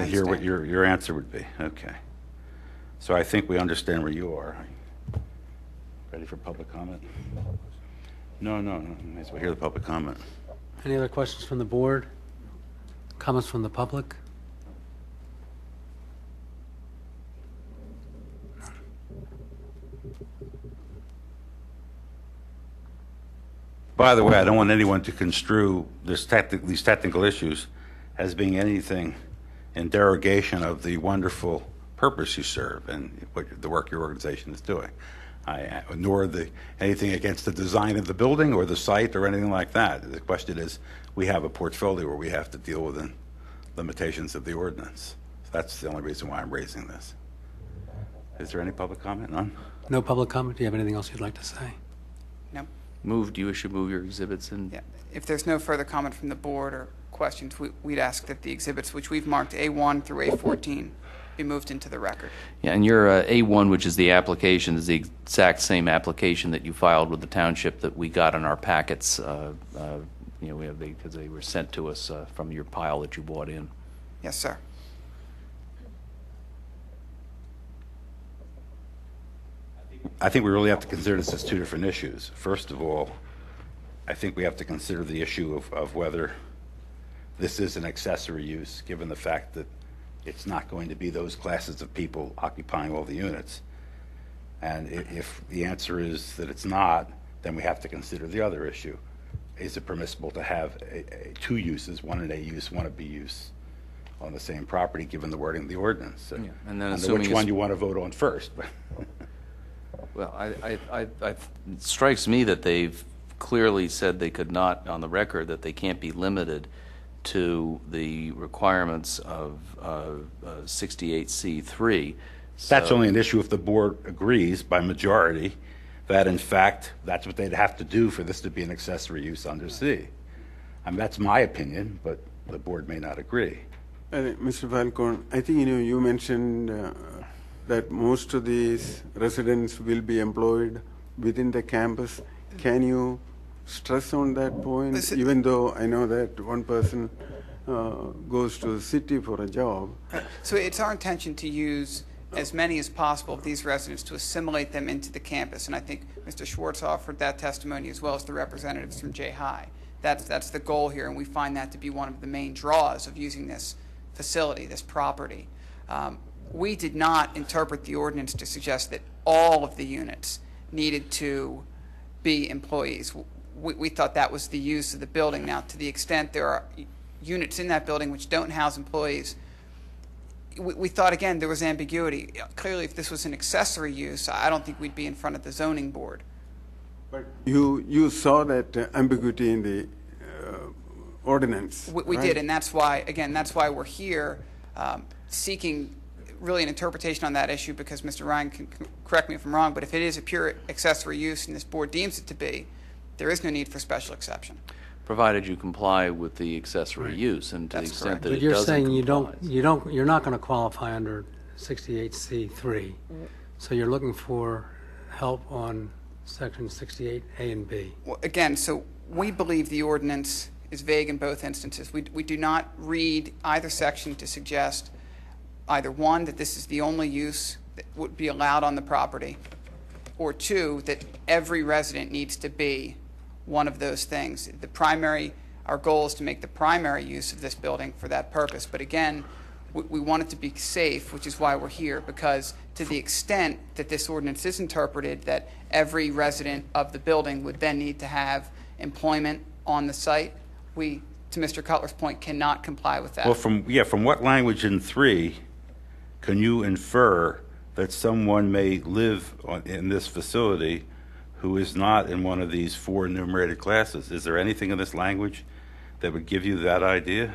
hear what your answer would be. Okay. So I think we understand where you are. Ready for public comment? No. May as well hear the public comment. Any other questions from the board? Comments from the public? By the way, I don't want anyone to construe these technical issues as being anything in derogation of the wonderful purpose you serve and the work your organization is doing. Nor anything against the design of the building or the site or anything like that. The question is, we have a portfolio where we have to deal with the limitations of the ordinance. So that's the only reason why I'm raising this. Is there any public comment? None? No public comment? Do you have anything else you'd like to say? No. You should move your exhibits in. Yeah. If there's no further comment from the board or questions, we'd ask that the exhibits, which we've marked A1 through A14, be moved into the record. Yeah, and your A1, which is the application, is the exact same application that you filed with the township that we got in our packets. We have because they were sent to us from your pile that you brought in. Yes, sir. I think we really have to consider this as two different issues. First of all, I think we have to consider the issue of whether this is an accessory use, given the fact that it's not going to be those classes of people occupying all the units. And if the answer is that it's not, then we have to consider the other issue. Is it permissible to have two uses, one an A use, one a B use, on the same property, given the wording of the ordinance. Yeah, and then I don't know assuming which it's- one you want to vote on first. Well, it strikes me that they've clearly said they could not, on the record, that they can't be limited to the requirements of 68C3. That's So- only an issue if the board agrees by majority that, in fact, that's what they'd have to do for this to be an accessory use under C. I mean, that's my opinion, but the board may not agree. Mr. Falcone, I think you mentioned that most of these residents will be employed within the campus. Can you stress on that point? Listen- Even though I know that one person goes to the city for a job. So it's our intention to use as many as possible of these residents to assimilate them into the campus. And I think Mr. Schwartz offered that testimony as well as the representatives from J High. That's the goal here, and we find that to be one of the main draws of using this facility, this property. We did not interpret the ordinance to suggest that all of the units needed to be employees. We thought that was the use of the building. Now, to the extent there are units in that building which don't house employees, we thought, again, there was ambiguity. Clearly, if this was an accessory use, I don't think we'd be in front of the zoning board. But you saw that ambiguity in the ordinance. We right? did, and that's why, again, that's why we're here seeking really an interpretation on that issue, because Mr. Ryan can correct me if I'm wrong, but if it is a pure accessory use and this board deems it to be, there is no need for special exception. Provided you comply with the accessory Right. use, and to That's the extent correct. that But it you're doesn't saying comply. you're not going to qualify under 68C3. So you're looking for help on section 68A and B. Well, again, so we believe the ordinance is vague in both instances. We do not read either section to suggest either, one, that this is the only use that would be allowed on the property, or two, that every resident needs to be one of those things. Our goal is to make the primary use of this building for that purpose. But again, we want it to be safe, which is why we're here, because to the extent that this ordinance is interpreted that every resident of the building would then need to have employment on the site, we, to Mr. Cutler's point, cannot comply with that. Well, from what language in 3 can you infer that someone may live in this facility who is not in one of these 4 enumerated classes? Is there anything in this language that would give you that idea?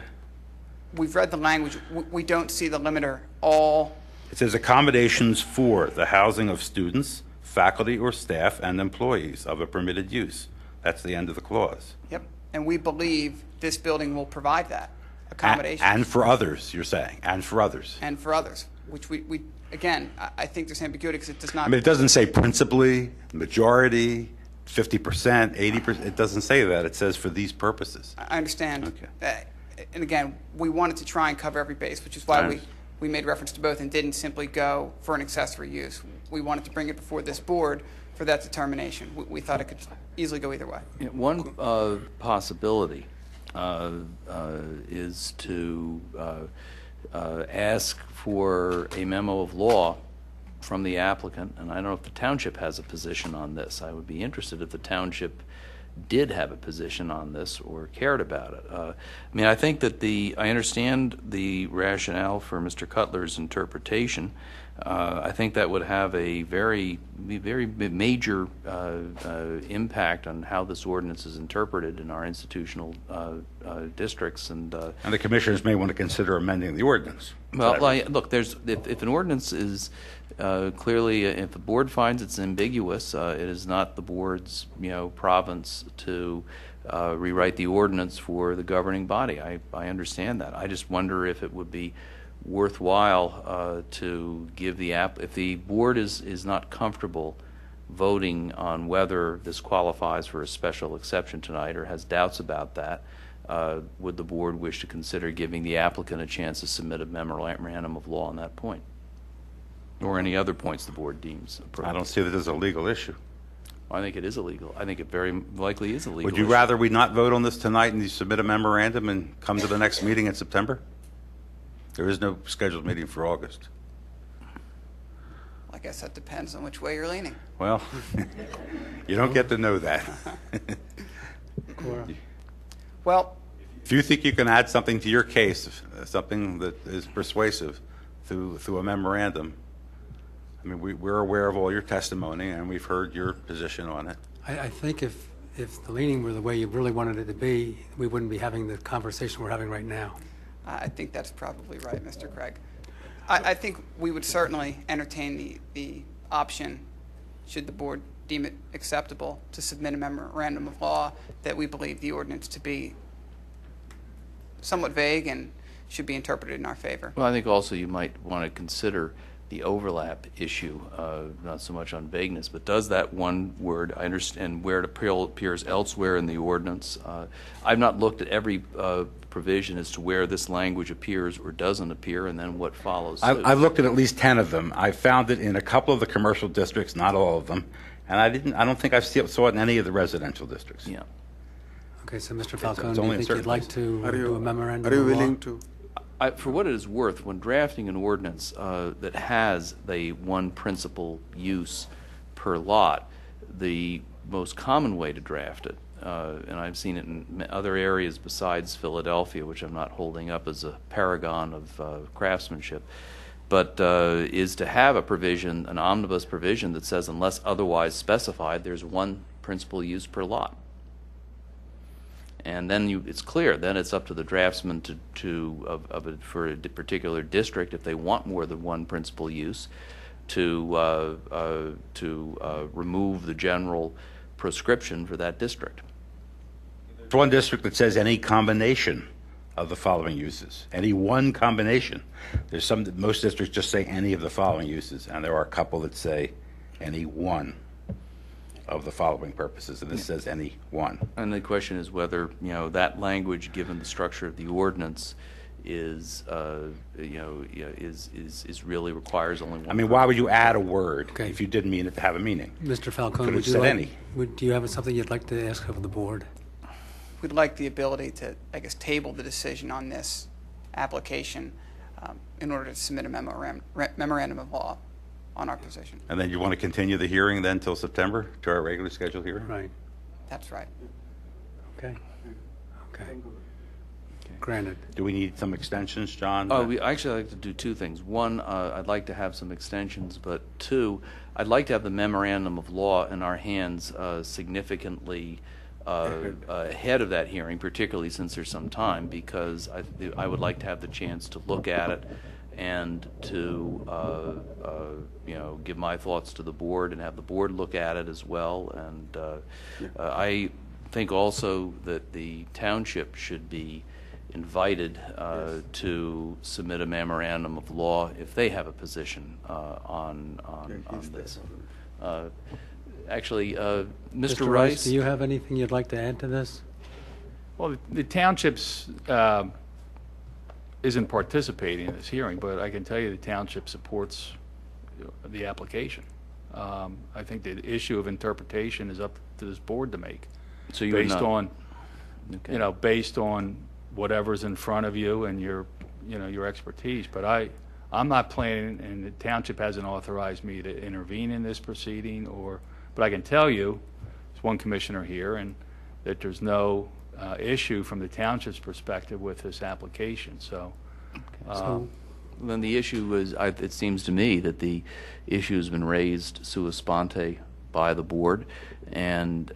We've read the language. We don't see the limiter. All It says accommodations for the housing of students, faculty or staff, and employees of a permitted use. That's the end of the clause. Yep, and we believe this building will provide that accommodation. And for others, you're saying, and for others. And for others, which we again, I think there's ambiguity because it does not. I mean, it doesn't say principally, majority, 50%, 80%. It doesn't say that. It says for these purposes. I understand. Okay. And again, we wanted to try and cover every base, which is why we made reference to both and didn't simply go for an accessory use. We wanted to bring it before this board for that determination. We thought it could easily go either way. Yeah, one possibility is to ask for a memo of law from the applicant, and I don't know if the township has a position on this. I would be interested if the township did have a position on this or cared about it. I mean, I think that I understand the rationale for Mr. Cutler's interpretation. I think that would have a very major impact on how this ordinance is interpreted in our institutional districts. And the commissioners may want to consider amending the ordinance. Well, look, if an ordinance is clearly, if the board finds it's ambiguous, it is not the board's province to rewrite the ordinance for the governing body. I understand that. I just wonder if it would be worthwhile to give if the board is not comfortable voting on whether this qualifies for a special exception tonight or has doubts about that, would the board wish to consider giving the applicant a chance to submit a memorandum of law on that point, or any other points the board deems appropriate? I don't see that as a legal issue. I think it is illegal. I think it very likely is illegal. Would you rather we not vote on this tonight and you submit a memorandum and come to the next meeting in September? There is no scheduled meeting for August. I guess that depends on which way you're leaning. Well, you don't get to know that. Well, If you think you can add something to your case, something that is persuasive through a memorandum, I mean, we're aware of all your testimony, and we've heard your position on it. I think if the leaning were the way you really wanted it to be, we wouldn't be having the conversation we're having right now. I think that's probably right, Mr. Craig. I think we would certainly entertain the option, should the board deem it acceptable, to submit a memorandum of law that we believe the ordinance to be somewhat vague and should be interpreted in our favor. Well, I think also you might want to consider the overlap issue, not so much on vagueness, but does that one word, I understand where it appears elsewhere in the ordinance. I've not looked at every provision as to where this language appears or doesn't appear, and then what follows. I've looked at least 10 of them. I found it in a couple of the commercial districts, not all of them, and I don't think I saw it in any of the residential districts. Yeah. Okay, so Mr. Falcone, it's do you only in think you'd certain like places. to do a memorandum Are you of law? willing to? For what it is worth, when drafting an ordinance that has the one principal use per lot, the most common way to draft it, and I've seen it in other areas besides Philadelphia, which I'm not holding up as a paragon of craftsmanship, but is to have a provision, an omnibus provision that says unless otherwise specified, there's one principal use per lot. And then it's clear. Then it's up to the draftsman for a particular district, if they want more than one principal use, to remove the general prescription for that district. There's one district that says any combination of the following uses, any one combination. There's some that most districts just say any of the following uses, and there are a couple that say any one of the following purposes, and this says any one. And the question is whether, that language, given the structure of the ordinance, is really requires only one. I mean, why would you add a word if you didn't mean it to have a meaning? Mr. Falcone, Could would have you said any. do you have something you'd like to ask of the board? We'd like the ability to, table the decision on this application in order to submit a memorandum of law on our position. And then you want to continue the hearing then till September, to our regularly scheduled hearing? Right. That's right. Okay. Granted. Do we need some extensions, John? We actually like to do two things. One, I'd like to have some extensions, but two, I'd like to have the memorandum of law in our hands significantly ahead of that hearing, particularly since there's some time, because I would like to have the chance to look at it and to give my thoughts to the board and have the board look at it as well. And I think also that the township should be invited to submit a memorandum of law if they have a position on this. Actually, Mr. Rice, do you have anything you'd like to add to this? Well, the township's isn't participating in this hearing, but I can tell you the township supports the application. I think the issue of interpretation is up to this board to make. So you're based not, on, okay. Based on whatever's in front of you and your expertise. But I'm not planning, and the township hasn't authorized me to intervene in this proceeding, but I can tell you, there's one commissioner here, and that there's no issue from the township's perspective with this application. So then the issue is, it seems to me that the issue has been raised sua sponte by the board, and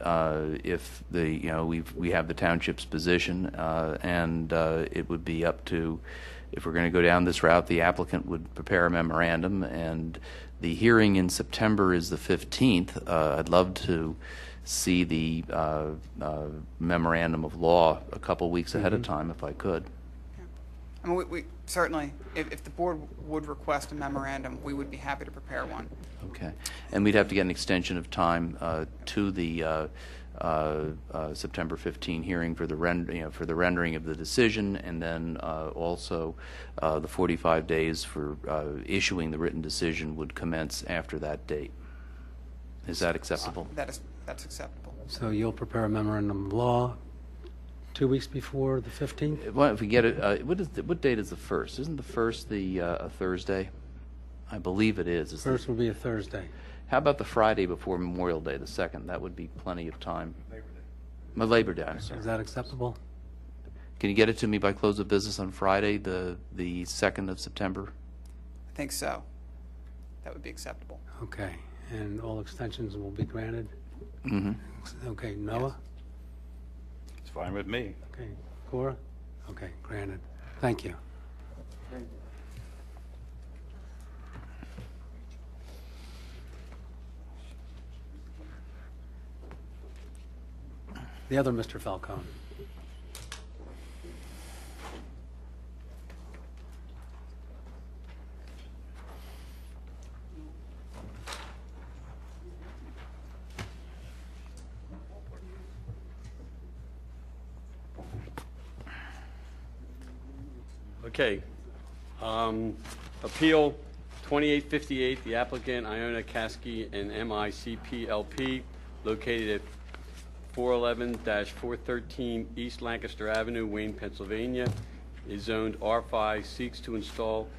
if we have the township's position, and it would be up to, if we're going to go down this route, the applicant would prepare a memorandum, and the hearing in September is the 15th. I'd love to see the memorandum of law a couple weeks ahead of time, if I could. Yeah. I mean, we certainly, if the board would request a memorandum, we would be happy to prepare one. Okay, and we'd have to get an extension of time to the September 15 hearing for the rendering of the decision, and then also the 45 days for issuing the written decision would commence after that date. Is that acceptable? That's acceptable. So you'll prepare a memorandum of law 2 weeks before the 15th? Well, if we get it, what date is the 1st? Isn't the 1st a Thursday? I believe it is. First will be a Thursday. How about the Friday before Memorial Day, the 2nd? That would be plenty of time. Labor Day. I'm sorry. Is that acceptable? Can you get it to me by close of business on Friday, the 2nd of September? I think so. That would be acceptable. Okay, and all extensions will be granted? Mm-hmm. Okay, Noah? It's fine with me. Okay, Cora? Okay, granted. Thank you. The other Mr. Falcone. Okay. Appeal 2858, the applicant Iona Kasky and MICP LP, located at 411-413 East Lancaster Avenue, Wayne, Pennsylvania, is zoned R5, seeks to install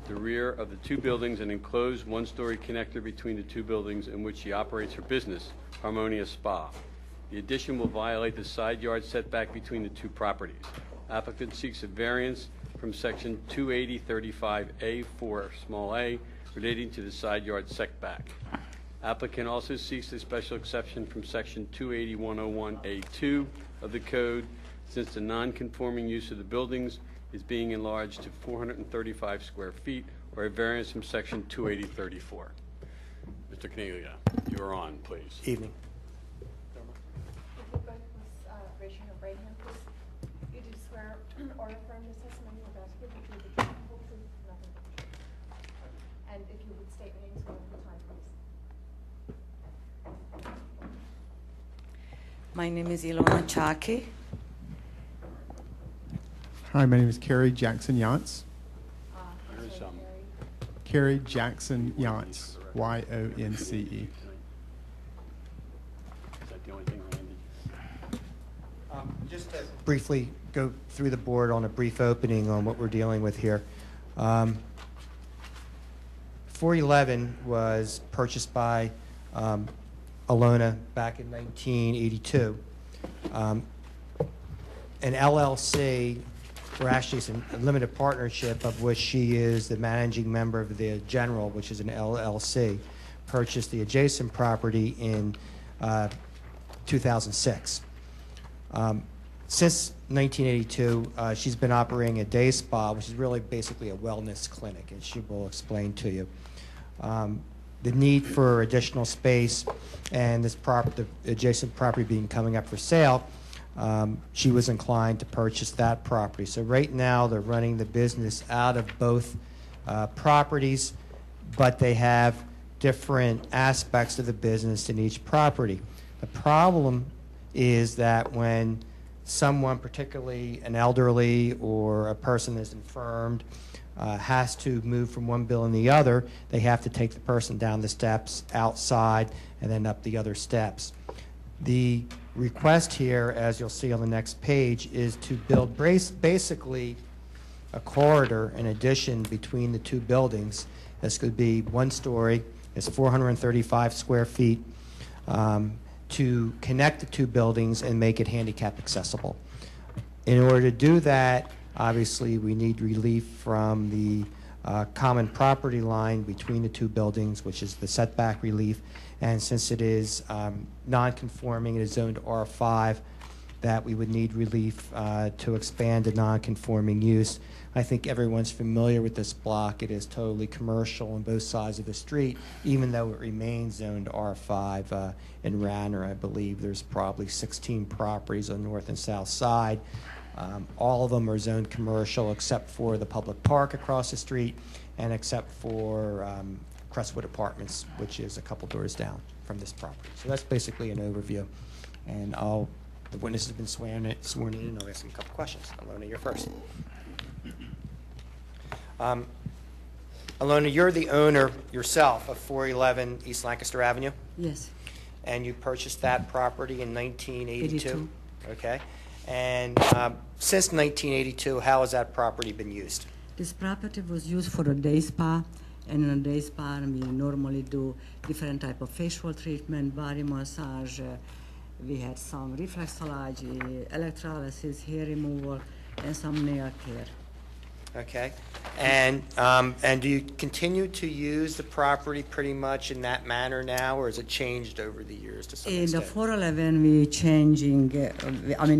the rear of the two buildings an enclosed one-story connector between the two buildings in which she operates her business, Harmonia Spa. The addition will violate the side yard setback between the two properties. Applicant seeks a variance from section 280-35A4 small a relating to the side yard setback. Applicant also seeks a special exception from section 280-101A2 of the code, since the non-conforming use of the buildings is being enlarged to 435 square feet, or a variance from section 280-34. Mr. Cornelia, you are on, please. Evening. If you both raise your right hand, please. You do swear or affirm this testimony you're about to give will be the truth, whole truth, nothing but the truth. And if you would state your names one at a time, please. My name is Ilona Chaki. Hi, my name is Carrie Jackson Yance. Carrie Jackson Yance, Y-O-N-C-E. Is that the only thing, Randy? Just to briefly go through the board on a brief opening on what we're dealing with here. 411 was purchased by Alona back in 1982. An LLC, or actually it's a limited partnership of which she is the managing member of the General, which is an LLC, purchased the adjacent property in 2006. Since 1982, she's been operating a day spa, which is really basically a wellness clinic, and she will explain to you. The need for additional space and this the adjacent property being coming up for sale, she was inclined to purchase that property. So right now they're running the business out of both properties, but they have different aspects of the business in each property. The problem is that when someone, particularly an elderly or a person that's infirmed, has to move from one building to the other, they have to take the person down the steps, outside, and then up the other steps. The request here, as you'll see on the next page, is to build basically a corridor, an addition between the two buildings. This could be one story, it's 435 square feet, to connect the two buildings and make it handicap accessible. In order to do that, obviously, we need relief from the common property line between the two buildings, which is the setback relief. And since it is non-conforming, it is zoned R5, that we would need relief to expand a non-conforming use. I think everyone's familiar with this block. It is totally commercial on both sides of the street, even though it remains zoned R5 in Radnor. I believe there's probably 16 properties on the north and south side. All of them are zoned commercial except for the public park across the street and except for Crestwood Apartments, which is a couple doors down from this property. So that's basically an overview. And the witness has been sworn in, and I'll ask him a couple questions. Alona, you're first. Alona, you're the owner yourself of 411 East Lancaster Avenue? Yes. And you purchased that property in 1982? 82. Okay. And since 1982, how has that property been used? This property was used for a day spa, and in a day spa we normally do different type of facial treatment, body massage. We had some reflexology, electrolysis, hair removal, and some nail care. Okay. And do you continue to use the property pretty much in that manner now, or has it changed over the years to some In extent? the 411, we changing,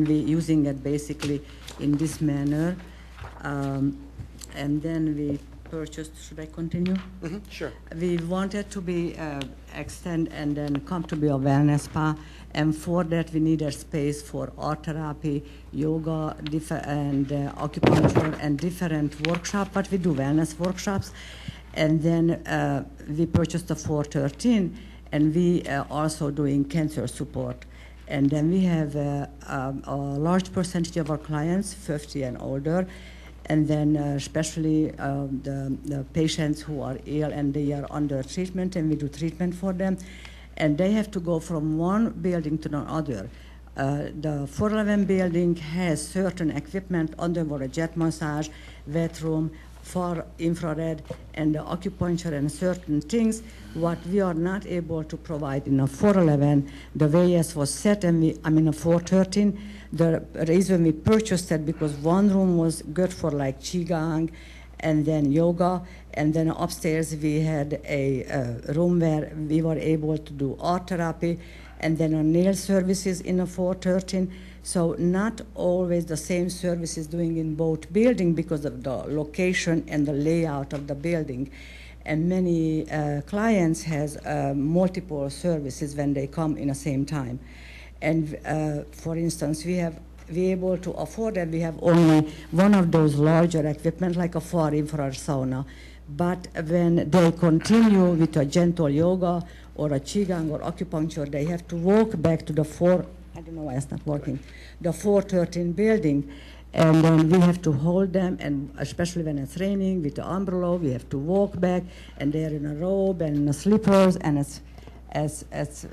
we using it basically in this manner. And then we purchased, should I continue? Sure. We wanted to be extend and then come to be a wellness spa, and for that we needed space for art therapy, yoga, and acupuncture, and different workshops. But we do wellness workshops, and then we purchased the 413, and we also doing cancer support. And then we have a large percentage of our clients, 50 and older. And then especially the patients who are ill and they are under treatment, and we do treatment for them. And they have to go from one building to another. The 411 building has certain equipment, underwater jet massage, wet room, far infrared, and acupuncture and certain things what we are not able to provide in a 411. The way it was set, and a 413, the reason we purchased it because one room was good for like qigong and then yoga, and then upstairs we had a room where we were able to do art therapy, and then nail services in a 413. So not always the same services doing in both buildings because of the location and the layout of the building. And many clients has multiple services when they come in the same time. And for instance, we able to afford that we have only one of those larger equipment like a far infrared sauna. But when they continue with a gentle yoga or a qigong or acupuncture, they have to walk back to the I don't know why it's not working, the 413 building, and then we have to hold them, and especially when it's raining with the umbrella, we have to walk back, and they're in a robe and in a slippers, and it's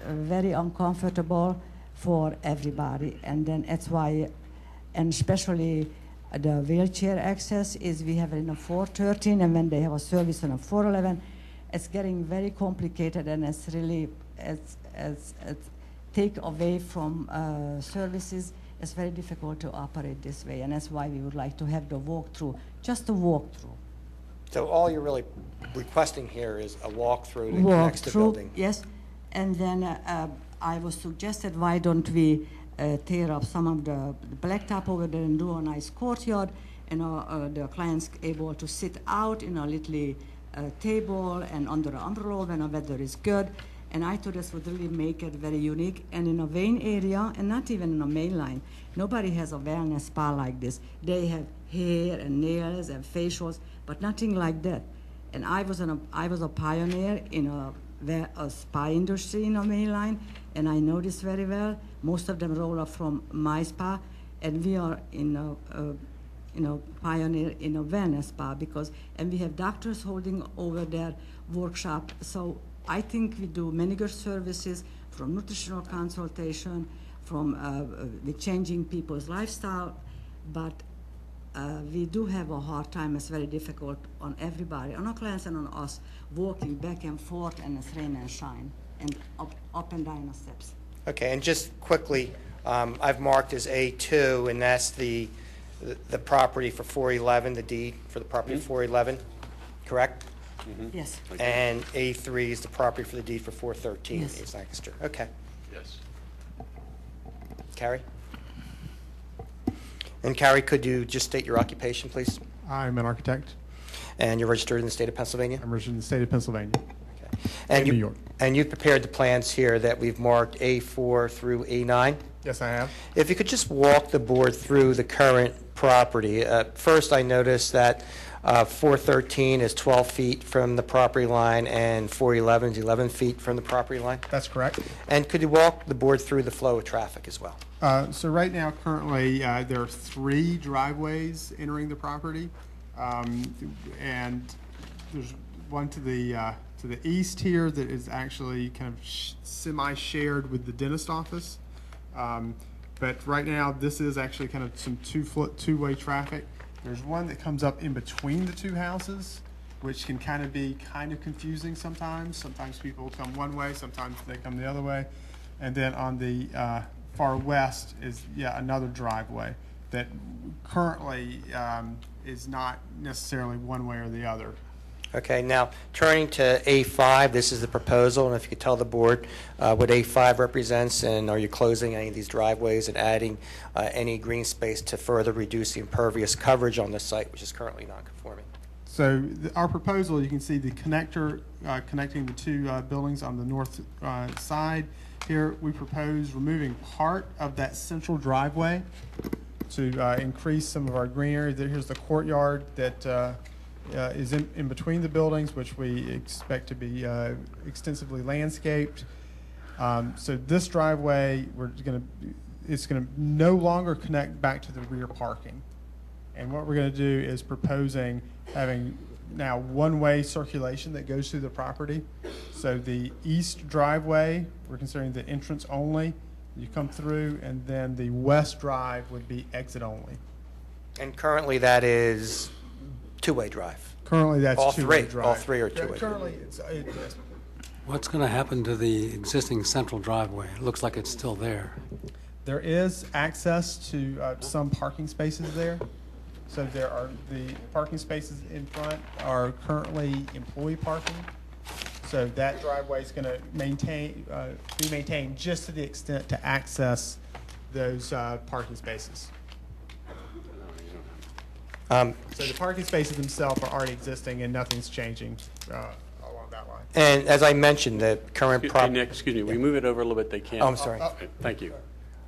very uncomfortable for everybody. And then that's why, and especially the wheelchair access is we have it in a 413, and when they have a service in a 411, it's getting very complicated, and it's really, it's take away from services. It's very difficult to operate this way, and that's why we would like to have the walkthrough, just a walkthrough. So all you're really requesting here is a walkthrough to connect the building? Yes, and then I was suggested, why don't we tear up some of the blacktop over there and do a nice courtyard, and the clients able to sit out in a little table and under an umbrella when the weather is good. And I thought this would really make it very unique. And in a Wayne area, and not even in a main line, nobody has a wellness spa like this. They have hair and nails and facials, but nothing like that. And I was a pioneer in a spa industry in a main line, and I know this very well. Most of them roll up from my spa, and we are pioneer in a wellness spa and we have doctors holding over their workshop. So I think we do many good services, from nutritional consultation, from with changing people's lifestyle, but we do have a hard time. It's very difficult on everybody, on our clients and on us, walking back and forth, and it's rain and shine, and up and down the steps. Okay, and just quickly, I've marked as A2, and that's the property for 411, the deed for the property 411, correct? Yes. And A3 is the property for the deed for 413, Yes. East Lancaster. Okay. Yes. Carrie? And Carrie, could you just state your occupation, please? I'm an architect. And you're registered in the state of Pennsylvania? I'm registered in the state of Pennsylvania. Okay. And New York. And you've prepared the plans here that we've marked A4 through A9? Yes, I have. If you could just walk the board through the current property. First, I noticed that 413 is 12 feet from the property line, and 411 is 11 feet from the property line? That's correct. And could you walk the board through the flow of traffic as well? So right now, currently, there are 3 driveways entering the property, and there's one to the east here that is actually kind of semi-shared with the dentist office. But right now, this is actually kind of some two-way traffic. There's one that comes up in between the 2 houses, which can kind of be confusing sometimes. Sometimes people come one way, sometimes they come the other way. And then on the far west is another driveway. that currently is not necessarily one way or the other. Okay, now turning to A5, this is the proposal, and if you could tell the board what A5 represents, and are you closing any of these driveways and adding any green space to further reduce the impervious coverage on the site, which is currently non-conforming? So our proposal, you can see the connector connecting the two buildings on the north side. Here, we propose removing part of that central driveway to increase some of our green area. Here's the courtyard that is in between the buildings, which we expect to be extensively landscaped. So this driveway, it's going to no longer connect back to the rear parking. And what we're going to do is proposing having now one-way circulation that goes through the property. So the east driveway, we're considering the entrance only. You come through, and then the west drive would be exit only. And currently that is two-way drive? Currently that's two-way drive. All three are two-way? Currently, What's going to happen to the existing central driveway? It looks like it's still there. there is access to some parking spaces there. So there are, the parking spaces in front are currently employee parking. So that driveway is going to be maintained just to the extent to access those parking spaces. So the parking spaces themselves are already existing and nothing's changing along that line. And as I mentioned, the current property... Nick, excuse me, we move it over a little bit, they can't. Oh, I'm sorry. Thank you.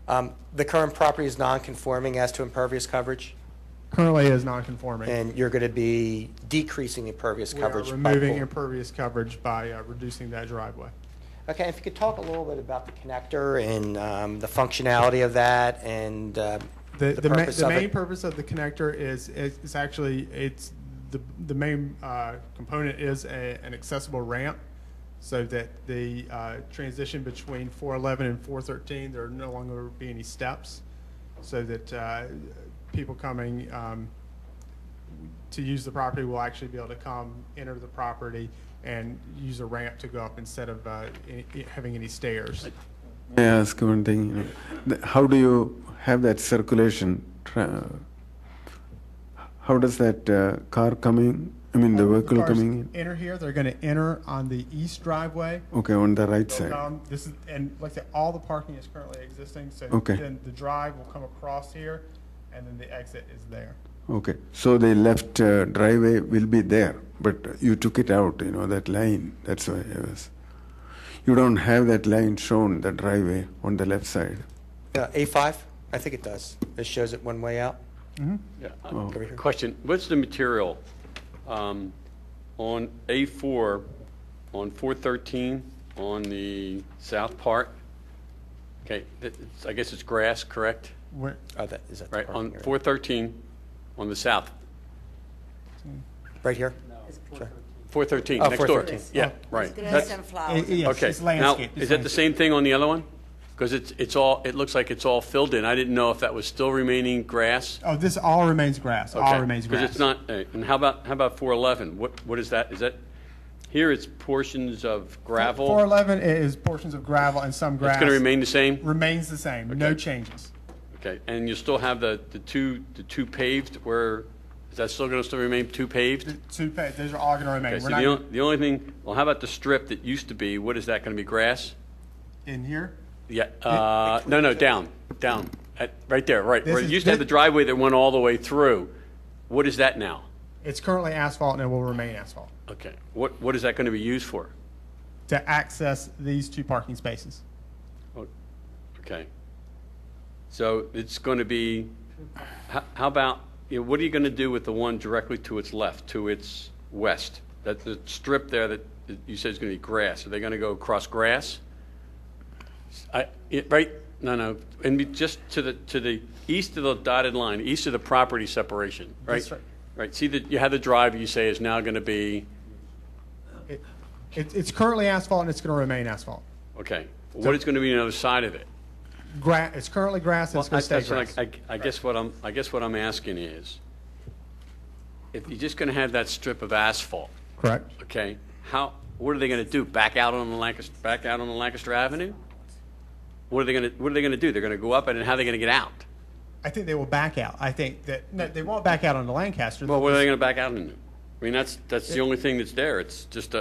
The current property is non-conforming as to impervious coverage? Currently is non-conforming. And you're going to be decreasing the impervious coverage? We are removing impervious coverage by reducing that driveway. Okay, if you could talk a little bit about the connector and the functionality of that and the purpose of it. The main purpose of the connector is actually, it's the main component is an accessible ramp, so that the transition between 411 and 413, there no longer be any steps, so that people coming to use the property will actually be able to come, enter the property, and use a ramp to go up instead of having any stairs. May I ask one thing? How do you have that circulation? How does that car coming? I mean, the vehicle coming in? Enter here. They're going to enter on the east driveway. Okay, on the right side. This is, and like I said, all the parking is currently existing. So Okay. then the drive will come across here, and then the exit is there. Okay, so the left driveway will be there, but you took it out, that line. That's why I was. You don't have that line shown, the driveway on the left side. A5? I think it does. It shows it one way out. Mm-hmm. Yeah. Over here. Question, what's the material on A4, on 413, on the south part? Okay, I guess it's grass, correct? Where, Is that the Right, parking on area? 413, on the south. Right here? 413, Oh, next door. 413. Yeah, right. That's- yes, Okay, it's now, landscape. is that the same thing on the other one? Because it looks like it's all filled in. I didn't know if that was still remaining grass. Oh, this all remains grass. All remains grass. Because it's not, and how about 411? What is that? Is that, here it's portions of gravel? 411 is portions of gravel and some grass. It's going to remain the same? Remains the same. No changes. Okay, and you still have the two paved, where, is that still going to remain two paved? Those are all going to remain. Okay, We're so not the only thing, well, how about the strip that used to be, what is that going to be, grass? in here. Yeah, no, down, right there, right. This Where it is- used to have the driveway that went all the way through. What is that now? It's currently asphalt and it will remain asphalt Okay, what is that going to be used for? to access these two parking spaces. Okay. So it's going to be, how about, what are you going to do with the one directly to its left, to its west? That the strip there that you said is going to be grass, are they going to go across grass? Right, no, and just to the east of the dotted line, east of the property separation, right? That's right. Right, see that you have the drive you say is now going to be, It's currently asphalt and it's going to remain asphalt. okay. What is going to be on the other side of it? It's currently grass and it's going to stay grass. I guess what I'm asking is, if you're just going to have that strip of asphalt, Correct. okay, what are they going to do? Back out on the Lancaster Avenue? What are they going to do? They're going to go up, and how are they going to get out? I think they will back out. I think that, no, they won't back out onto Lancaster. Well, what are they going to back out into? I mean, that's the only thing that's there. It's just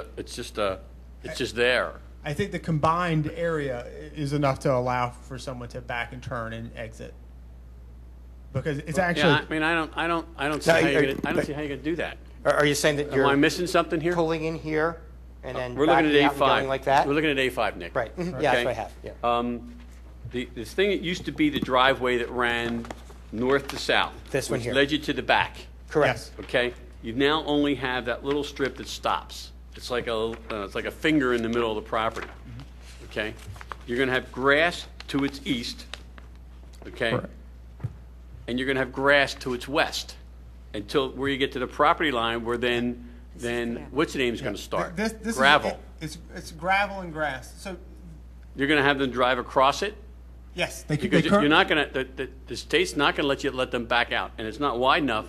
there. I think the combined area is enough to allow for someone to back and turn and exit. Because it's actually. Yeah, I mean, I don't see how you're going to do that. Are you saying that you're Am I missing something here? pulling in here and then We're looking backing at out and going A5. like that? We're looking at A5, Nick. Right. Mhm. Yeah, that's what I have. Yeah. This thing that used to be the driveway that ran north to south. This one which here. led you to the back. Correct. Yes. Okay? You now only have that little strip that stops. It's like a finger in the middle of the property. Okay? You're going to have grass to its east. Okay? Correct. And you're going to have grass to its west until where you get to the property line where then what's the name's going to start? This Gravel. It's gravel and grass. So, You're going to have them drive across it? yes, they could. Because you're not going to, the state's not going to let them back out. And it's not wide enough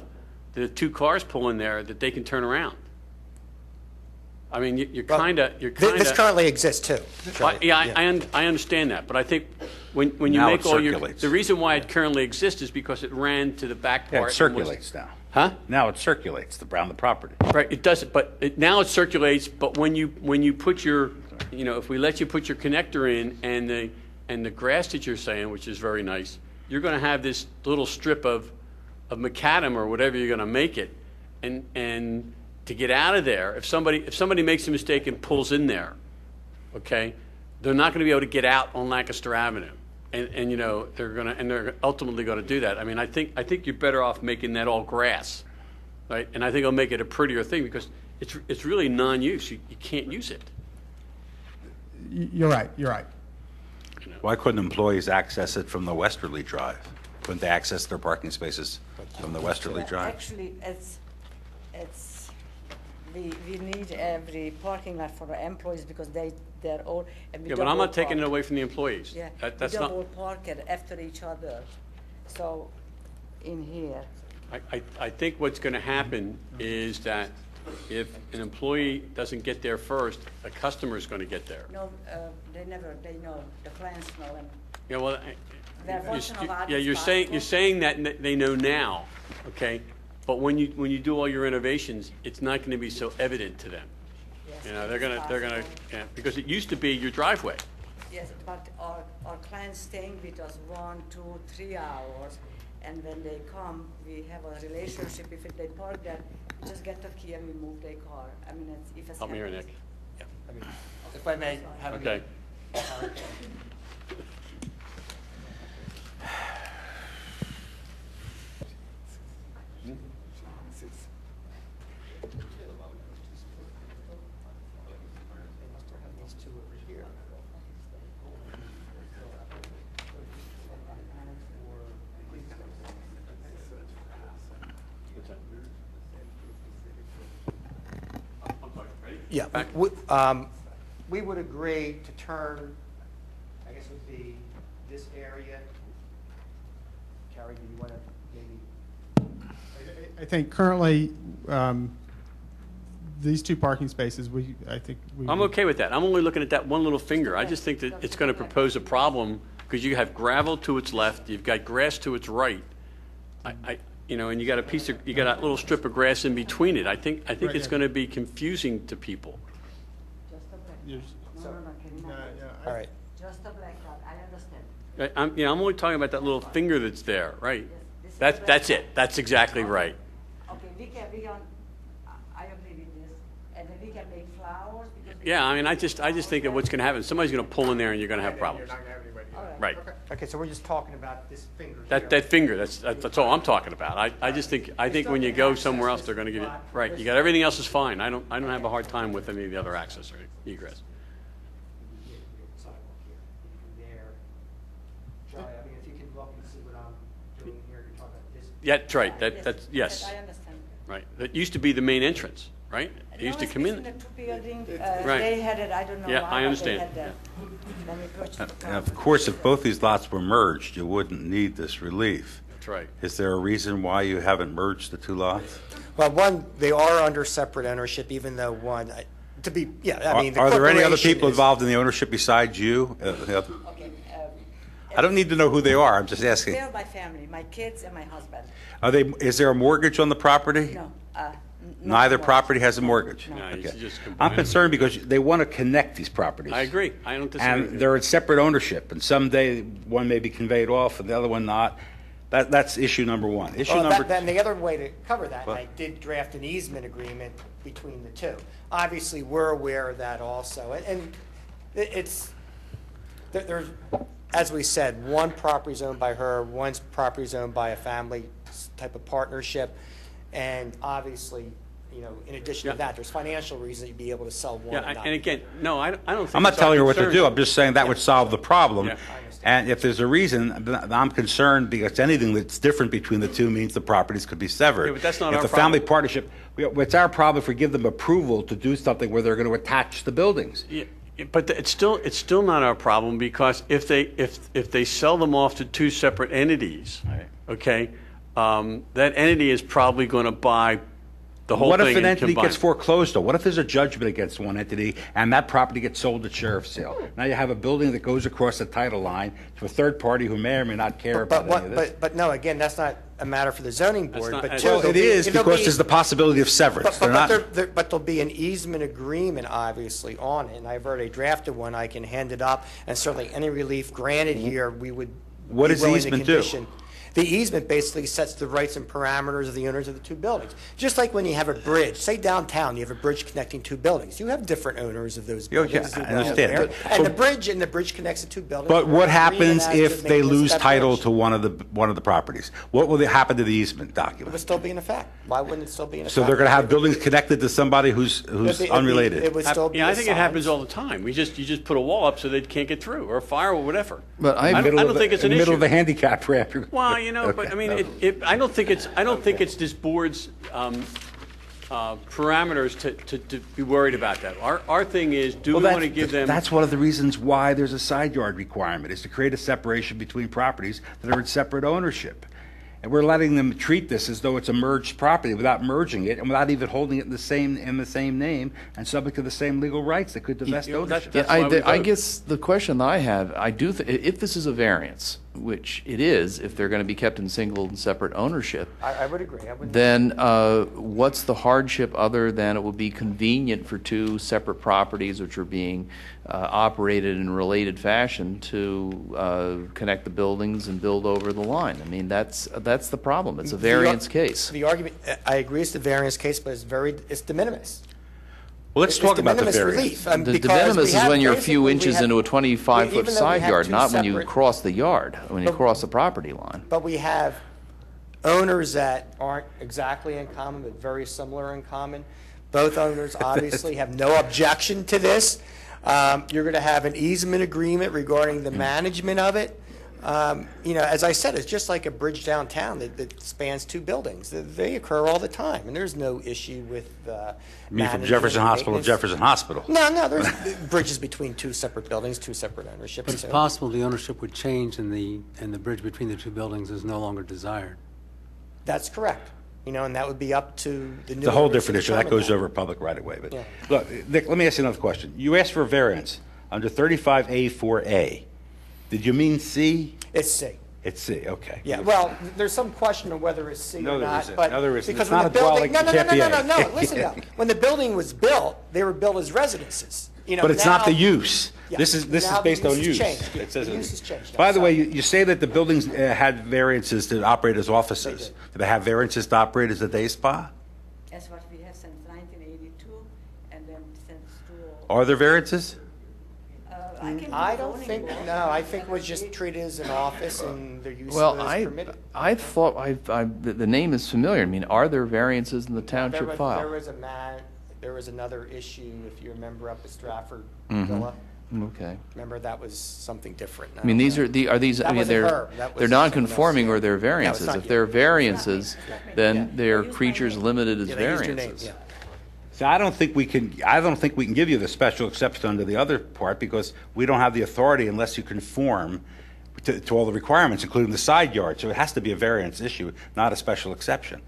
that if two cars pull in there that they can turn around. I mean, you're kind of. This currently exists too. I understand that, but I think when you Now make it all your, circulates. the reason why it currently exists is because it ran to the back Yeah, part. it circulates now. Huh? Now it circulates around the property. Right, it does, but now it circulates, but when you put your, if we let you put your connector in and the grass that you're saying, which is very nice, you're going to have this little strip of macadam or whatever you're going to make it, and to get out of there, if somebody makes a mistake and pulls in there, okay, they're not going to be able to get out on Lancaster Avenue, and they're ultimately going to do that. I mean, I think you're better off making that all grass, right? And I think it'll make it a prettier thing because it's really non-use. You can't use it. You're right. You're right. Why couldn't employees access it from the westerly drive? Couldn't they access their parking spaces from the westerly drive? Actually, we need every parking lot for the employees because they're all. And we Yeah, don't but I'm all not taking it park. away from the employees. Yeah, That's we don't not. all park it after each other. So, in here. I think what's going to happen is that if an employee doesn't get there first, a customer is going to get there. No, they know, the clients know them. Yeah, well, They're watching a lot. you're saying that they know now, okay? But when you do all your innovations, it's not going to be so evident to them. Yes, They're gonna because it used to be your driveway. Yes, but our clients staying with us 1, 2, 3 hours, and when they come, we have a relationship. If they park there, just get the key and we move their car. I mean, if it's Help me here, happens- Nick. Yeah. I mean, if I may have a Okay. Yeah, we would agree to turn, I guess it would be this area. Carrie, do you want to maybe? I think currently, these two parking spaces, I'm okay with that. I'm only looking at that one little finger. I just think that it's going to propose a problem because you have gravel to its left, you've got grass to its right. And you got a little strip of grass in between it. I think it's going to be confusing to people. All right. Just a black dot, I understand. I'm only talking about that little finger that's there, right? That's it. That's exactly right. Okay, I agree with this, and then we can make flowers. Because Yeah, I mean, I just think that what's going to happen, somebody's going to pull in there and you're going to have problems. Right. Okay, so we're just talking about this finger. That finger, that's all I'm talking about. I think when you go somewhere else, they're going to give you, right, you got everything else is fine. I don't have a hard time with any of the other access or egress. I mean, if you can look and see what I'm doing here, you're talking about this. Yeah, that's right. That's yes. I understand. Right. That used to be the main entrance, right? They used to come in. The two building, Right. they had it, I don't know Yeah, why, I but understand. they had that. When we purchased the And of property. course, if both these lots were merged, you wouldn't need this relief. That's right. Is there a reason why you haven't merged the two lots? Well, one, they are under separate ownership, even though one, I mean, the Are there any other corporation people is- involved in the ownership besides you? Okay, I don't need to know who they are, I'm just asking. They're my family, my kids and my husband. Is there a mortgage on the property? No. Neither property has a mortgage? No, you should just I'm combine them. concerned because they want to connect these properties. I agree. I don't disagree. with And you. they're in separate ownership, and someday one may be conveyed off and the other one not. That's issue number one. Issue Well, number then the other way to cover that, and What? I did draft an easement agreement between the two. Obviously, we're aware of that also, and there's, as we said, one property's owned by her, one's property's owned by a family type of partnership, and obviously, you know, in addition to that, there's financial reasons you'd be able to sell one Yeah, and not and again, no, I don't think. I'm not it's our telling her what to concern. do, I'm just saying that would solve the problem. Yeah. And if there's a reason, I'm concerned because anything that's different between the two means the properties could be severed. Yeah, but that's not If our the family problem. partnership, it's our problem if we give them approval to do something where they're going to attach the buildings. Yeah, but it's still not our problem, because if they sell them off to two separate entities, okay, that entity is probably going to buy the whole What thing if an and entity combine gets it. foreclosed though? What if there's a judgment against one entity and that property gets sold at sheriff's sale? Now you have a building that goes across the title line to a third party who may or may not care about any of this. But no, again, that's not a matter for the zoning board, not- but that's two, Well, there'll it be- is there'll because be- there's the possibility of severance. They're not. But there'll be an easement agreement, obviously, on it, and I've already drafted one. I can hand it up, and certainly any relief granted here, we would What be does the willing to easement do? condition. The easement basically sets the rights and parameters of the owners of the two buildings. Just like when you have a bridge, say downtown, you have a bridge connecting two buildings. You have different owners of those Yeah, okay, buildings. I as well understand. there. But- And the bridge connects the two buildings. But what Agreement happens as to if they maintenance of lose that title bridge. to one of the properties? What will happen to the easement It document? would still be in effect. Why wouldn't it still be in effect? So they're going to have buildings connected to somebody who's It'd be- unrelated? It would still be Yeah, I think it assigned. happens all the time. You just put a wall up so they can't get through, or a fire, or whatever. But I don't think it's an in the middle of issue. a handicap ramp. Well, you know, but Okay. I mean, I don't think it's this board's parameters to be worried about that. Our thing is, do we want to give them? That's one of the reasons why there's a side yard requirement, is to create a separation between properties that are in separate ownership. And we're letting them treat this as though it's a merged property without merging it and without even holding it in the same name and subject to the same legal rights that could divest ownership. That's why we I vote. guess the question that I have, if this is a variance, which it is, if they're going to be kept in single and separate ownership, I would agree. then what's the hardship other than it would be convenient for two separate properties which are being operated in related fashion to connect the buildings and build over the line? I mean, that's the problem. It's a variance case. The argument, I agree it's the variance case, but it's de minimis. Well, let's It's talk de about the minimis variance. relief, The de because minimis we is have- when you're a basically, few we inches have- into a even 25-foot though we side have yard, two not when you separate- cross the yard, when you cross the property line. But we have owners that aren't exactly in common, but very similar in common. Both owners obviously have no objection to this. You're going to have an easement agreement regarding the management of it. You know, as I said, it's just like a bridge downtown that spans two buildings. They occur all the time, and there's no issue with You mean from management Jefferson and Hospital to maintenance. Jefferson Hospital? No, there's bridges between two separate buildings, two separate ownerships. But it's so- possible the ownership would change and the bridge between the two buildings is no longer desired. That's correct. You know, and that would be up to the new. It's a whole owners to different issue. That determine goes over public right away. But Yeah. look, Nick, let me ask you another question. You asked for a variance under 35A4A. Did you mean C? It's C. It's C, okay. Yeah, well, there's some question of whether it's C No, or there not, isn't. but. No, there isn't. Because It's when not the a building- dwelling, it can't be No, A. listen now. When the building was built, they were built as residences. You know, But it's not now- the use. Yeah, This is now the based on use has use. changed. It says The it. use has changed now, By the way, so- you say that the buildings had variances to operate as offices. Do they have variances to operate as a day spa? That's what we have since 1982, and then since Are there variances? I don't think, no, I think it was just treated as an office and their use Well, was permitted. I thought, the name is familiar. I mean, are there variances in the There township was- file? There was another issue, if you remember, up at Stratford Mhm. Villa. Okay. Remember, that was something different. I mean, these are these, That I mean, wasn't her. That they're was non-conforming someone else. or they're No, it's variances. not If you. they're variances, then they're creatures limited as Yeah, they used your variances. name, So I don't think we can give you the special exception under the other part because we don't have the authority unless you conform to all the requirements, including the side yard. So it has to be a variance issue, not a special exception.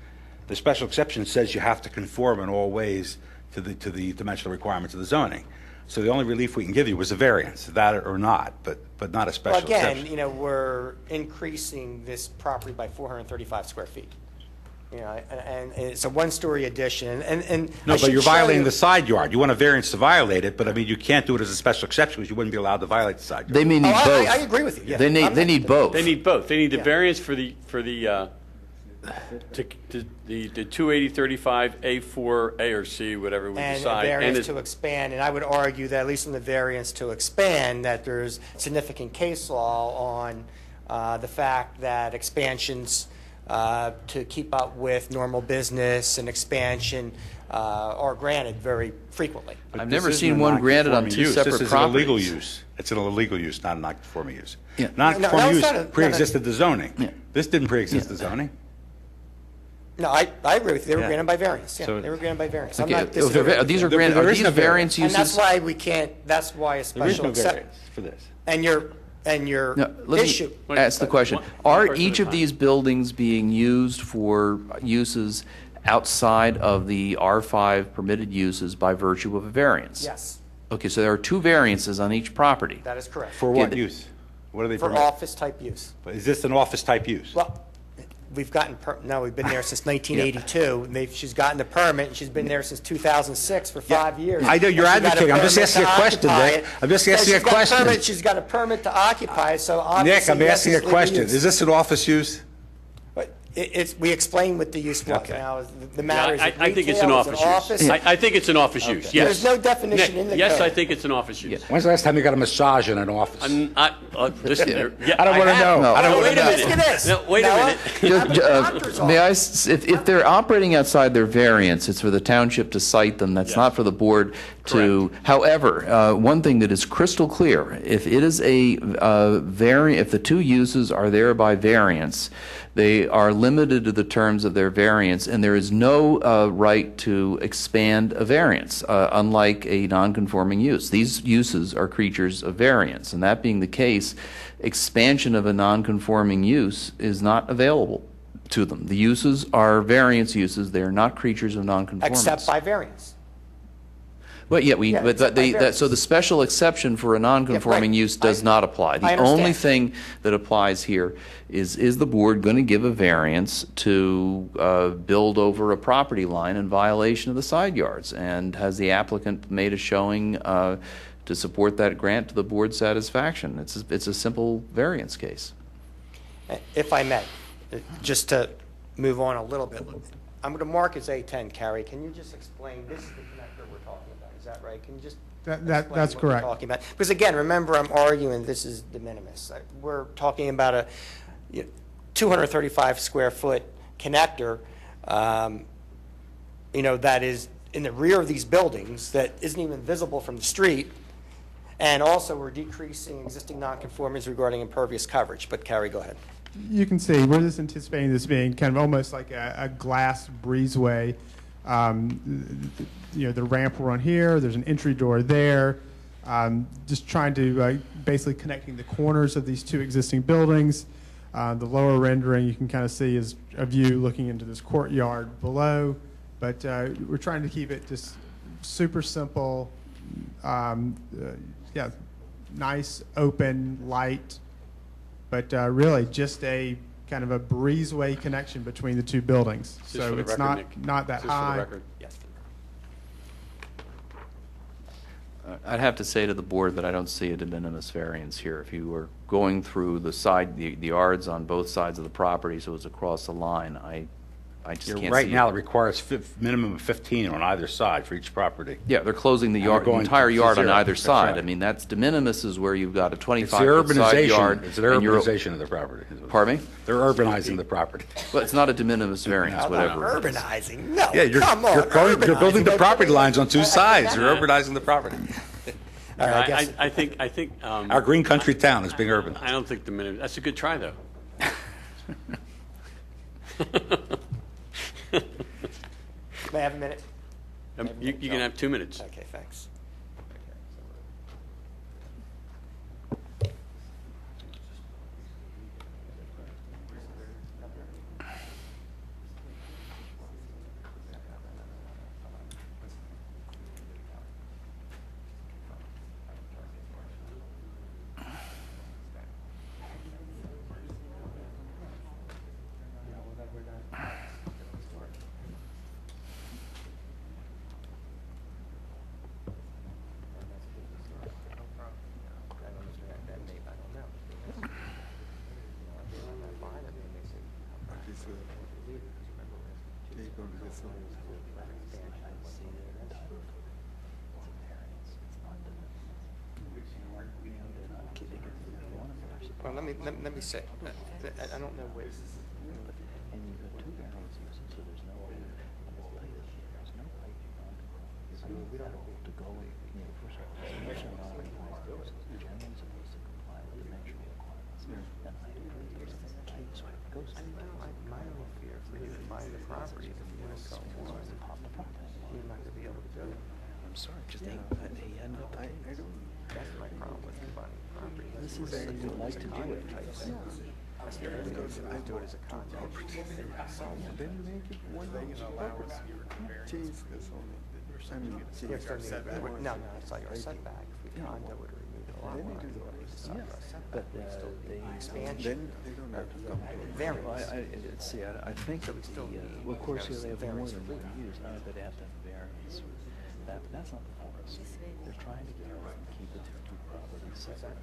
The special exception says you have to conform in all ways to the dimensional requirements of the zoning. So the only relief we can give you was a variance, that or not, but not a special Well, again, exception. you know, we're increasing this property by 435 square feet. You know, and it's a one-story addition, and No, I but should you're show violating you- the side yard. You want a variance to violate it, but I mean, you can't do it as a special exception because you wouldn't be allowed to violate the side yard. They may need Oh, both. I agree with you, yeah. They I'm need not- they need both. They need both. They need the Yeah. variance for the 280-35 A4, A or C, whatever we And a decide. variance it's- to expand, and I would argue that at least in the variance to expand, that there's significant case law on the fact that expansions to keep up with normal business and expansion are granted very frequently. But I've this never isn't seen a one granted on non-conforming two use. separate This is an illegal properties. use. It's an illegal use, not a non-conforming use. Yeah. Non-conforming No, use it's not a- pre-existed the zoning. Yeah. This didn't pre-exist the zoning. No, I agree with you. They were Yeah. granted by variance. Yeah, So- they were granted by variance. I'm Okay, not if disagreeing they're- with these you. are granted. There Are is these no variance And uses? that's why we can't, that's why a There is special no exception. variance for this. And your No, let issue. me ask the question. One Are person each at a of time. these buildings being used for uses outside of the R5 permitted uses by virtue of a variance? Yes, Okay, so there are two variances on each property. that is correct. For what use? What are they For permitting? office-type use. But is this an office-type use? Well, we've gotten, no, we've been there since 1982. And she's gotten the permit, and she's been there since 2006 for 5 years. I know, you're And she got a advocating. I'm just permit asking to a question, occupy Nick. it. I'm just So asking a she's got question. permit- She's got a permit to occupy it, so Nick, obviously, I'm yes, asking a it's legal question. use. Is this an office use? But it's, we explain what the use was. Okay. Now, the matter is I it think it's an retail, is it office use. I think it's an office use, yes. There's no definition Nick, in the yes, code. I think it's an office use. When's the last time you got a massage in an office? Listen, yeah, I don't wanna have. know. No. I don't No, wanna wait a know. minute. Look at this. No, wait a Noah, minute. doctor's May I, office. if they're operating outside their variance, it's for the township to cite them. That's not for the board to. However, one thing that is crystal clear: if it is a if the two uses are there by variance, they are limited to the terms of their variance, and there is no right to expand a variance, unlike a non-conforming use. These uses are creatures of variance, and that being the case, expansion of a non-conforming use is not available to them. The uses are variance uses; they are not creatures of non-conformance. Except by variance. Well, yeah, Yeah, but except by variance. so the special exception for a non-conforming Yeah, right. use does not apply. I The understand. only thing that applies here is the board going to give a variance to build over a property line in violation of the side yards? And has the applicant made a showing to support that grant to the board's satisfaction? It's a simple variance case. If I may, just to move on a little bit, I'm going to mark as A10, Carrie. Can you just explain, this is the connector we're talking about, is that right? Can you just explain That's what we're correct. talking about? Because again, remember, I'm arguing this is de minimis. We're talking about a 235 square foot connector, that is in the rear of these buildings that isn't even visible from the street. And also, we're decreasing existing nonconformities regarding impervious coverage. But Carrie, go ahead. You can see, we're just anticipating this being kind of almost like a glass breezeway. The ramp will run here, there's an entry door there. Just trying to basically connecting the corners of these two existing buildings. The lower rendering you can kind of see is a view looking into this courtyard below. But we're trying to keep it just super simple, nice, open, light, but really just a kind of a breezeway connection between the two buildings. Just for So the it's record, not Nick. not that Just for the high. record. Yes. I'd have to say to the board that I don't see a de minimis variance here. If you were going through the yards on both sides of the property, so it's across the line, I just can't see Right it. now, it requires minimum of 15 on either side for each property. Yeah, they're closing the And yard, they're the going entire to yard on zero. either That's side. right. I mean, that's de minimis is where you've got a It's the 25-foot side yard. urbanization. It's the and you're- urbanization of the property. Pardon me? They're urbanizing the property. Well, it's not a de minimis variance, whatever. it is. Urbanizing? No, Yeah, you're come on. you're building the urbanizing. property lines on two sides. Yeah. You're urbanizing the property. All right, I guess. I think. Our green country town is being urbanized. I don't think the minimum, that's a good try, though. May I have a minute? You can have 2 minutes. Okay, thanks. Well, let me say, I don't know what. And you've got two variance uses, so there's no pipe so we don't have to go, first of all, dimensional non-compliant houses generally supposed to comply with dimensional requirements. And I do believe there's a key, so it goes to My only fear for you to buy the property is if you don't sell one, you're not gonna be able to do it. I'm sorry, just he ended up. I don't, that's my problem with buying property. This is, you'd like to do it. I do it as a condo. Then make it one property. Change the zoning. I mean, change our setback. No, it's like our setback. If we condo it or remove the lot line, it's not our setback. But they Expansion. Then they don't have to come to us. Variance. See, I think that well, of course, here they have more than one use. Now that they have to have variance. That's not the forest. They're trying to get us to keep the two properties separate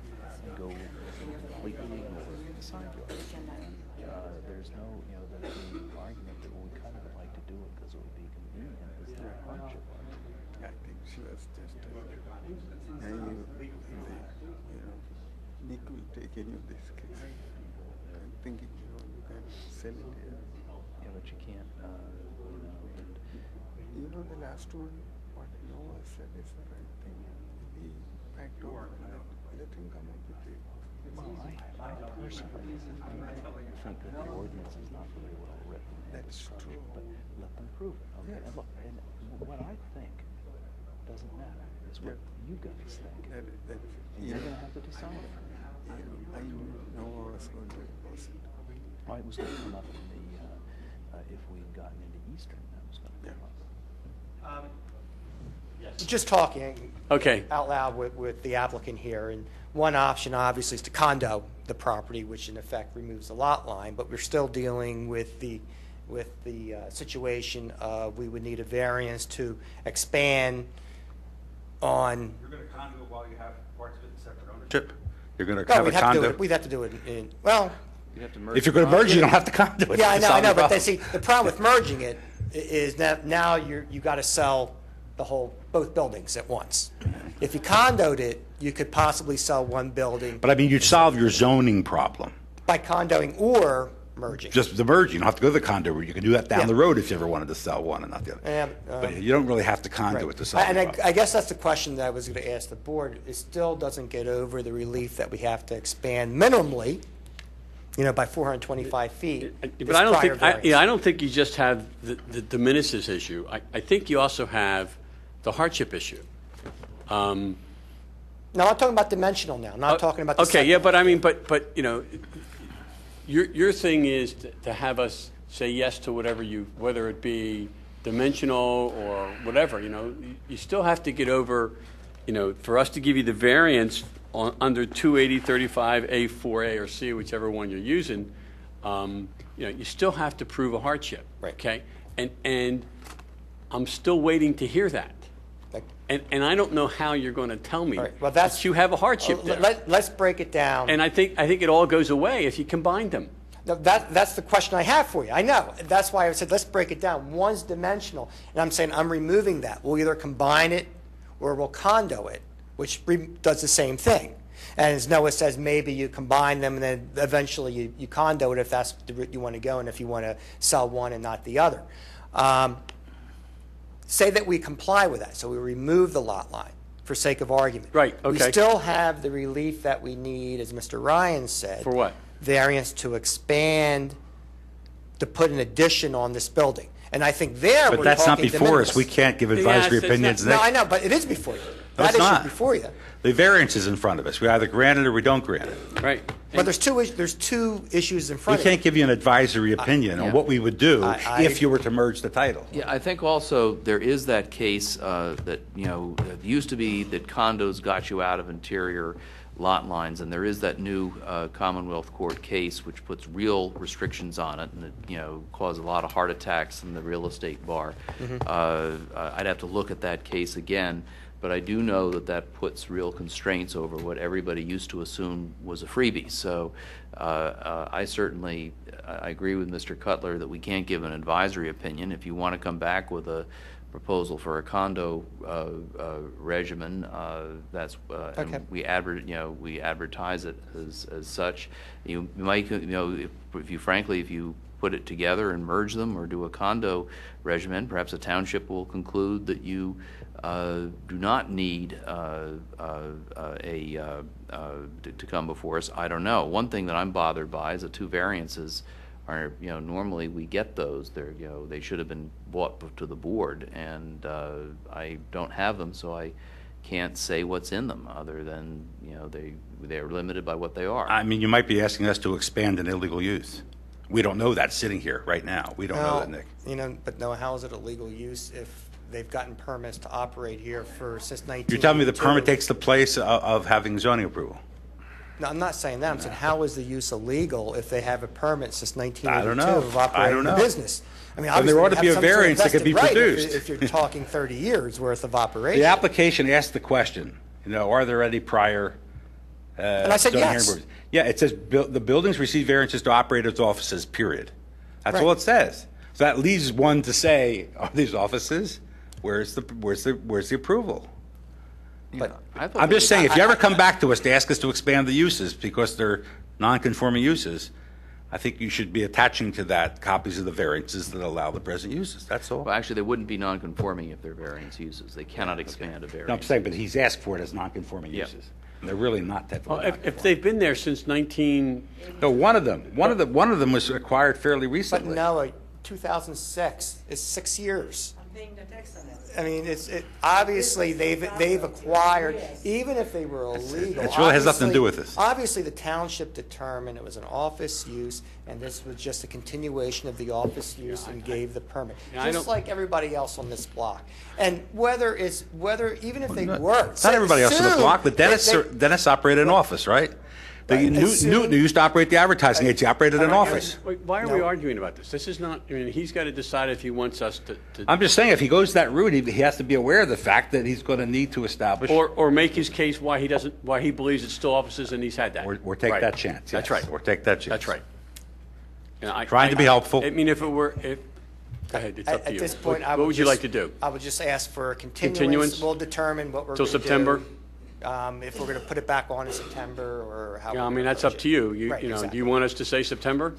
and go completely ignore the side yard. There's no, there's the argument that we kind of would like to do it because it would be convenient. Is there a hardship? I think she was just naive. Nick will take any of this case. I'm thinking, you can sell it here. Yeah, but you can't, The last one, what Noah said is the right thing. He backed off and let him come up with it. Well, I personally think that the ordinance is not very well written. That's true. But let them prove it, okay? And look, and what I think doesn't matter. It's what you guys think. You're going to have to decide it. I know I was going to oppose it. Well, it was going to come up in the, if we'd gotten into Eastern, that was going to come up. Just talking out loud with the applicant here, and one option obviously is to condo the property, which in effect removes the lot line, but we're still dealing with the situation of we would need a variance to expand on. You're going to condo it while you have parts of it in separate ownership? You're going to No, have a condo? we'd have to do it in, well. You'd have to merge If you're going to merge, you don't have to condo it. Yeah, I know, but problem. see, the problem with merging it is that now you got to sell both buildings at once. If you condoed it, you could possibly sell one building But I mean, you'd solve your zoning problem. by condoing or merging. Just the merge, you don't have to go to the condo route. You can do that down Yeah. the road if you ever wanted to sell one and not the other. But you don't really have to condo Right. it to solve the And problem. I guess that's the question that I was going to ask the board. It still doesn't get over the relief that we have to expand minimally, by 425 feet. But I don't think, I don't think you just have the diminishes issue. I think you also have the hardship issue. No, I'm talking about dimensional now, not talking about the Okay, yeah, setback. but I mean, but your thing is to have us say yes to whatever whether it be dimensional or whatever, you still have to get over, for us to give you the variance under 280-35A4A or C, whichever one you're using, you still have to prove a hardship. Right. Okay? And I'm still waiting to hear that. And I don't know how you're going to tell me Well, that you have a hardship there. Let's break it down. And I think it all goes away if you combine them. No, that's the question I have for you. I know. That's why I said let's break it down. One's dimensional, and I'm saying I'm removing that. We'll either combine it or we'll condo it, which does the same thing. And as Noah says, maybe you combine them and then eventually you condo it if that's the route you want to go and if you want to sell one and not the other. Say that we comply with that, so we remove the lot line for sake of argument. Right, okay. We still have the relief that we need, as Mr. Ryan said. For what? Variance to expand, to put an addition on this building. And I think there But we're that's not talking de before us. minimis. We can't give advisory it's opinions. No, I know, but it is before you. No, That it's issue not. is before you. The variance is in front of us. We either grant it or we don't grant it. Right. But there's two issues in We front of you. can't give you an advisory opinion on what we would do if you were to merge the title. Yeah, I think also there is that case that, it used to be that condos got you out of interior lot lines, and there is that new Commonwealth Court case which puts real restrictions on it, and it, caused a lot of heart attacks in the real estate bar. I'd have to look at that case again, But I do know that that puts real constraints over what everybody used to assume was a freebie. So I certainly I agree with Mr. Cutler that we can't give an advisory opinion. If you want to come back with a proposal for a condo regimen, that's Okay. and we advertise it as such. You might, if you put it together and merge them or do a condo regimen, perhaps a township will conclude that you do not need to come before us. I don't know. One thing that I'm bothered by is the two variances are, normally we get those. They should have been brought to the board, and I don't have them, so I can't say what's in them other than, they're limited by what they are. I mean, you might be asking us to expand an illegal use. We don't know that sitting here right now. We don't know that, Nick. But no, how is it a legal use if they've gotten permits to operate here since 1982? You're telling me the permit takes the place of having zoning approval? No, I'm not saying that. I'm saying, how is the use illegal if they have a permit since 1982 I don't know. of operating the business? I mean, Then there obviously, ought to they be have a some sort of variance that could be vested right produced. If you're talking 30 years worth of operation. The application asked the question, are there any prior And I said zoning yes. hearing boards? Yeah, it says the buildings receive variances to operate as offices, period. That's Right. all it says. So that leaves one to say, are these offices? Where's the approval? But I'm just saying, if you ever come back to us to ask us to expand the uses because they're non-conforming uses, I think you should be attaching to that copies of the variances that allow the present uses. That's all. Well, actually, they wouldn't be non-conforming if they're variance uses. They cannot expand a variance. No, I'm saying, but he's asked for it as non-conforming Yeah. uses. And they're really not that. Well, if they've been there since 19... No, one of them was acquired fairly But recently. no, 2006 is 6 years. I'm paying the tax on it. I mean, obviously they've acquired, even if they were illegal. It really has nothing to do with this. Obviously, the township determined it was an office use, and this was just a continuation of the office use and gave the permit, just like everybody else on this block. And whether even if they were, It's not everybody else on the block, but Dennis operated an office, right? Newton used to operate the advertising agency, operated an office. Wait, why are we arguing about this? This is not, he's got to decide if he wants us to... I'm just saying, if he goes that route, he has to be aware of the fact that he's going to need to establish. Or make his case why he believes it's still offices and he's had that. Or take Right. that chance. That's yes. right. Or take that chance. That's right. Trying to be helpful. I mean, go ahead, it's up to you. At this point, What would you like to do? I would just ask for a Continuance? continuance. We'll determine what we're Till going to do. September? If we're going to put it back on in September or how. Yeah, I mean, that's up to you. Right, Do exactly. you want us to say September?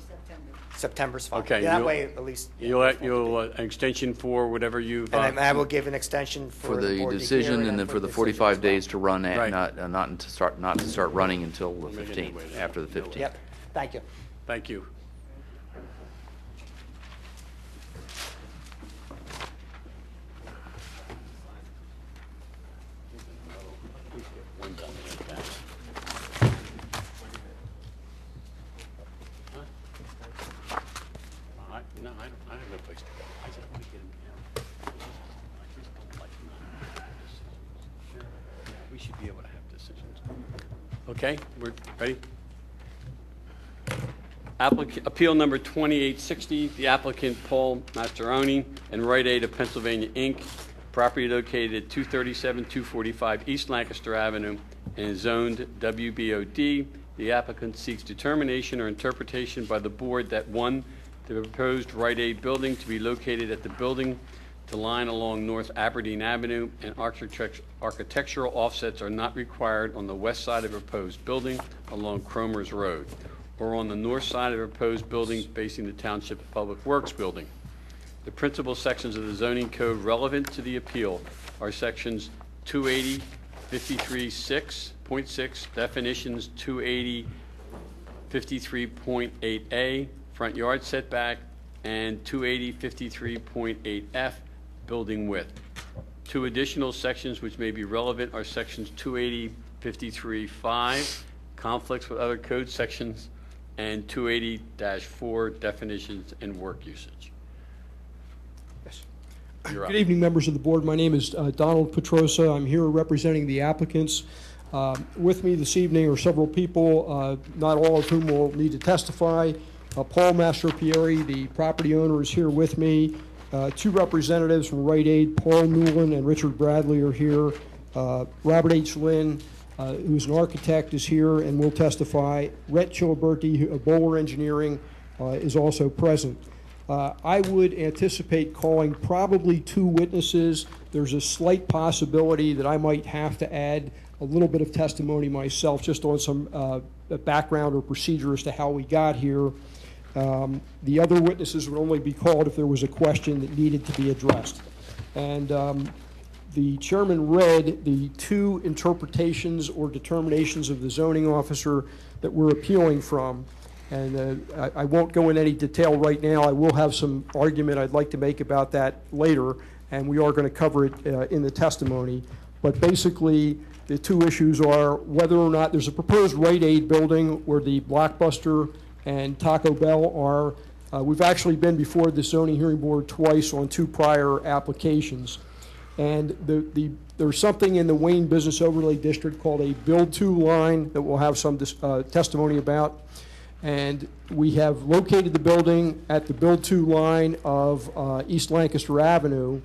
September's fine. Okay. Yeah, that way, at least. You'll an extension for whatever you've... And I will give an extension For for the board to decision hear and then for the decision 45 as well. days to run, Right. not to start running until the 15th, after the 15th. Yep, thank you. Thank you. No, I have no place to go. I just want to get him out. I just don't like not having decisions. We should be able to have decisions. Okay, we're ready? Appeal number 2860, the applicant Paul Mastrooni and Rite Aid of Pennsylvania, Inc., property located at 237-245 East Lancaster Avenue and zoned WBOD. The applicant seeks determination or interpretation by the board that, 1, the proposed Rite Aid building to be located at the building to line along North Aberdeen Avenue, and architectural offsets are not required on the west side of the proposed building along Cromer's Road, or on the north side of the proposed building facing the Township Public Works Building. The principal sections of the zoning code relevant to the appeal are sections 280, 53.6, definitions 280, 53.8A, front yard setback, and 280, 53.8F, building width. Two additional sections which may be relevant are sections 280, 53.5, conflicts with other code sections, and 280-4, definitions and work usage. You're up. Good evening, members of the board. My name is Donald Petrosa. I'm here representing the applicants. With me this evening are several people, not all of whom will need to testify. Paul Mastropieri, the property owner, is here with me. Two representatives from Rite Aid, Paul Newland and Richard Bradley, are here. Robert H. Lynn, who's an architect, is here and will testify. Rhett Chiliberti of Bowler Engineering is also present. I would anticipate calling probably 2 witnesses. There's a slight possibility that I might have to add a little bit of testimony myself, just on some background or procedure as to how we got here. The other witnesses would only be called if there was a question that needed to be addressed. And the chairman read the 2 interpretations or determinations of the zoning officer that we're appealing from. And I won't go in any detail right now. I will have some argument I'd like to make about that later, and we are going to cover it in the testimony. But basically, the 2 issues are whether or not there's a proposed Rite Aid building where the Blockbuster and Taco Bell are. We've actually been before the zoning hearing board twice on 2 prior applications. And there's something in the Wayne Business Overlay District called a build-to line that we'll have some testimony about. And we have located the building at the build-to line of East Lancaster Avenue.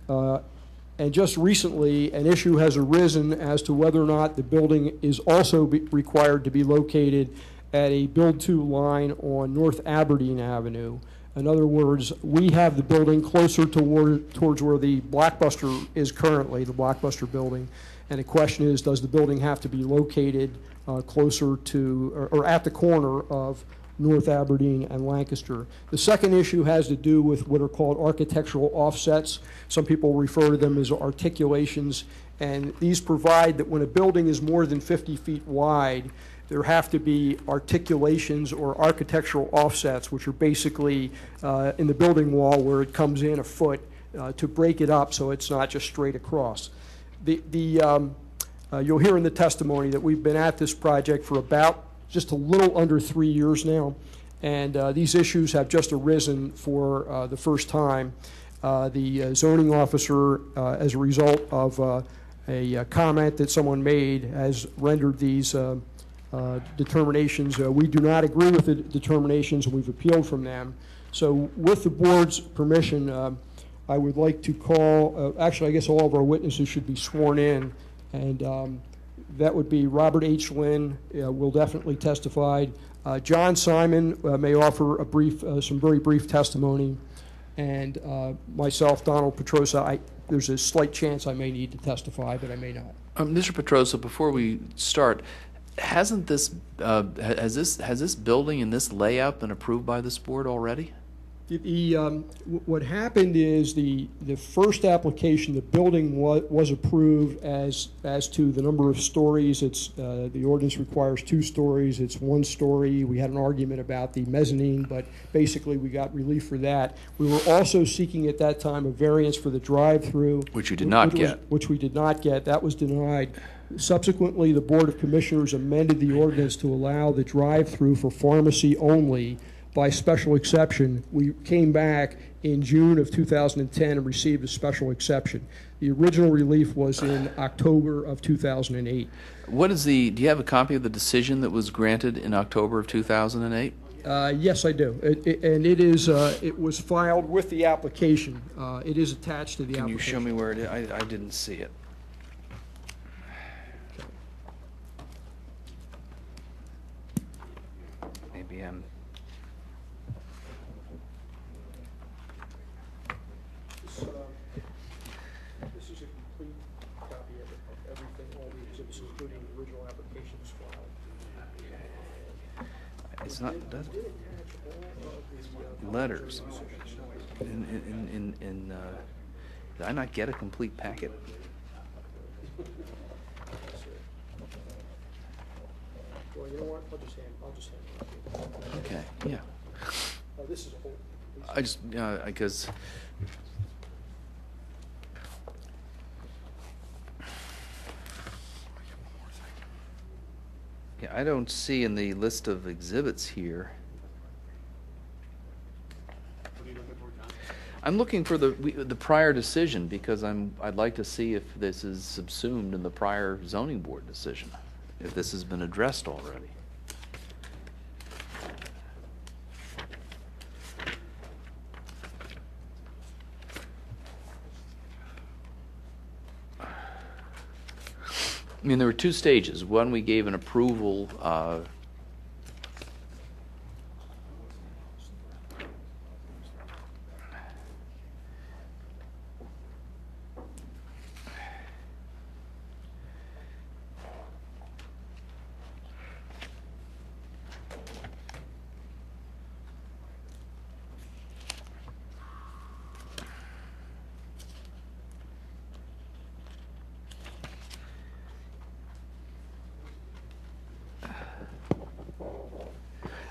And just recently, an issue has arisen as to whether or not the building is also required to be located at a build-to line on North Aberdeen Avenue. In other words, we have the building closer towards where the Blockbuster is currently, the Blockbuster building. And the question is, does the building have to be located closer to, or at the corner of North Aberdeen and Lancaster? The second issue has to do with what are called architectural offsets. Some people refer to them as articulations, and these provide that when a building is more than 50 feet wide, there have to be articulations or architectural offsets, which are basically in the building wall where it comes in a foot to break it up so it's not just straight across. You'll hear in the testimony that we've been at this project for about just a little under 3 years now, and these issues have just arisen for the first time. The zoning officer, as a result of a comment that someone made, has rendered these determinations. We do not agree with the determinations, and we've appealed from them. So with the board's permission, I would like to call, actually I guess all of our witnesses should be sworn in, and that would be Robert H. Lynn will definitely testify. John Simon may offer a brief, some very brief testimony, and myself, Donald Petrosa. There's a slight chance I may need to testify, but I may not. Mr. Petrosa, before we start, hasn't this has this building and this layout been approved by this board already? What happened is the first application, the building was approved as to the number of stories. It's the ordinance requires 2 stories. It's 1 story. We had an argument about the mezzanine, but basically we got relief for that. We were also seeking at that time a variance for the drive-through, which you did not get. Which we did not get. That was denied. Subsequently, the Board of Commissioners amended the ordinance to allow the drive-through for pharmacy only. By special exception, we came back in June of 2010 and received a special exception. The original relief was in October of 2008. Do you have a copy of the decision that was granted in October of 2008? Yes, I do. It was filed with the application. It is attached to the application. Can you show me where it is? I didn't see it. Maybe I'm... This is a complete copy of everything, all the exhibits, including the original applications filed. It's not... letters. Did I not get a complete packet? Well, you know what? I'll just hand it. Okay. Yeah. This is a whole. I just because. Yeah, I don't see in the list of exhibits here. I'm looking for the prior decision because I'd like to see if this is subsumed in the prior zoning board decision, if this has been addressed already. I mean, there were two stages. One, we gave an approval.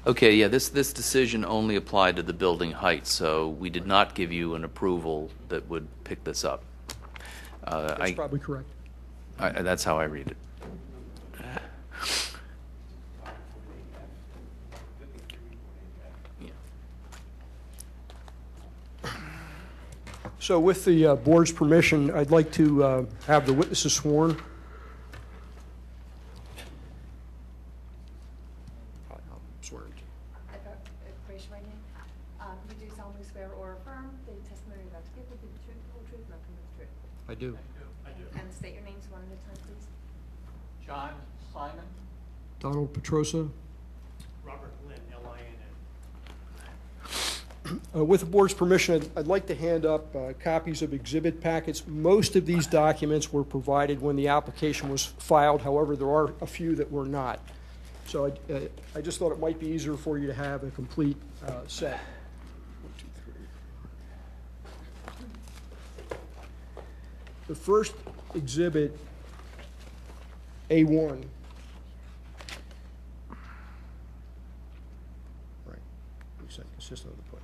Okay, yeah, this decision only applied to the building height, so we did not give you an approval that would pick this up. That's probably correct. That's how I read it. So with the board's permission, I'd like to have the witnesses sworn. Swear. Raise your right hand. You do solemnly swear or affirm the testimony you're about to give will be the truth, the whole truth, nothing but the truth. I do. And state your names one at a time, please. John Simon. Donald Petrosa. Robert Lynn, L-I-N-N. With the board's permission, I'd like to hand up copies of exhibit packets. Most of these documents were provided when the application was filed. However, there are a few that were not. So I just thought it might be easier for you to have a complete set. 1, 2, 3. The first exhibit, A1. Right. You said consistent with the plan.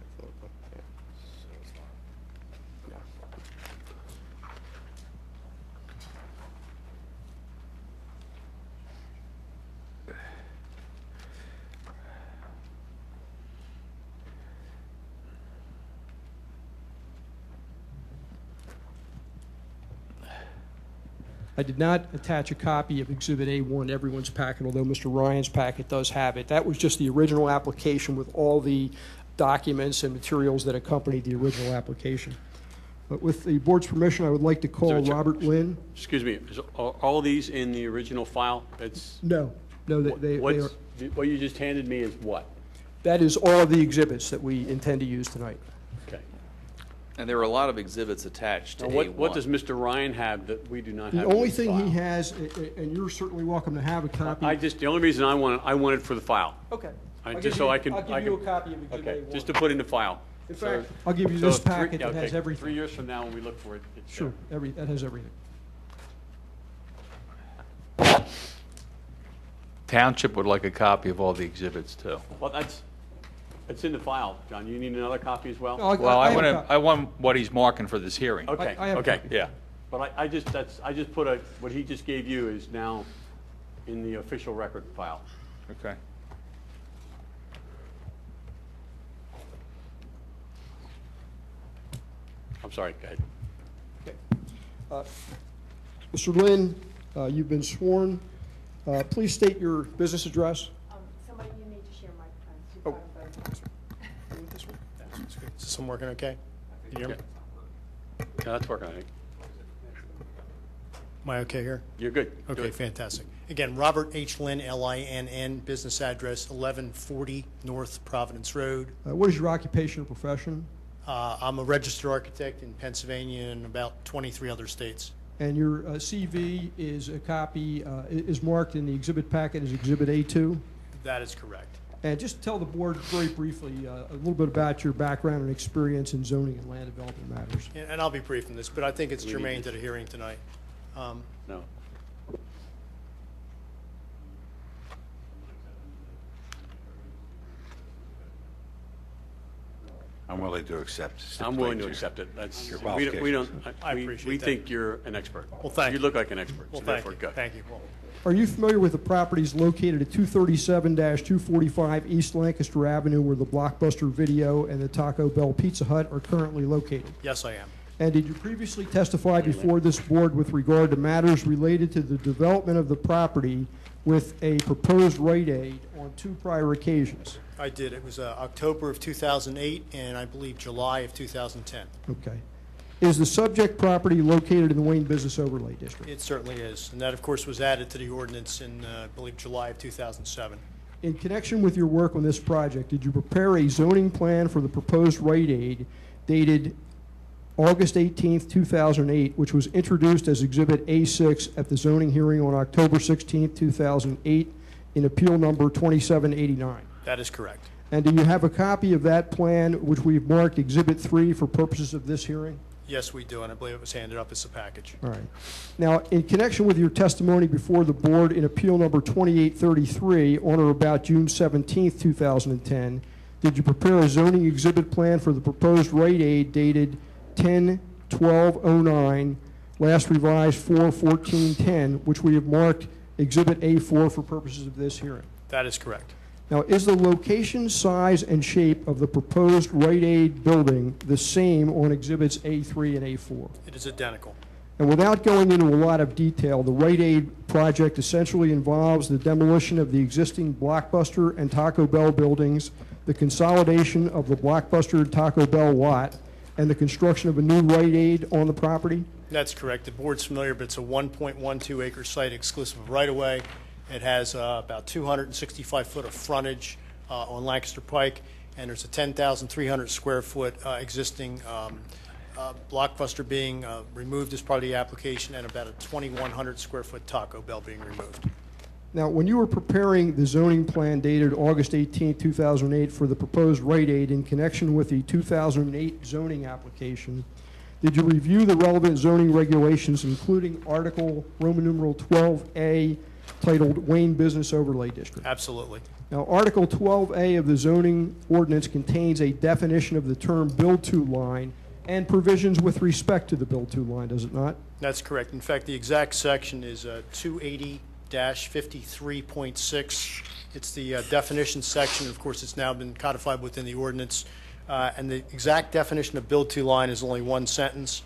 I did not attach a copy of Exhibit A1 to everyone's packet, although Mr. Ryan's packet does have it. That was just the original application with all the documents and materials that accompanied the original application. But with the board's permission, I would like to call Robert Lynn. Excuse me, are all these in the original file? No, they are. What you just handed me is what? That is all of the exhibits that we intend to use tonight. Okay. And there were a lot of exhibits attached to Now, A1. what does Mr. Ryan have that we do not have? The only thing he has, and you're certainly welcome to have a copy. The only reason I want it for the file. Okay. I'll I'll give give you a copy of Exhibit Okay, A1. just to put in the file. In fact, I'll give you this packet that has everything. 3 years from now, when we look for it, it's Sure, that has everything. Township would like a copy of all the exhibits, too. Well, it's in the file, John. You need another copy as well? No, Well, I want what he's marking for this hearing. Okay, I have a okay. copy. Yeah. But I just put what he just gave you is now in the official record file. Okay. I'm sorry, go ahead. Okay. Mr. Lynn, you've been sworn. Please state your business address. Somebody, you need to share microphones. You've Oh. got them both. This one. Is this one working okay? Can you hear me? Yeah, that's working, I think. Am I okay here? You're good. Okay, fantastic. Again, Robert H. Lynn, L-I-N-N, business address 1140 North Providence Road. What is your occupation or profession? I'm a registered architect in Pennsylvania and about 23 other states. And your CV is a copy, is marked in the exhibit packet as Exhibit A2? That is correct. And just tell the board very briefly a little bit about your background and experience in zoning and land development matters. And I'll be brief in this, but I think it's germane to the hearing tonight. No. I'm willing to accept. I'm willing to accept it. That's, Your we don't, I appreciate we that. think you're an expert. Well, thank you. you. Look like an expert, Well, so thank therefore you. go. Thank you. Well, Are you familiar with the properties located at 237-245 East Lancaster Avenue where the Blockbuster Video and the Taco Bell Pizza Hut are currently located? yes, I am. And did you previously testify before this board with regard to matters related to the development of the property with a proposed rite aid on 2 prior occasions? I did. It was October of 2008 and I believe July of 2010. Okay. Is the subject property located in the Wayne Business Overlay District? It certainly is. And that, of course, was added to the ordinance in, I believe, July of 2007. In connection with your work on this project, did you prepare a zoning plan for the proposed rite aid dated August 18th, 2008, which was introduced as Exhibit A6 at the zoning hearing on October 16th, 2008, in Appeal Number 2789? That is correct. And do you have a copy of that plan, which we've marked Exhibit 3 for purposes of this hearing? Yes, we do, and I believe it was handed up as a package. All right. Now, in connection with your testimony before the board in Appeal Number 2833 on or about June 17th, 2010, did you prepare a zoning exhibit plan for the proposed rite aid dated 10/12/09, last revised 4/14/10, which we have marked Exhibit A4 for purposes of this hearing? That is correct. Now, is the location, size, and shape of the proposed Rite Aid building the same on Exhibits A3 and A4? It is identical. And without going into a lot of detail, the Rite Aid project essentially involves the demolition of the existing Blockbuster and Taco Bell buildings, the consolidation of the Blockbuster and Taco Bell lot, and the construction of a new Rite Aid on the property? That's correct. The board's familiar, but it's a 1.12 acre site exclusive of right-of-way. It has about 265 foot of frontage on Lancaster Pike, and there's a 10,300 square foot existing Blockbuster being removed as part of the application, and about a 2,100 square foot Taco Bell being removed. Now, when you were preparing the zoning plan dated August 18, 2008 for the proposed Rite Aid in connection with the 2008 zoning application, did you review the relevant zoning regulations, including Article Roman numeral 12A, titled Wayne Business Overlay District? Absolutely. Now, Article 12A of the zoning ordinance contains a definition of the term build-to line and provisions with respect to the build-to line, does it not? That's correct. In fact, the exact section is 280-53.6. It's the definition section. Of course, it's now been codified within the ordinance. And the exact definition of build-to line is only one sentence.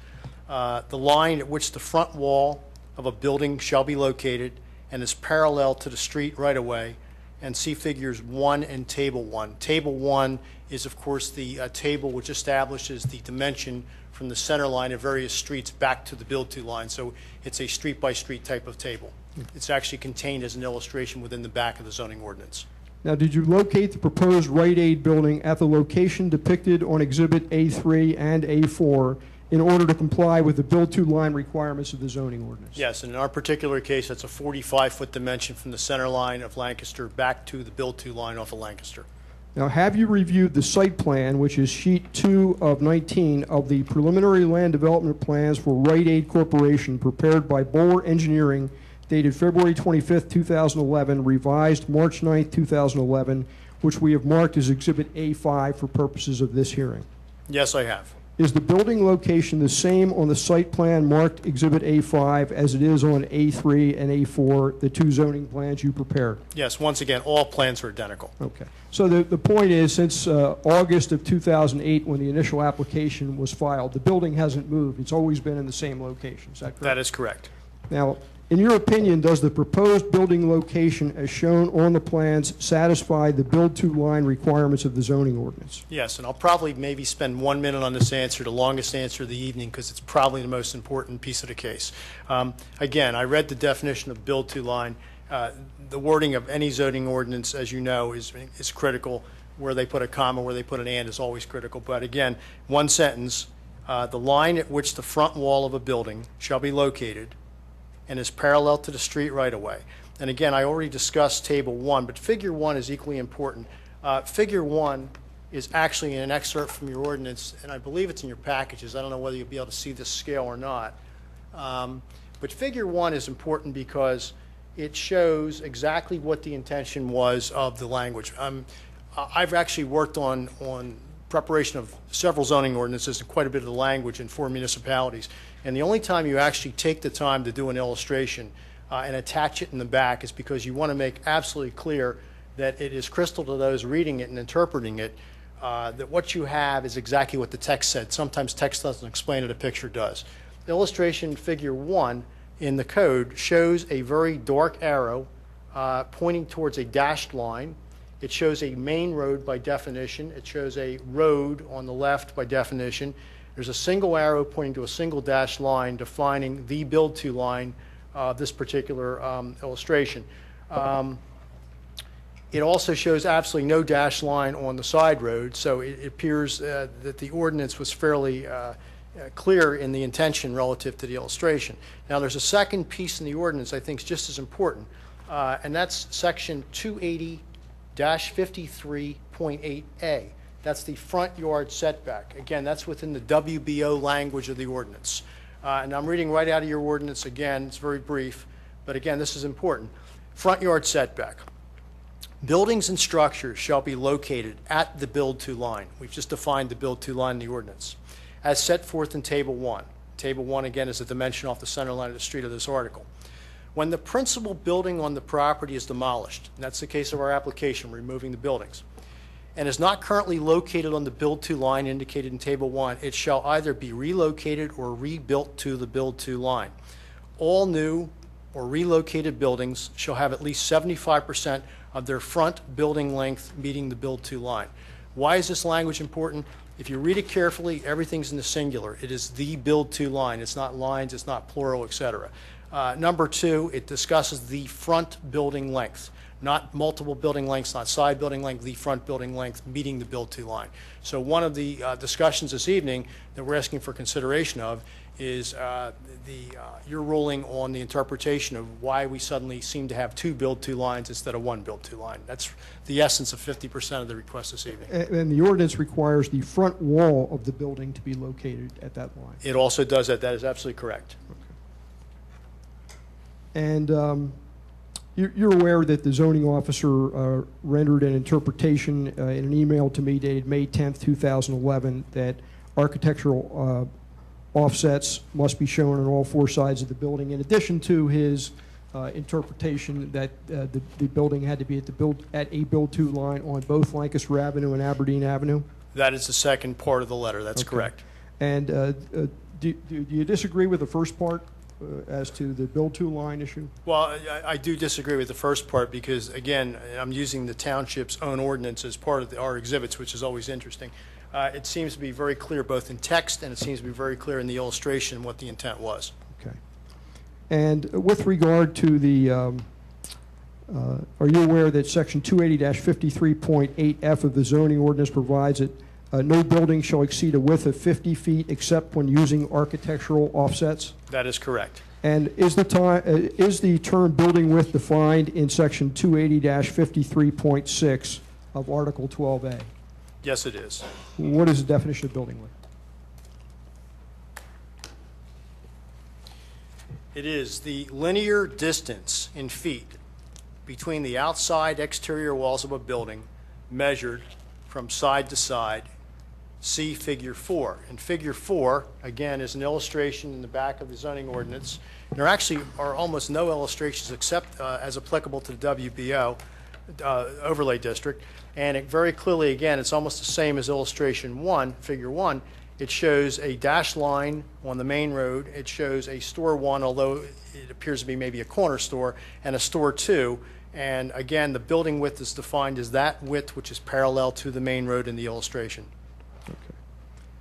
The line at which the front wall of a building shall be located and is parallel to the street right-of-way, and see figures 1 and table 1. Table 1 is, of course, the table which establishes the dimension from the center line of various streets back to the build-to line. So it's a street-by-street type of table. It's actually contained as an illustration within the back of the zoning ordinance. Now, did you locate the proposed Rite Aid building at the location depicted on Exhibit A3 and A4 in order to comply with the build-to line requirements of the zoning ordinance? Yes, and in our particular case, that's a 45-foot dimension from the center line of Lancaster back to the build-to line off of Lancaster. Now, have you reviewed the site plan, which is sheet 2 of 19 of the preliminary land development plans for Rite Aid Corporation prepared by Bowler Engineering, dated February 25th, 2011, revised March 9th, 2011, which we have marked as Exhibit A5 for purposes of this hearing? Yes, I have. Is the building location the same on the site plan marked Exhibit A5 as it is on A3 and A4, the two zoning plans you prepared? Yes, once again, all plans are identical. Okay. So the point is, since August of 2008, when the initial application was filed, the building hasn't moved. It's always been in the same location. Is that correct? That is correct. Now, in your opinion, does the proposed building location as shown on the plans satisfy the build-to line requirements of the zoning ordinance? Yes, and I'll probably maybe spend 1 minute on this answer, the longest answer of the evening, because it's probably the most important piece of the case. Again, I read the definition of build-to line. The wording of any zoning ordinance, as you know, is critical. Where they put a comma, where they put an and is always critical. But again, one sentence, the line at which the front wall of a building shall be located and is parallel to the street right-of-way. And again, I already discussed Table 1, but Figure 1 is equally important. Figure 1 is actually an excerpt from your ordinance, and I believe it's in your packages. I don't know whether you'll be able to see this scale or not. But Figure 1 is important because it shows exactly what the intention was of the language. I've actually worked on preparation of several zoning ordinances and quite a bit of the language in 4 municipalities. And the only time you actually take the time to do an illustration and attach it in the back is because you want to make absolutely clear that it is crystal to those reading it and interpreting it that what you have is exactly what the text said. Sometimes text doesn't explain it, a picture does. Illustration Figure 1 in the code shows a very dark arrow pointing towards a dashed line. It shows a main road by definition. It shows a road on the left by definition. There's a single arrow pointing to a single dashed line defining the build-to line of this particular illustration. It also shows absolutely no dashed line on the side road, so it appears that the ordinance was fairly clear in the intention relative to the illustration. Now, there's a second piece in the ordinance I think is just as important, and that's section 280-53.8A. That's the front yard setback. Again, that's within the WBO language of the ordinance. And I'm reading right out of your ordinance again. It's very brief, but again, this is important. Front yard setback. Buildings and structures shall be located at the build-to line. We've just defined the build-to line in the ordinance, as set forth in Table 1. Table 1, again, is a dimension off the center line of the street of this article. When the principal building on the property is demolished, and that's the case of our application, removing the buildings, and is not currently located on the build-to line indicated in Table 1, it shall either be relocated or rebuilt to the build-to line. All new or relocated buildings shall have at least 75% of their front building length meeting the build-to line. Why is this language important? If you read it carefully, everything's in the singular. It is the build-to line. It's not lines, it's not plural, etc. Number 2, it discusses the front building length. Not multiple building lengths, not side building length, the front building length meeting the build-to line. So one of the discussions this evening that we're asking for consideration of is your ruling on the interpretation of why we suddenly seem to have 2 build-to lines instead of 1 build-to line. That's the essence of 50% of the request this evening. And the ordinance requires the front wall of the building to be located at that line. It also does that. That is absolutely correct. Okay. And you're aware that the zoning officer rendered an interpretation in an email to me dated May 10th, 2011, that architectural offsets must be shown on all 4 sides of the building, in addition to his interpretation that the building had to be at a build-to line on both Lancaster Avenue and Aberdeen Avenue. That is the second part of the letter. That's correct. And do you disagree with the first part as to the build-to line issue? Well, I do disagree with the first part because, again, I'm using the township's own ordinance as part of our exhibits, which is always interesting. It seems to be very clear both in text and it seems to be very clear in the illustration what the intent was. Okay. And with regard to the, are you aware that section 280-53.8F of the zoning ordinance provides that no building shall exceed a width of 50 feet except when using architectural offsets? That is correct. And is the term building width defined in section 280-53.6 of Article 12A? Yes, it is. What is the definition of building width? It is the linear distance in feet between the outside exterior walls of a building measured from side to side. See Figure 4. And Figure 4, again, is an illustration in the back of the zoning ordinance. There actually are almost no illustrations except as applicable to the WBO overlay district. And it very clearly, again, it's almost the same as illustration 1, Figure 1. It shows a dashed line on the main road. It shows a store 1, although it appears to be maybe a corner store, and a store 2. And again, the building width is defined as that width which is parallel to the main road in the illustration. Okay.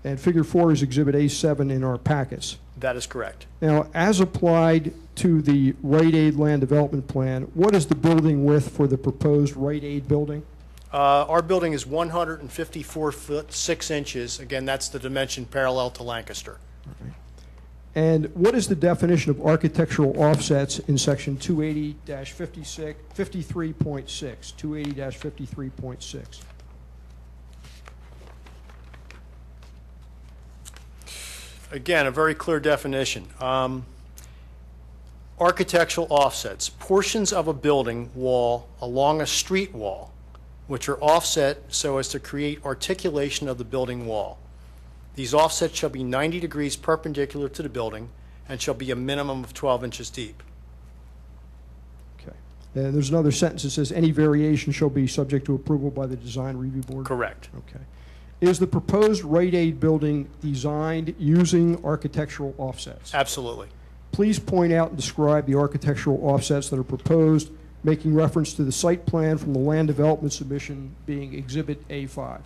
And Figure 4 is Exhibit A7 in our packets. That is correct. Now, as applied to the Rite Aid land development plan, what is the building width for the proposed Rite Aid building? Our building is 154 foot 6 inches. Again, that's the dimension parallel to Lancaster. Right. And what is the definition of architectural offsets in section 280-53.6? 280-53.6. Again, a very clear definition. Architectural offsets, portions of a building wall along a street wall, which are offset so as to create articulation of the building wall. These offsets shall be 90 degrees perpendicular to the building and shall be a minimum of 12 inches deep. Okay. And there's another sentence that says any variation shall be subject to approval by the design review board? Correct. Okay. Is the proposed Rite Aid building designed using architectural offsets? Absolutely. Please point out and describe the architectural offsets that are proposed, making reference to the site plan from the land development submission being Exhibit A5.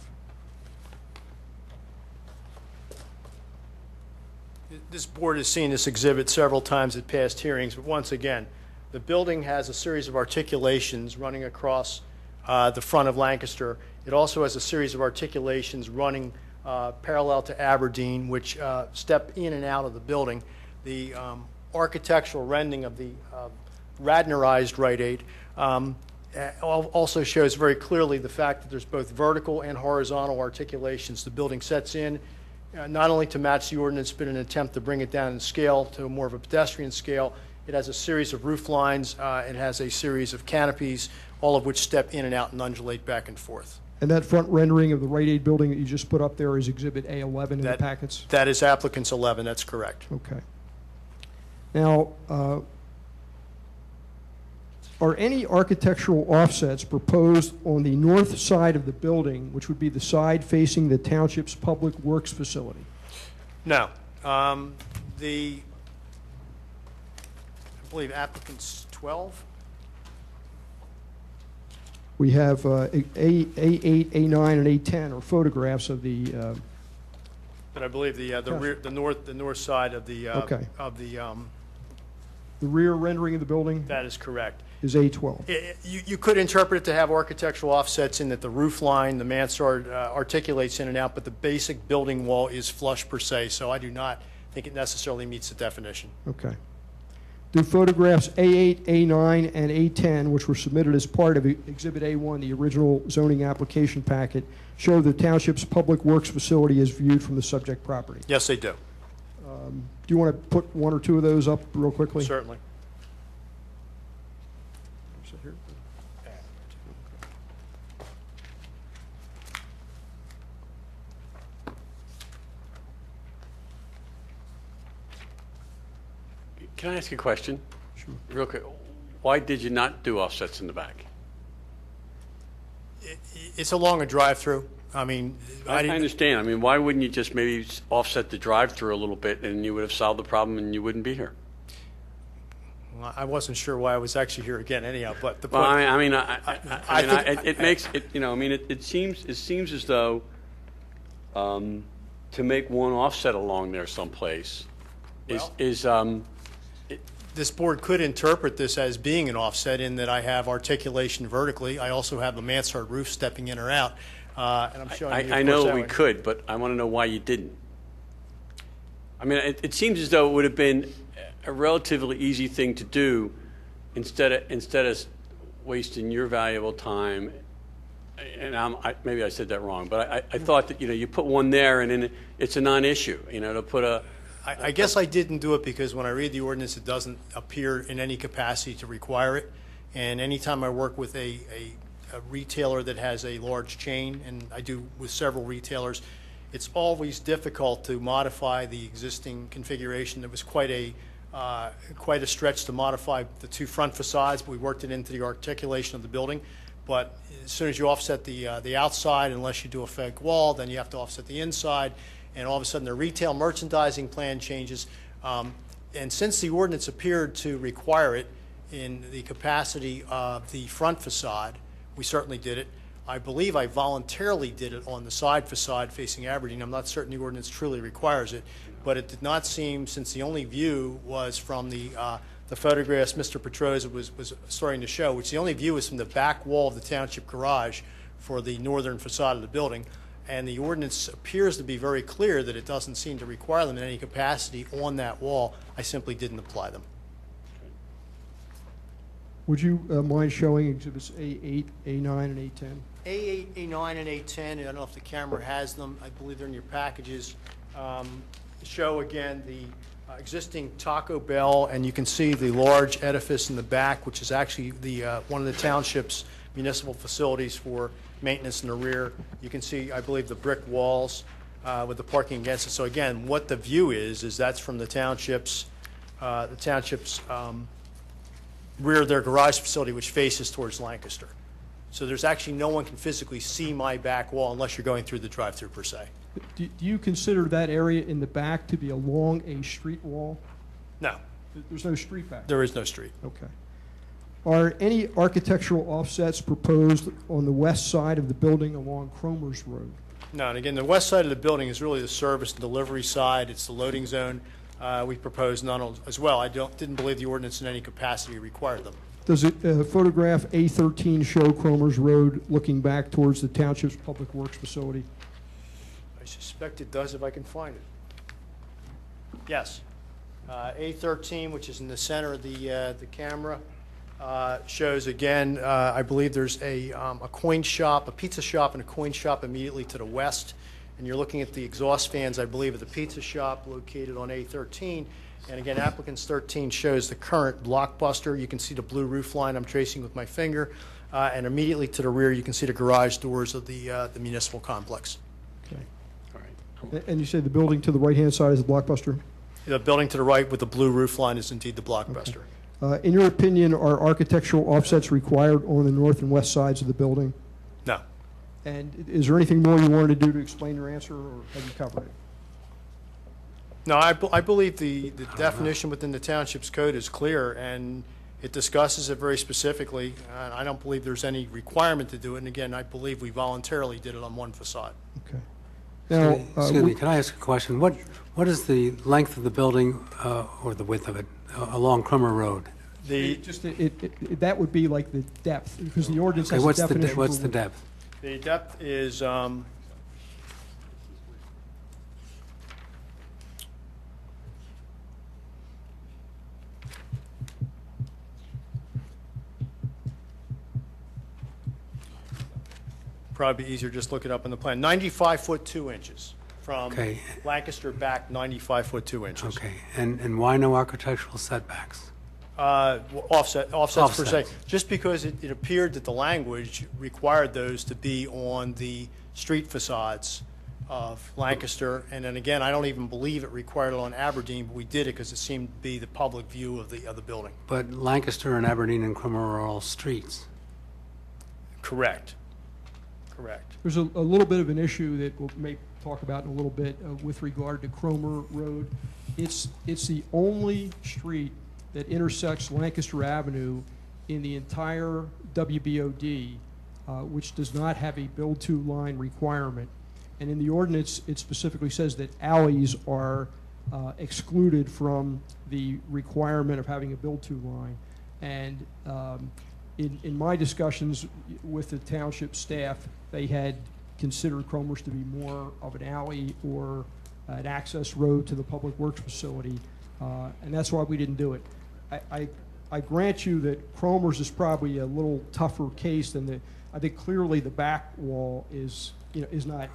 this board has seen this exhibit several times at past hearings, but once again, the building has a series of articulations running across the front of Lancaster. It also has a series of articulations running parallel to Aberdeen, which step in and out of the building. The architectural rendering of the Radnorized Rite Aid also shows very clearly the fact that there's both vertical and horizontal articulations. The building sets in not only to match the ordinance, but in an attempt to bring it down in scale to more of a pedestrian scale. It has a series of roof lines. It has a series of canopies, all of which step in and out and undulate back and forth. And that front rendering of the Rite Aid building that you just put up there is Exhibit A11 in the packets? That is applicant's 11, that's correct. Okay. Now, are any architectural offsets proposed on the north side of the building, which would be the side facing the township's public works facility? No. I believe applicant's 12. We have A8, A9, and A10 are photographs of the. But I believe the north side of the Okay. The rear rendering of the building. That is correct. Is A12. You could interpret it to have architectural offsets in that the roof line, the mansard articulates in and out, but the basic building wall is flush per se. So I do not think it necessarily meets the definition. Okay. Do photographs A8, A9, and A10, which were submitted as part of Exhibit A1, the original zoning application packet, show the township's public works facility as viewed from the subject property? Yes, they do. Do you want to put one or two of those up real quickly? Certainly. Can I ask a question? Sure. Real quick. Why did you not do offsets in the back? It's along a drive-through. I mean, I understand. I mean, why wouldn't you just maybe offset the drive-through a little bit and you would have solved the problem and you wouldn't be here? Well, I wasn't sure why I was actually here again anyhow, but the Well, point. it makes it, you know, I mean, it seems as though to make one offset along there someplace This board could interpret this as being an offset in that I have articulation vertically. I also have a mansard roof stepping in or out. And I'm showing you. I know we could, but I want to know why you didn't. I mean, it seems as though it would have been a relatively easy thing to do instead of wasting your valuable time. And maybe I said that wrong, but I thought that, you know, you put one there and then it's a non-issue, you know, to put a. I guess I didn't do it because when I read the ordinance, it doesn't appear in any capacity to require it. And anytime I work with a retailer that has a large chain, and I do with several retailers, it's always difficult to modify the existing configuration. It was quite a stretch to modify the two front facades, but we worked it into the articulation of the building. But as soon as you offset the outside, unless you do a fake wall, then you have to offset the inside. And all of a sudden, the retail merchandising plan changes. And since the ordinance appeared to require it in the capacity of the front facade, we certainly did it. I believe I voluntarily did it on the side facade facing Aberdeen. I'm not certain the ordinance truly requires it, but it did not seem, since the only view was from the photographs Mr. Petroza was starting to show, which the only view is from the back wall of the township garage for the northern facade of the building. And the ordinance appears to be very clear that it doesn't seem to require them in any capacity on that wall. I simply didn't apply them. Would you mind showing exhibits A8, A9, and A10? A8, A9, and A10, I don't know if the camera has them. I believe they're in your packages. Show again the existing Taco Bell, and you can see the large edifice in the back, which is actually the one of the township's municipal facilities for maintenance in the rear. You can see, I believe, the brick walls with the parking against it. So again, what the view is that's from the township's rear of their garage facility, which faces towards Lancaster. So there's actually no one can physically see my back wall unless you're going through the drive-through per se. Do you consider that area in the back to be along a street wall? No. There's no street back? There is no street. Okay. Are any architectural offsets proposed on the west side of the building along Cromer's Road? No, and again, the west side of the building is really the service and delivery side. It's the loading zone. we proposed none as well. I didn't believe the ordinance in any capacity required them. Does it photograph A13 show Cromer's Road looking back towards the township's public works facility? I suspect it does if I can find it. Yes. A13, which is in the center of the camera, shows again, I believe there's a coin shop, a pizza shop and a coin shop immediately to the west. And you're looking at the exhaust fans, I believe, of the pizza shop located on A13. And again, applicant's 13 shows the current Blockbuster. You can see the blue roof line I'm tracing with my finger. And immediately to the rear, you can see the garage doors of the municipal complex. Okay. All right. And you say the building to the right-hand side is the Blockbuster? The building to the right with the blue roof line is indeed the Blockbuster. Okay. In your opinion, are architectural offsets required on the north and west sides of the building? No. And is there anything more you wanted to do to explain your answer, or have you covered it? No, I believe the definition within the township's code is clear, and it discusses it very specifically. And I don't believe there's any requirement to do it. And again, I believe we voluntarily did it on one facade. Okay. Now, excuse me, can I ask a question? What is the length of the building, or the width of it, along Cromer Road? That would be like the depth, because the ordinance has a definition. What's the depth? The depth is probably easier just look it up on the plan. 95 foot 2 inches from Lancaster back. 95 foot 2 inches. Okay, and why no architectural setbacks? Offsets per se. Just because it appeared that the language required those to be on the street facades of Lancaster, and then again, I don't even believe it required it on Aberdeen, but we did it because it seemed to be the public view of the building. But Lancaster and Aberdeen and Cromer are all streets. Correct. Correct. There's a little bit of an issue that we'll may talk about in a little bit with regard to Cromer Road. It's the only street that intersects Lancaster Avenue in the entire WBOD, which does not have a build-to line requirement. And in the ordinance, it specifically says that alleys are excluded from the requirement of having a build-to line. And in my discussions with the township staff, they had considered Cromer's to be more of an alley or an access road to the public works facility, and that's why we didn't do it. I grant you that Cromer's is probably a little tougher case than the. I think clearly the back wall is not.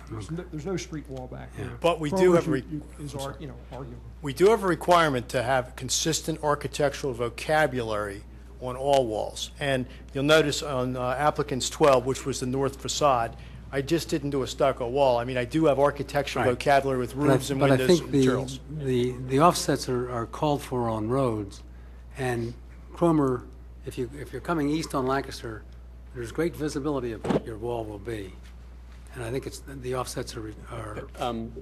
There's no street wall back there. But we do have arguable. We do have a requirement to have consistent architectural vocabulary on all walls. And you'll notice on applicant's 12, which was the north facade, I just didn't do a stucco wall. I mean, I do have architectural vocabulary with roofs and windows and materials. But I think the offsets are called for on roads, and Cromer, if you're coming east on Lancaster, there's great visibility of what your wall will be. And I think it's the offsets are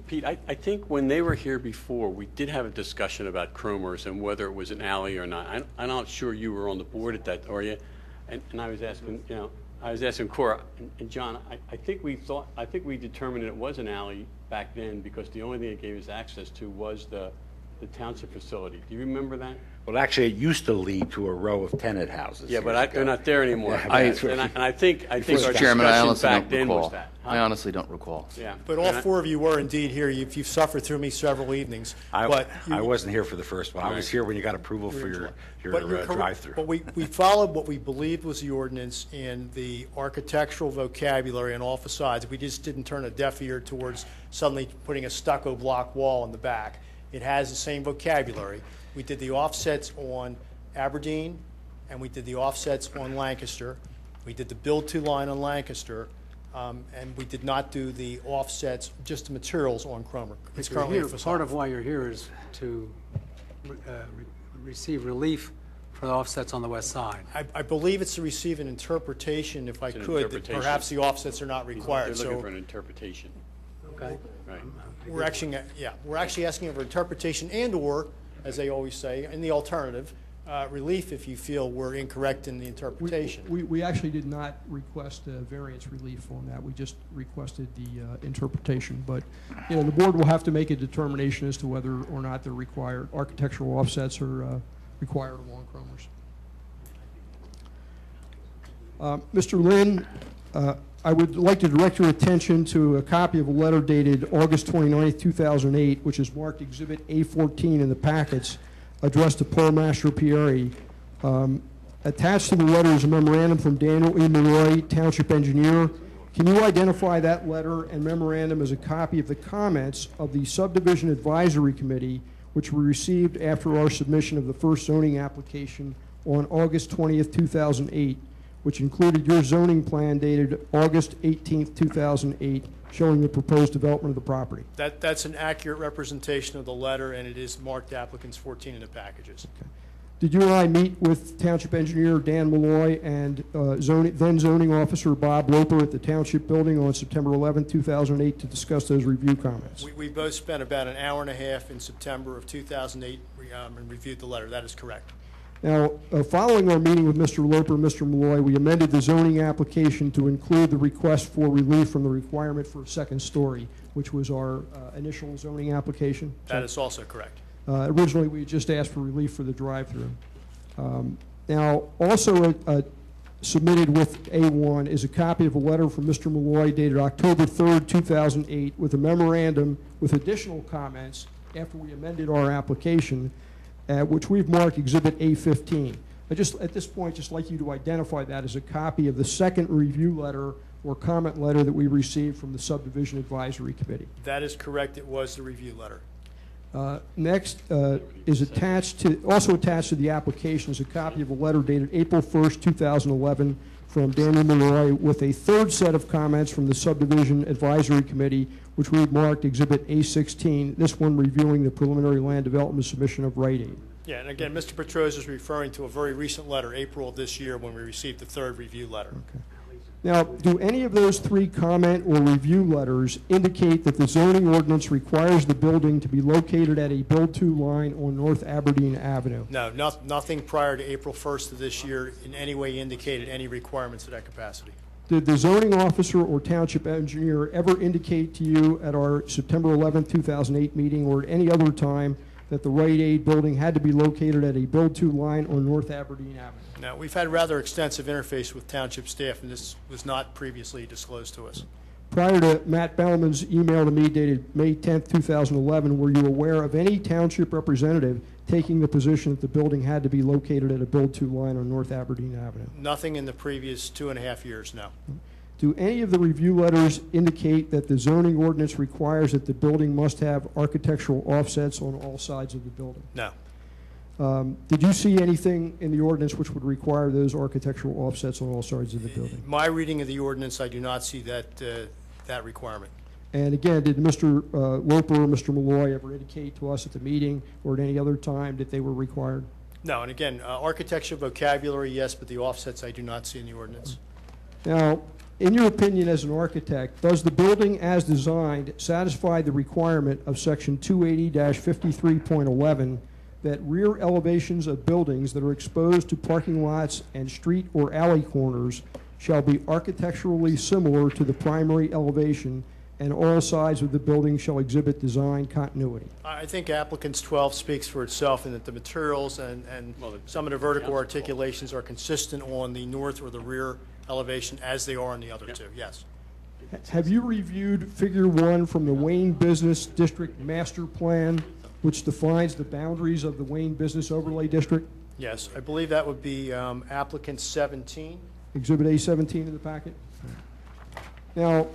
Pete, I think when they were here before, we did have a discussion about Cromer's and whether it was an alley or not. I'm not sure you were on the board at that, are you? And I was asking, I was asking Cora and John. I think we determined it was an alley back then because the only thing it gave us access to was the township facility. Do you remember that? Well, actually, it used to lead to a row of tenant houses. Yeah, but they're not there anymore. Yeah, I think our Chairman, I discussion honestly back don't then recall. was that. Huh? I honestly don't recall. Yeah. But all four of you were indeed here. You've suffered through me several evenings. I wasn't here for the first one. I was here when you got approval for your drive-through. But we followed what we believed was the ordinance in the architectural vocabulary on all facades. We just didn't turn a deaf ear towards suddenly putting a stucco block wall in the back. It has the same vocabulary. We did the offsets on Aberdeen, and we did the offsets on Lancaster. We did the build-to line on Lancaster, and we did not do the offsets, just the materials on Cromer. It's currently a facade. Part of why you're here is to receive relief for the offsets on the west side. I believe it's to receive an interpretation, if I could, that perhaps the offsets are not required. They're looking for an interpretation. Okay. Right. We're actually asking for interpretation and/or, as they always say, in the alternative, relief if you feel we're incorrect in the interpretation. We actually did not request a variance relief on that. We just requested the interpretation. But, you know, the board will have to make a determination as to whether or not the required architectural offsets are required along Cromer's. Mr. Lynn, I would like to direct your attention to a copy of a letter dated August 29, 2008, which is marked Exhibit A14 in the packets, addressed to Paul Master Pieri. Attached to the letter is a memorandum from Daniel E. Malloy, Township Engineer. Can you identify that letter and memorandum as a copy of the comments of the Subdivision Advisory Committee, which we received after our submission of the first zoning application on August 20th, 2008, which included your zoning plan dated August 18th, 2008, showing the proposed development of the property? That's an accurate representation of the letter, and it is marked applicants 14 in the packages. Okay. Did you and I meet with Township Engineer Dan Malloy and then zoning officer Bob Loper at the Township building on September 11, 2008 to discuss those review comments? We both spent about an hour and a half in September of 2008 and reviewed the letter. That is correct. Now, following our meeting with Mr. Loper and Mr. Malloy, we amended the zoning application to include the request for relief from the requirement for a second story, which was our initial zoning application. That is also correct. Originally, we just asked for relief for the drive-through. Now, also submitted with A1 is a copy of a letter from Mr. Malloy dated October 3rd, 2008, with a memorandum with additional comments after we amended our application, which we've marked Exhibit A15. I just, at this point, just like you to identify that as a copy of the second review letter or comment letter that we received from the Subdivision Advisory Committee. That is correct. It was the review letter. Next is also attached to the application is a copy of a letter dated April 1st, 2011 from Daniel Malloy with a third set of comments from the Subdivision Advisory Committee, which we marked Exhibit A16, this one reviewing the preliminary land development submission of Rite Aid. Yeah, and again, Mr. Petrosa is referring to a very recent letter, April of this year, when we received the third review letter. Okay. Now, do any of those three comment or review letters indicate that the zoning ordinance requires the building to be located at a build-to line on North Aberdeen Avenue? No, nothing prior to April 1st of this year in any way indicated any requirements of that capacity. Did the zoning officer or township engineer ever indicate to you at our September 11, 2008 meeting or at any other time that the Rite Aid building had to be located at a build-to line on North Aberdeen Avenue? No, we've had rather extensive interface with township staff, and this was not previously disclosed to us. Prior to Matt Bellman's email to me dated May 10, 2011, were you aware of any township representative taking the position that the building had to be located at a build-to line on North Aberdeen Avenue? Nothing in the previous 2.5 years, no. Do any of the review letters indicate that the zoning ordinance requires that the building must have architectural offsets on all sides of the building? No. Did you see anything in the ordinance which would require those architectural offsets on all sides of the building? My reading of the ordinance, I do not see that requirement. And again, did Mr. Loper or Mr. Malloy ever indicate to us at the meeting or at any other time that they were required? No, and again, architecture vocabulary, yes, but the offsets I do not see in the ordinance. Now, in your opinion as an architect, does the building as designed satisfy the requirement of Section 280-53.11 that rear elevations of buildings that are exposed to parking lots and street or alley corners shall be architecturally similar to the primary elevation and all sides of the building shall exhibit design continuity? I think applicant's 12 speaks for itself in that the materials and some of the vertical articulations are consistent on the north or the rear elevation as they are on the other two, yes. Have you reviewed Figure 1 from the Wayne Business District Master Plan, which defines the boundaries of the Wayne Business Overlay District? Yes, I believe that would be applicant 17. Exhibit A17 in the packet? Now,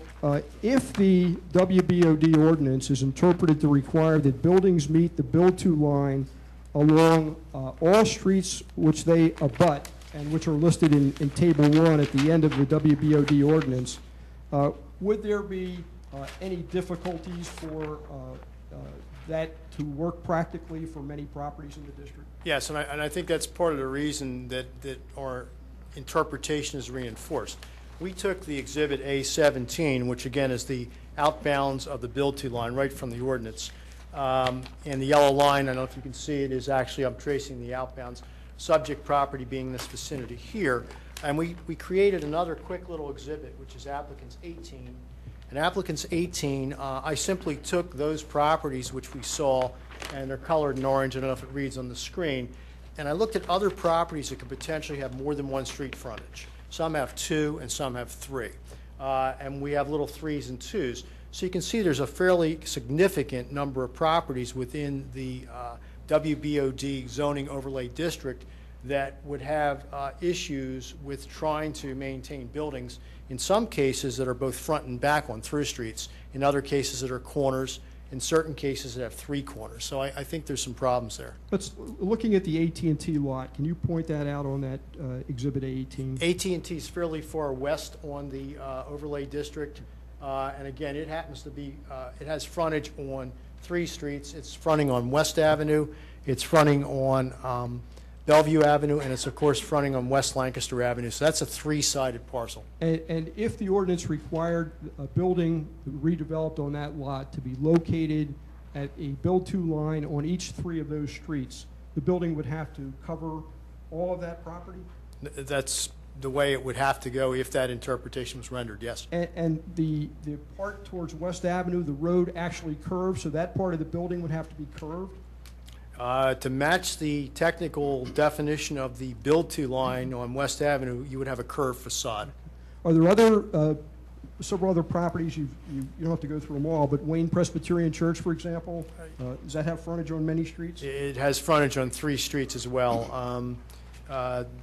if the WBOD ordinance is interpreted to require that buildings meet the build-to line along all streets which they abut and which are listed in Table 1 at the end of the WBOD ordinance, would there be any difficulties for that to work practically for many properties in the district? Yes, and I think that's part of the reason that our interpretation is reinforced. We took the Exhibit A17, which again is the outbounds of the build-to line right from the ordinance. And the yellow line, I don't know if you can see it, is actually, I'm tracing the outbounds, subject property being this vicinity here. And we created another quick little exhibit, which is applicants 18. And applicants 18, I simply took those properties which we saw, and they're colored in orange. I don't know if it reads on the screen. And I looked at other properties that could potentially have more than one street frontage. Some have 2 and some have 3. And we have little 3s and 2s. So you can see there's a fairly significant number of properties within the WBOD zoning overlay district that would have issues with trying to maintain buildings, in some cases that are both front and back on through streets, in other cases that are corners, in certain cases that have 3 corners. So I think there's some problems there. Looking at the AT&T lot, can you point that out on that Exhibit A18? AT&T is fairly far west on the overlay district. And again, it happens to be, it has frontage on 3 streets. It's fronting on West Avenue, it's fronting on Bellevue Avenue, and it's of course fronting on West Lancaster Avenue. So that's a 3-sided parcel. And if the ordinance required a building redeveloped on that lot to be located at a build-to line on each 3 of those streets, the building would have to cover all of that property? That's the way it would have to go if that interpretation was rendered, yes. And the part towards West Avenue, the road actually curves, so that part of the building would have to be curved? To match the technical definition of the build-to line on West Avenue, you would have a curved facade. Are there several other properties, you don't have to go through them all, but Wayne Presbyterian Church, for example, does that have frontage on many streets? It has frontage on 3 streets as well.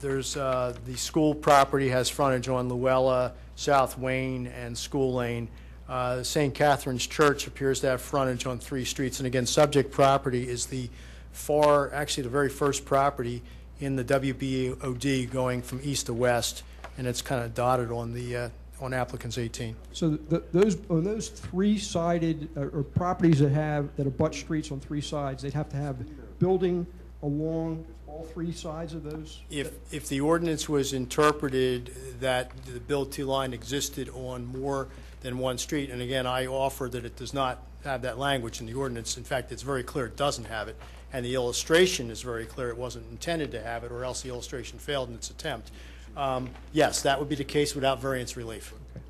There's the school property has frontage on Luella, South Wayne, and School Lane. St. Catherine's Church appears to have frontage on 3 streets. And again, subject property is the actually the very first property in the WBOD going from east to west, and it's kind of dotted on the on applicants 18. So those 3-sided or properties that abut streets on 3 sides, they'd have to have building along all 3 sides of those? If the ordinance was interpreted that the build-to line existed on more than 1 street, and again, I offer that it does not have that language in the ordinance. In fact, it's very clear it doesn't have it, and the illustration is very clear it wasn't intended to have it, or else the illustration failed in its attempt. Yes, that would be the case without variance relief. Okay.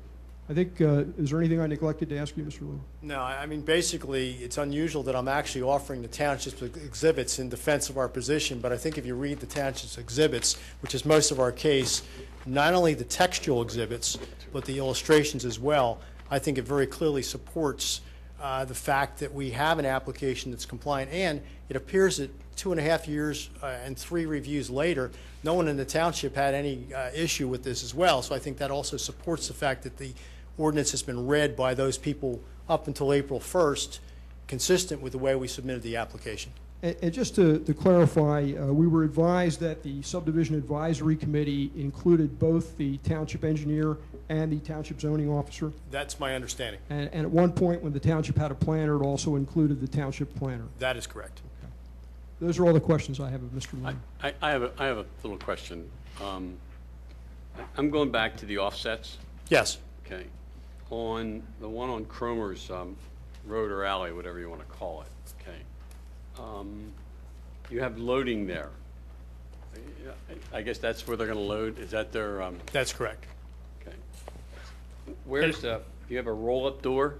I think, is there anything I neglected to ask you, Mr. Lou? No, I mean, basically, it's unusual that I'm actually offering the township's exhibits in defense of our position, but I think if you read the township's exhibits, which is most of our case, not only the textual exhibits, but the illustrations as well, I think it very clearly supports the fact that we have an application that's compliant, and it appears that 2.5 years and 3 reviews later, no one in the township had any issue with this as well. So I think that also supports the fact that the ordinance has been read by those people up until April 1st, consistent with the way we submitted the application. And just to clarify, we were advised that the subdivision advisory committee included both the township engineer and the township zoning officer? That's my understanding. And at one point when the township had a planner, it also included the township planner? That is correct. Okay. Those are all the questions I have of Mr. Lynn. I have a little question. I'm going back to the offsets. Yes. Okay. On the one on Cromer's road or alley, whatever you want to call it, okay. You have loading there. I guess that's where they're going to load. Is that their? That's correct. Okay. Where's the? Do you have a roll-up door?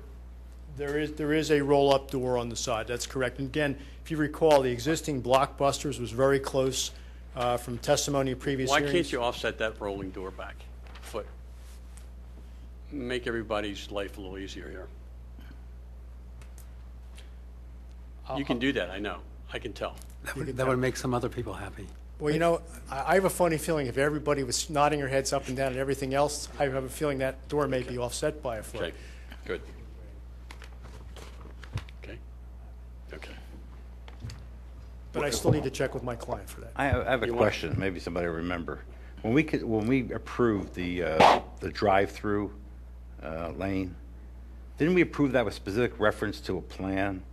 There is a roll-up door on the side. That's correct. And again, if you recall, the existing Blockbusters was very close from testimony of previous Why hearings. can't you offset that rolling door back a foot? Make everybody's life a little easier here. You can do that, I know. I can tell. That would make some other people happy. Well, you know, I have a funny feeling if everybody was nodding their heads up and down at everything else, I have a feeling that door may be offset by a foot. Okay, good. Okay, okay. But I still need to check with my client for that. I have a question, maybe somebody will remember. When we approved the drive-through lane, didn't we approve that with specific reference to a plan?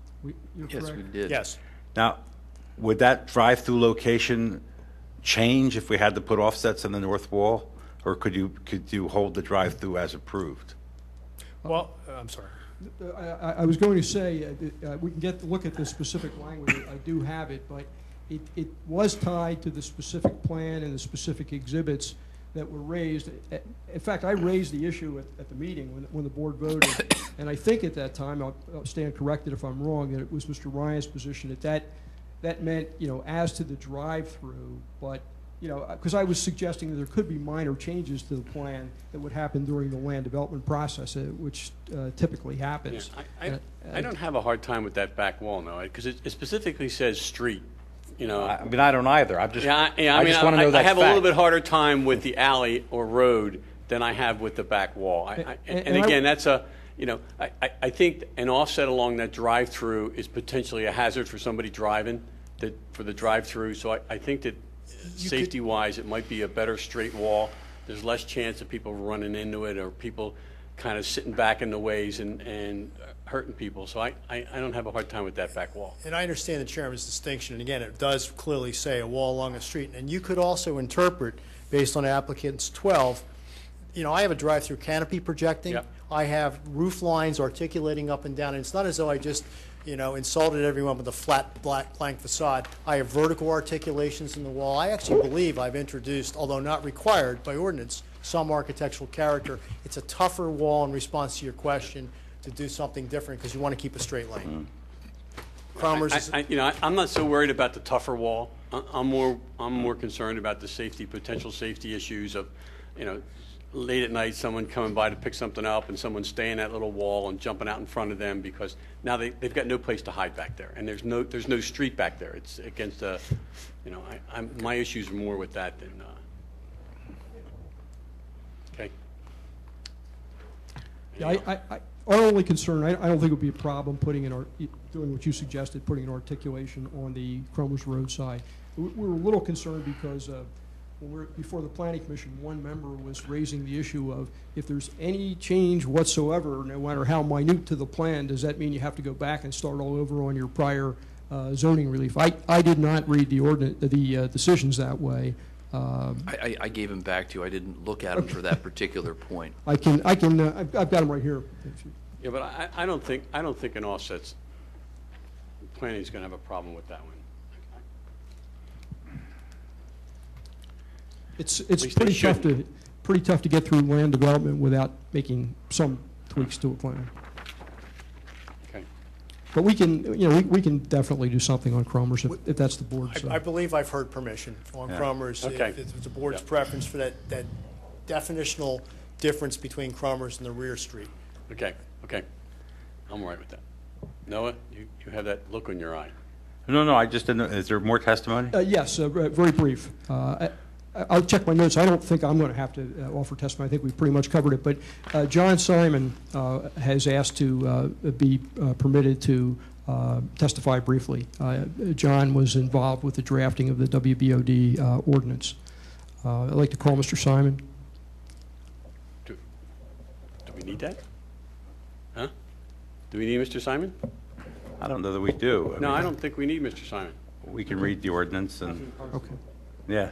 Yes, we did. Yes. Now, would that drive-through location change if we had to put offsets in the north wall, or could you hold the drive-through as approved? Well, I'm sorry. I was going to say, we can look at the specific language. I do have it, but it was tied to the specific plan and the specific exhibits that were raised. In fact, I raised the issue at the meeting when the board voted, and I think at that time, I'll stand corrected if I'm wrong, that it was Mr. Ryan's position that meant, as to the drive-through, but, because I was suggesting that there could be minor changes to the plan that would happen during the land development process, which typically happens. Yeah, I don't have a hard time with that back wall, no, because it specifically says street. I mean, I don't either. I'm just, I just want to know that I have fact. a little bit harder time with the alley or road than I have with the back wall. And again, that's I think an offset along that drive-through is potentially a hazard for somebody driving for the drive-through. So I think that safety-wise, it might be a better straight wall. There's less chance of people running into it or people kind of sitting back in the ways and hurting people. So I don't have a hard time with that back wall. And I understand the chairman's distinction, and again, it does clearly say a wall along a street. And you could also interpret, based on applicant's 12, I have a drive-through canopy projecting. Yep. I have roof lines articulating up and down, and it's not as though I just, insulted everyone with a flat black plank facade. I have vertical articulations in the wall. I actually believe I've introduced, although not required by ordinance, some architectural character. It's a tougher wall in response to your question to do something different because you want to keep a straight lane. Cromer's I'm not so worried about the tougher wall. I'm more concerned about the potential safety issues of, late at night, someone coming by to pick something up and someone staying that little wall and jumping out in front of them because now they've got no place to hide back there, and there's no street back there. It's against my issues are more with that than. Okay. Yeah, our only concern, I don't think it would be a problem doing what you suggested, putting an articulation on the Cromer's Road side. We were a little concerned because when we were before the Planning Commission, one member was raising the issue of if there's any change whatsoever, no matter how minute to the plan, does that mean you have to go back and start all over on your prior zoning relief? I did not read the decisions that way. I gave him back to you. I didn't look at him for that particular point. I've got him right here. Yeah, but I don't think an offset's planning is going to have a problem with that one. It's pretty tough to get through land development without making some tweaks to a plan. Okay. But we can we can definitely do something on Cromer's if that's the board's. I believe I've heard permission on Cromer's. Okay. If it's the board's preference for that definitional difference between Cromer's and the rear street. Okay. I'm all right with that. Noah, you have that look in your eye. No, I just didn't know. Is there more testimony? Yes, very brief. I'll check my notes. I don't think I'm going to have to offer testimony. I think we've pretty much covered it. But John Simon has asked to be permitted to testify briefly. John was involved with the drafting of the WBOD ordinance. I'd like to call Mr. Simon. Do we need that? Huh? Do we need Mr. Simon? I don't know that we do. I don't think we need Mr. Simon. We can read the ordinance and. Okay. Yeah.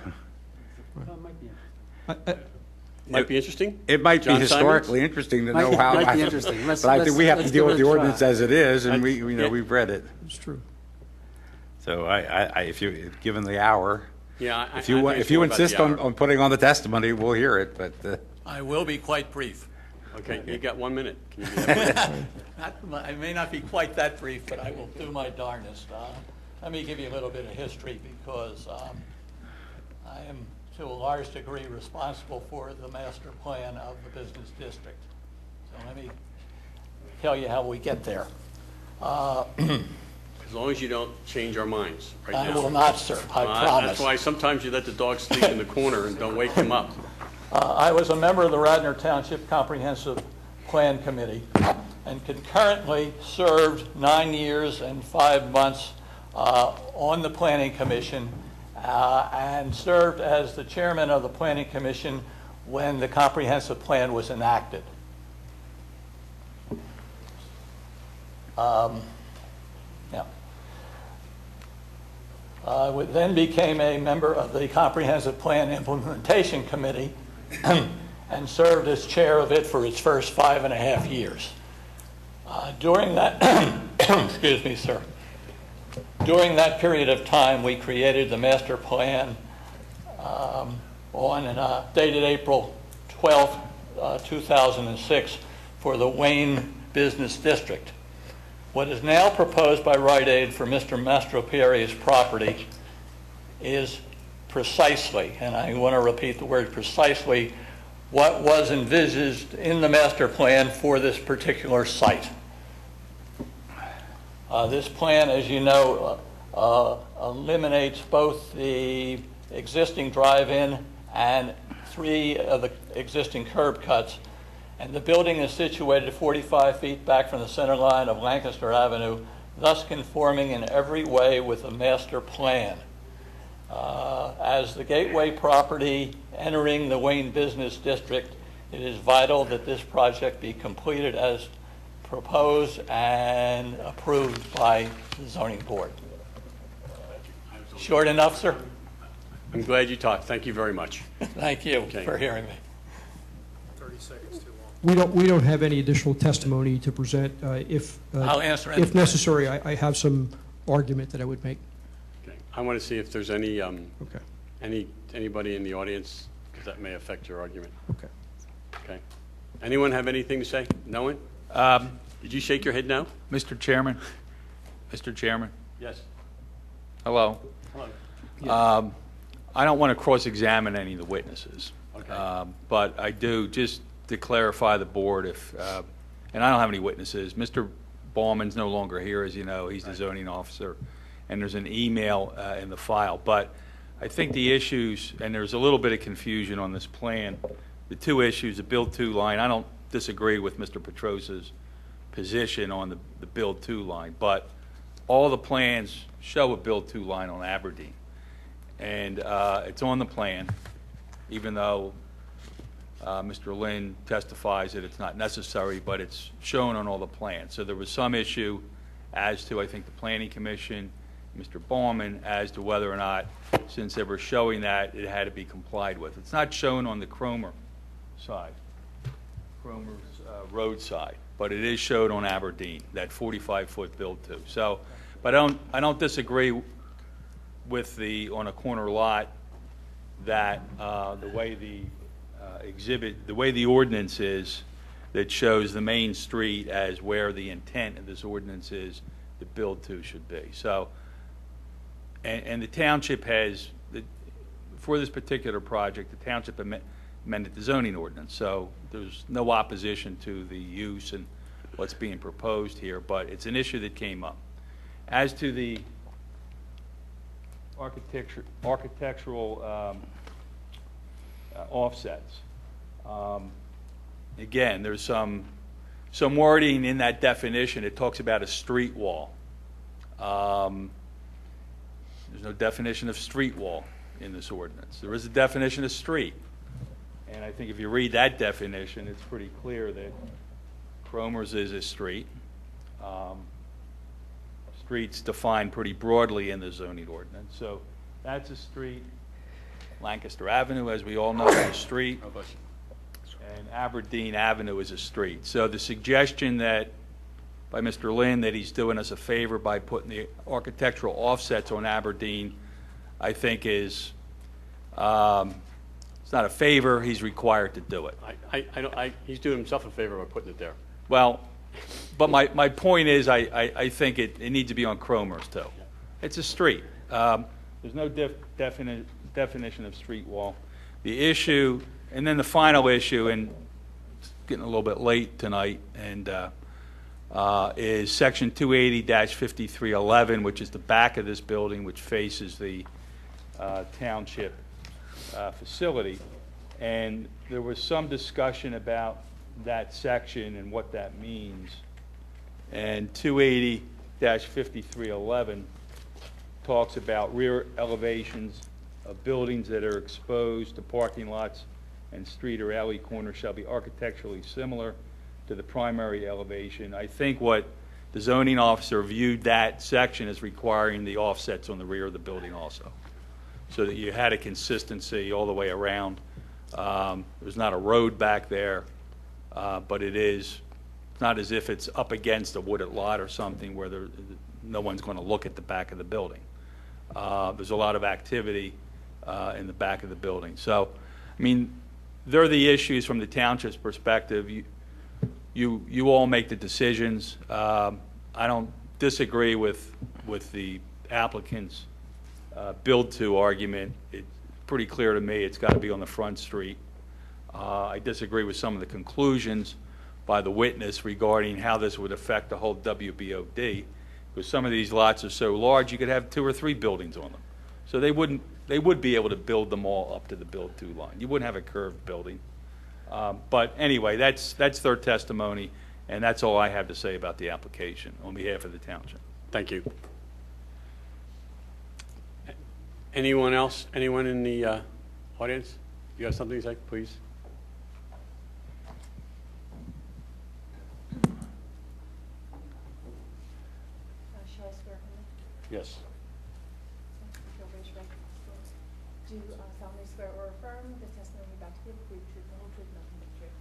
Might be interesting. It might be historically interesting to know how. Might be interesting. But I think we have to deal with the ordinance as it is, and we've read it. It's true. So if you given the hour, yeah, if you insist on putting on the testimony, we'll hear it. But I will be quite brief. Okay, you got 1 minute. Can you do that? I may not be quite that brief, but I will do my darndest. Let me give you a little bit of history because I am, to a large degree, responsible for the master plan of the business district. So let me tell you how we get there. As long as you don't change our minds right now. I will not, sir. I promise. That's why sometimes you let the dog sleep in the corner and don't wake him up. I was a member of the Radnor Township Comprehensive Plan Committee and concurrently served 9 years and 5 months on the Planning Commission and served as the chairman of the Planning Commission when the comprehensive plan was enacted. I then became a member of the Comprehensive Plan Implementation Committee and served as chair of it for its first 5.5 years. During that, excuse me, sir. During that period of time, we created the master plan dated April 12th, 2006 for the Wayne Business District. What is now proposed by Rite Aid for Mr. Mastropieri's property is precisely, and I want to repeat the word precisely, what was envisaged in the master plan for this particular site. This plan, as you know, eliminates both the existing drive-in and 3 of the existing curb cuts, and the building is situated 45 feet back from the center line of Lancaster Avenue, thus conforming in every way with the master plan. As the gateway property entering the Wayne Business District, it is vital that this project be completed as proposed and approved by the zoning board. Short enough, sir? I'm glad you talked. Thank you very much. Thank you for hearing me. 30 seconds too long. We don't have any additional testimony to present. I'll answer any if necessary, I have some argument that I would make. Okay. I want to see if there's any anybody in the audience that may affect your argument. Okay. Okay. Anyone have anything to say? No one? Did you shake your head no? Mr. Chairman? Mr. Chairman? Yes. Hello. Hello. I don't want to cross-examine any of the witnesses. Okay. But I do, just to clarify the board, and I don't have any witnesses. Mr. Bauman's no longer here, as you know. He's the zoning officer. And there's an email in the file. But I think the issues, and there's a little bit of confusion on this plan, the 2 issues, the Build 2 line, I don't disagree with Mr. Petrosa's position on the Build 2 line, but all the plans show a Build 2 line on Aberdeen. And it's on the plan, even though Mr. Lynn testifies that it's not necessary, but it's shown on all the plans. So there was some issue as to, I think, the Planning Commission, Mr. Bauman, as to whether or not, since they were showing that, it had to be complied with. It's not shown on the Cromer side, Cromer's road side, but it is showed on Aberdeen, that 45-foot Build 2. So, but I don't disagree with on a corner lot that the way the the way the ordinance is, that shows the main street as where the intent of this ordinance is that Build 2 should be. So, and the township has, for this particular project, the township amended the zoning ordinance. So there's no opposition to the use and what's being proposed here, but it's an issue that came up. As to the architectural offsets, again, there's some wording in that definition. It talks about a street wall. There's no definition of street wall in this ordinance. There is a definition of street. And I think if you read that definition, it's pretty clear that Cromer's is a street. Streets defined pretty broadly in the zoning ordinance. So that's a street. Lancaster Avenue, as we all know, is a street. And Aberdeen Avenue is a street. So the suggestion that by Mr. Lynn that he's doing us a favor by putting the architectural offsets on Aberdeen, I think is, it's not a favor, he's required to do it. He's doing himself a favor by putting it there. Well, but my point is I think it needs to be on Cromer's too. It's a street. There's no definition of street wall. The issue, and then the final issue, and it's getting a little bit late tonight, and is Section 280-5311, which is the back of this building, which faces the township facility. And there was some discussion about that section and what that means. And 280-5311 talks about rear elevations of buildings that are exposed to parking lots and street or alley corners shall be architecturally similar to the primary elevation. I think what the zoning officer viewed that section as requiring the offsets on the rear of the building also, so that you had a consistency all the way around. There's not a road back there, but it is It's not as if it's up against a wooded lot or something where no one's going to look at the back of the building. There's a lot of activity in the back of the building. So, I mean, they're the issues from the township's perspective. You all make the decisions. I don't disagree with the applicant's build-to argument. It's pretty clear to me it's got to be on the front street. I disagree with some of the conclusions by the witness regarding how this would affect the whole WBOD, because some of these lots are so large you could have 2 or 3 buildings on them. So they would be able to build them all up to the build-to line. You wouldn't have a curved building. But anyway, that's their testimony, and that's all I have to say about the application on behalf of the township. Thank you. Anyone else? Anyone in the audience? You got something to say, please? Shall I swear him in? Yes. You'll raise your right hand. Do you solemnly swear or affirm the testimony you're about to give will be the truth, the whole truth, nothing but the truth?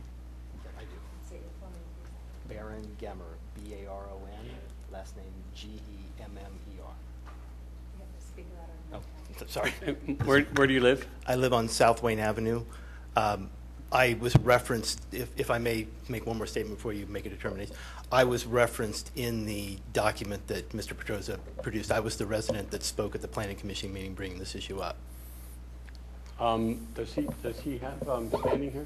I do. Say your full name, please. Baron Gemmer, B-A-R-O-N, last name G-E-M-M-E-R. You have to speak louder. Oh, sorry. Where do you live? I live on South Wayne Avenue. I was referenced, if I may make one more statement before you make a determination, I was referenced in the document that Mr. Petrosa produced. I was the resident that spoke at the Planning Commission meeting bringing this issue up. Does he have standing here?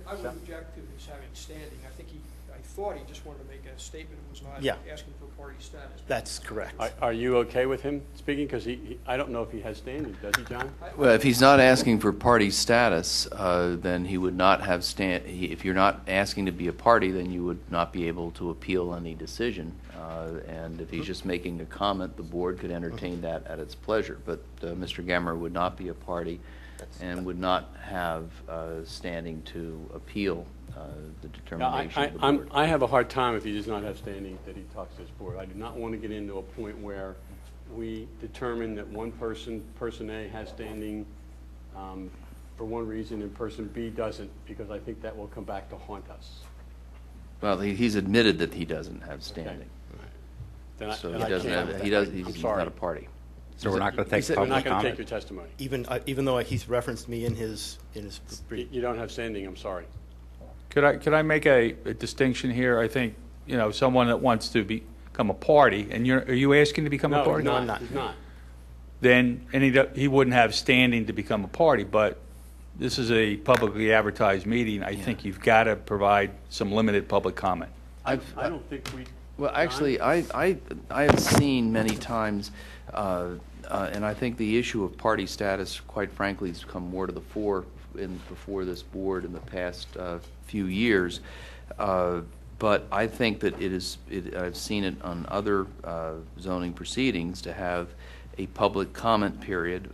I would object to his having standing. I thought he just wanted to make a statement and was not Yeah. asking for party status. That's correct. Are you okay with him speaking? Because I don't know if he has standing. Does he, John? Well, if he's not asking for party status, then he would not have if you're not asking to be a party, then you would not be able to appeal any decision. And if he's just making a comment, the board could entertain that at its pleasure. But Mr. Gemmer would not be a party and would not have standing to appeal the determination of the board. I have a hard time if he does not have standing that he talks to his board. I do not want to get into a point where we determine that one person A, has standing for one reason and person B doesn't, because I think that will come back to haunt us. Well, he's admitted that he doesn't have standing. Okay. So then he doesn't can't. have. He's not a party. So we're not going to take We're public not going to comment? take your testimony. Even though he's referenced me in his brief. You don't have standing. I'm sorry. Could I make a distinction here? I think, someone that wants to become a party, and are you asking to become a party? No, I'm not. He's not. Then he wouldn't have standing to become a party, but this is a publicly advertised meeting. I think you've got to provide some limited public comment. I don't think we... Well, actually, I have seen many times, and I think the issue of party status, quite frankly, has come more to the fore before this board in the past few years. But I think that I've seen it on other zoning proceedings to have a public comment period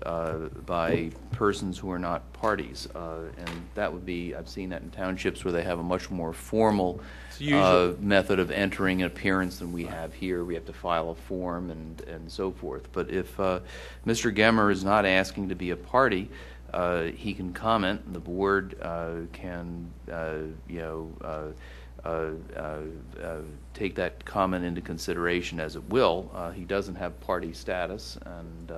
by persons who are not parties. And that would be, I've seen that in townships where they have a much more formal method of entering an appearance than we have here. We have to file a form and so forth. But if Mr. Gemmer is not asking to be a party, he can comment, and the board can, take that comment into consideration as it will. He doesn't have party status, and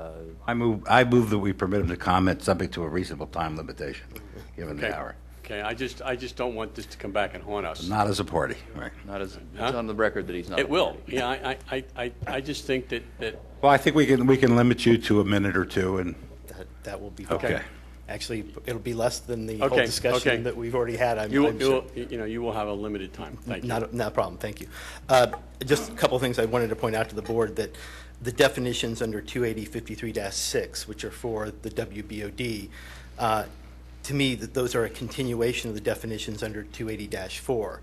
I move that we permit him to comment subject to a reasonable time limitation, given the hour. Okay, I just don't want this to come back and haunt us. Not as a party, right? Not as it's on the record that he's not. It will. Yeah, I just think that. Well, I think we can limit you to a minute or two, and that will be fine. Okay. Actually, it'll be less than the whole discussion that we've already had. You will have a limited time. Thank you. Not a problem. Thank you. Just a couple of things I wanted to point out to the board, that the definitions under 28053-6, which are for the WBOD, to me, that those are a continuation of the definitions under 280-4.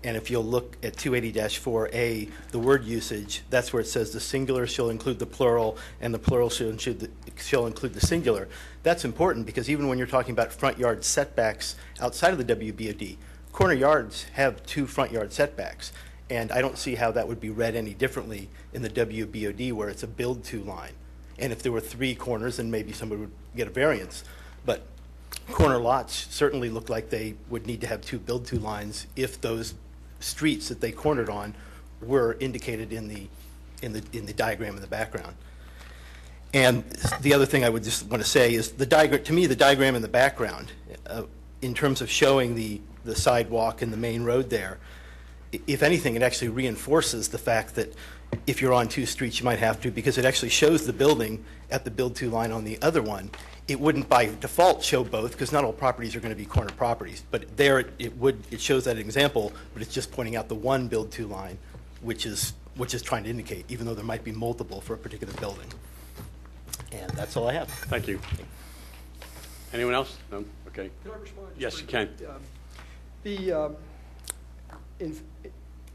And if you'll look at 280-4A, the word usage, that's where it says the singular shall include the plural and the plural shall include the singular. That's important because even when you're talking about front yard setbacks outside of the WBOD, corner yards have 2 front yard setbacks. And I don't see how that would be read any differently in the WBOD where it's a build-to line. And if there were 3 corners, then maybe somebody would get a variance. But corner lots certainly look like they would need to have 2 build-to lines if those streets that they cornered on were indicated in the diagram in the background. And the other thing I would just want to say is the diagram, to me, the diagram in the background, in terms of showing the sidewalk and the main road there, if anything, it actually reinforces the fact that if you're on two streets, you might have to, because it actually shows the building at the build-to line on the other one. It wouldn't by default show both, because not all properties are going to be corner properties. But there it shows that example, but it's just pointing out the one build-to line, which is trying to indicate, even though there might be multiple for a particular building. And that's all I have. Thank you. Anyone else? No? Okay. Can I respond? Yes, you can.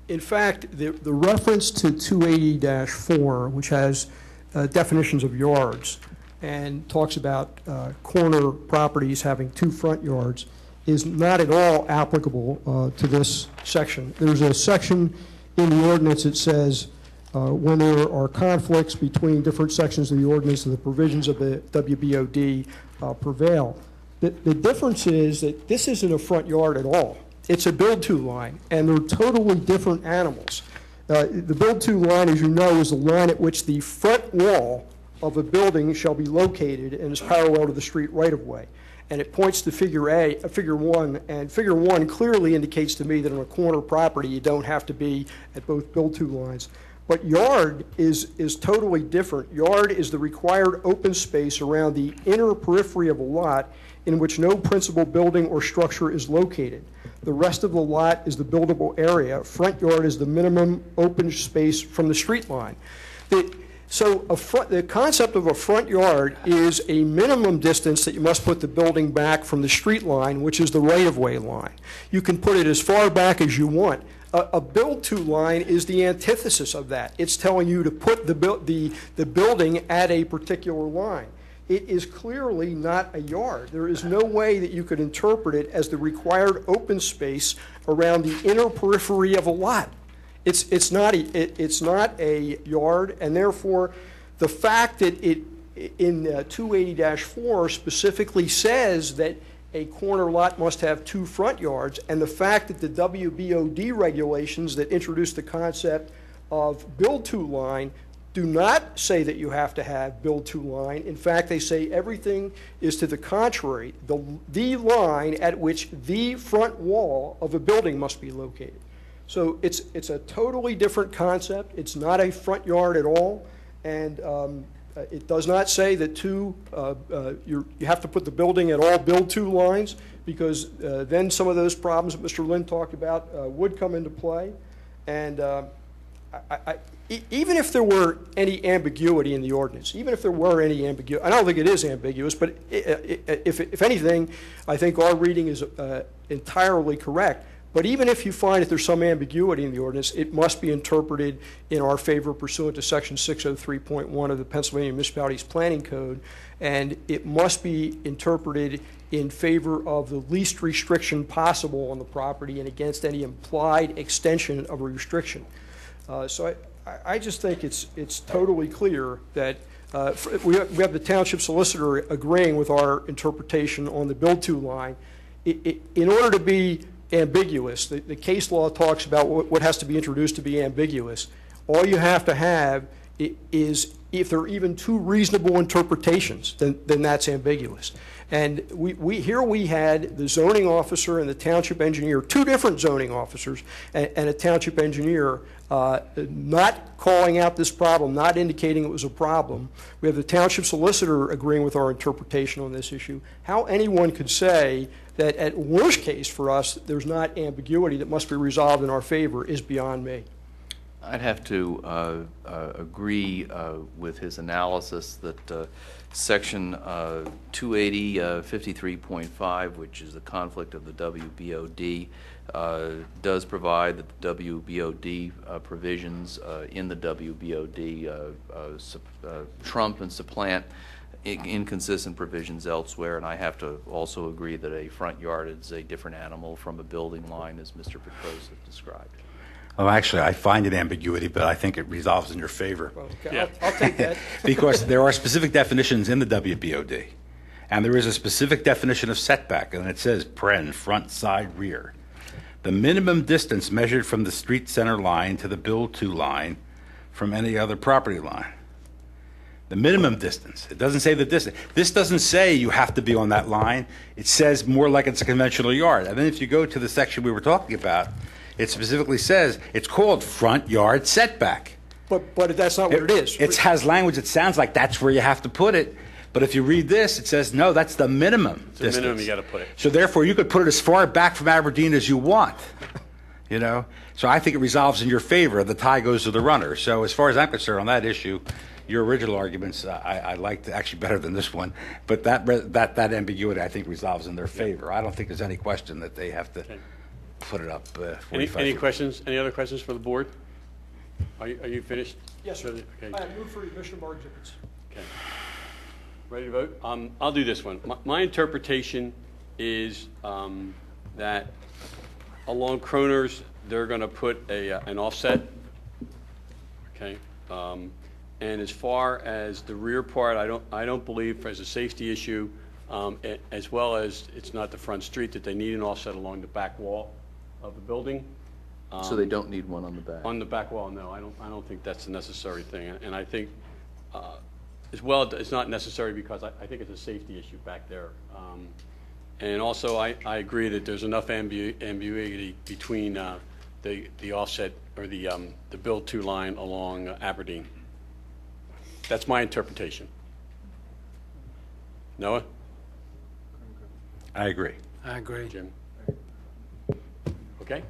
In fact, the reference to 280-4, which has definitions of yards and talks about corner properties having two front yards, is not at all applicable to this section. There's a section in the ordinance that says when there are conflicts between different sections of the ordinance and the provisions of the WBOD prevail. The difference is that this isn't a front yard at all. It's a build-to line, and they're totally different animals. The build-to line, as you know, is the line at which the front wall of a building shall be located and is parallel to the street right-of-way. And it points to figure 1, and figure 1 clearly indicates to me that on a corner property you don't have to be at both build-to lines. But yard is totally different. Yard is the required open space around the inner periphery of a lot in which no principal building or structure is located. The rest of the lot is the buildable area. Front yard is the minimum open space from the street line. The concept of a front yard is a minimum distance that you must put the building back from the street line, which is the right-of-way line. You can put it as far back as you want. A build-to line is the antithesis of that. It's telling you to put the building at a particular line. It is clearly not a yard. There is no way that you could interpret it as the required open space around the inner periphery of a lot. It's not a yard, and therefore the fact that it in 280-4 specifically says that a corner lot must have two front yards, and the fact that the WBOD regulations that introduce the concept of build-to line do not say that you have to have build-to line. In fact, they say everything is to the contrary, the line at which the front wall of a building must be located. So it's a totally different concept. It's not a front yard at all, and it does not say that you have to put the building at all build-to lines, because then some of those problems that Mr. Lynn talked about would come into play. And even if there were any ambiguity in the ordinance, even if there were any ambiguity, I don't think it is ambiguous, but if anything, I think our reading is entirely correct. But even if you find that there's some ambiguity in the ordinance, it must be interpreted in our favor pursuant to Section 603.1 of the Pennsylvania Municipalities Planning Code, and it must be interpreted in favor of the least restriction possible on the property and against any implied extension of a restriction. So I just think it's totally clear that we have the township solicitor agreeing with our interpretation on the build-to line. In order to be ambiguous, the case law talks about what has to be introduced to be ambiguous. All you have to have is, if there are even two reasonable interpretations, then that's ambiguous. And here we had the zoning officer and the township engineer, two different zoning officers, and a township engineer not calling out this problem, not indicating it was a problem. We have the township solicitor agreeing with our interpretation on this issue. How anyone could say that at worst case for us, there's not ambiguity that must be resolved in our favor is beyond me. I'd have to agree with his analysis that Section 280-53.5, which is the conflict of the WBOD, does provide that the WBOD provisions in the WBOD trump and supplant inconsistent provisions elsewhere, and I have to also agree that a front yard is a different animal from a building line, as Mr. Petrosa described. Well, actually, I find it ambiguity, but I think it resolves in your favor. Okay, yeah. I'll take that. Because there are specific definitions in the WBOD, and there is a specific definition of setback, and it says front, side, rear. the minimum distance measured from the street center line to the build-to line from any other property line. The minimum distance. It doesn't say the distance. This doesn't say you have to be on that line. It says more like it's a conventional yard. And then if you go to the section we were talking about, it specifically says it's called front yard setback. But that's not what it is. It has language that sounds like that's where you have to put it. But if you read this, it says, no, that's the minimum It's the minimum you got to put it. So therefore, you could put it as far back from Aberdeen as you want, you know? So I think it resolves in your favor. The tie goes to the runner. So as far as I'm concerned on that issue, your original arguments, I liked actually better than this one. But that ambiguity, I think, resolves in their favor. I don't think there's any question that they have to put it up 45 Any feet. questions? Any other questions for the board? Are you finished? Yes, sir. Okay. I move for admission of our exhibits. Okay. Ready to vote? I'll do this one. My interpretation is that along Kroner's, they're going to put an offset. Okay. And as far as the rear part, I don't believe, as a safety issue, as well as it's not the front street, that they need an offset along the back wall of the building. So they don't need one on the back? On the back wall, no. I don't think that's a necessary thing. And I think, as well, it's not necessary because I think it's a safety issue back there. And also, I agree that there's enough ambiguity between the offset or the build-to line along Aberdeen. That's my interpretation. Noah? I agree. I agree. Jim? Okay.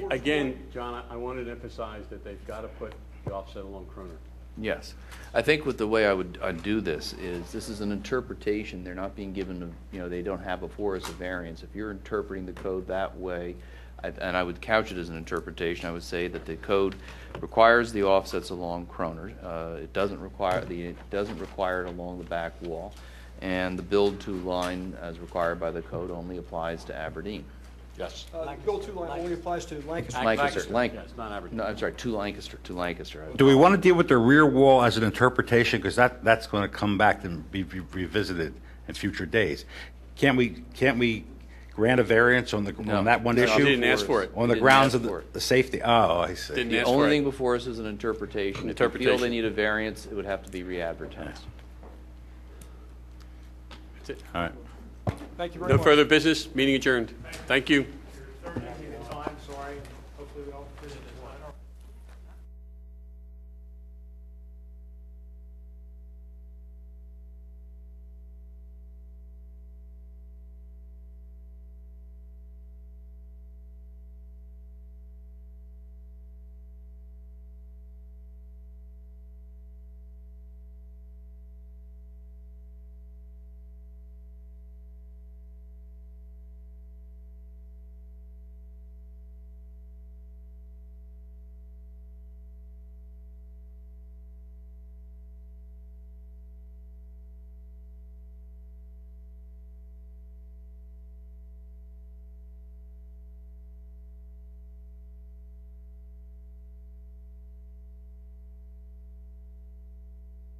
Again, John, I wanted to emphasize that they've got to put the offset along Kroner. Yes. I think with the way I'd do this is an interpretation. They're not being given, they don't have before us a variance. If you're interpreting the code that way, and I would couch it as an interpretation, I would say that the code requires the offsets along Kroner. It doesn't require it along the back wall, and the build-to line, as required by the code, only applies to Aberdeen. Yes. The build-to line only applies to Lancaster. Lancaster. Yes, not Aberdeen. No, I'm sorry, to Lancaster. Do we want to deal with the rear wall as an interpretation? Because that's going to come back and be revisited in future days. Can't we grant a variance on that one issue? You didn't ask for it. On the grounds of the safety? Oh, I see. The only thing before us is an interpretation. If you feel they need a variance, it would have to be re-advertised. That's it. All right. Thank you very much. No further business. Meeting adjourned. Thank you. Sorry. Hopefully we all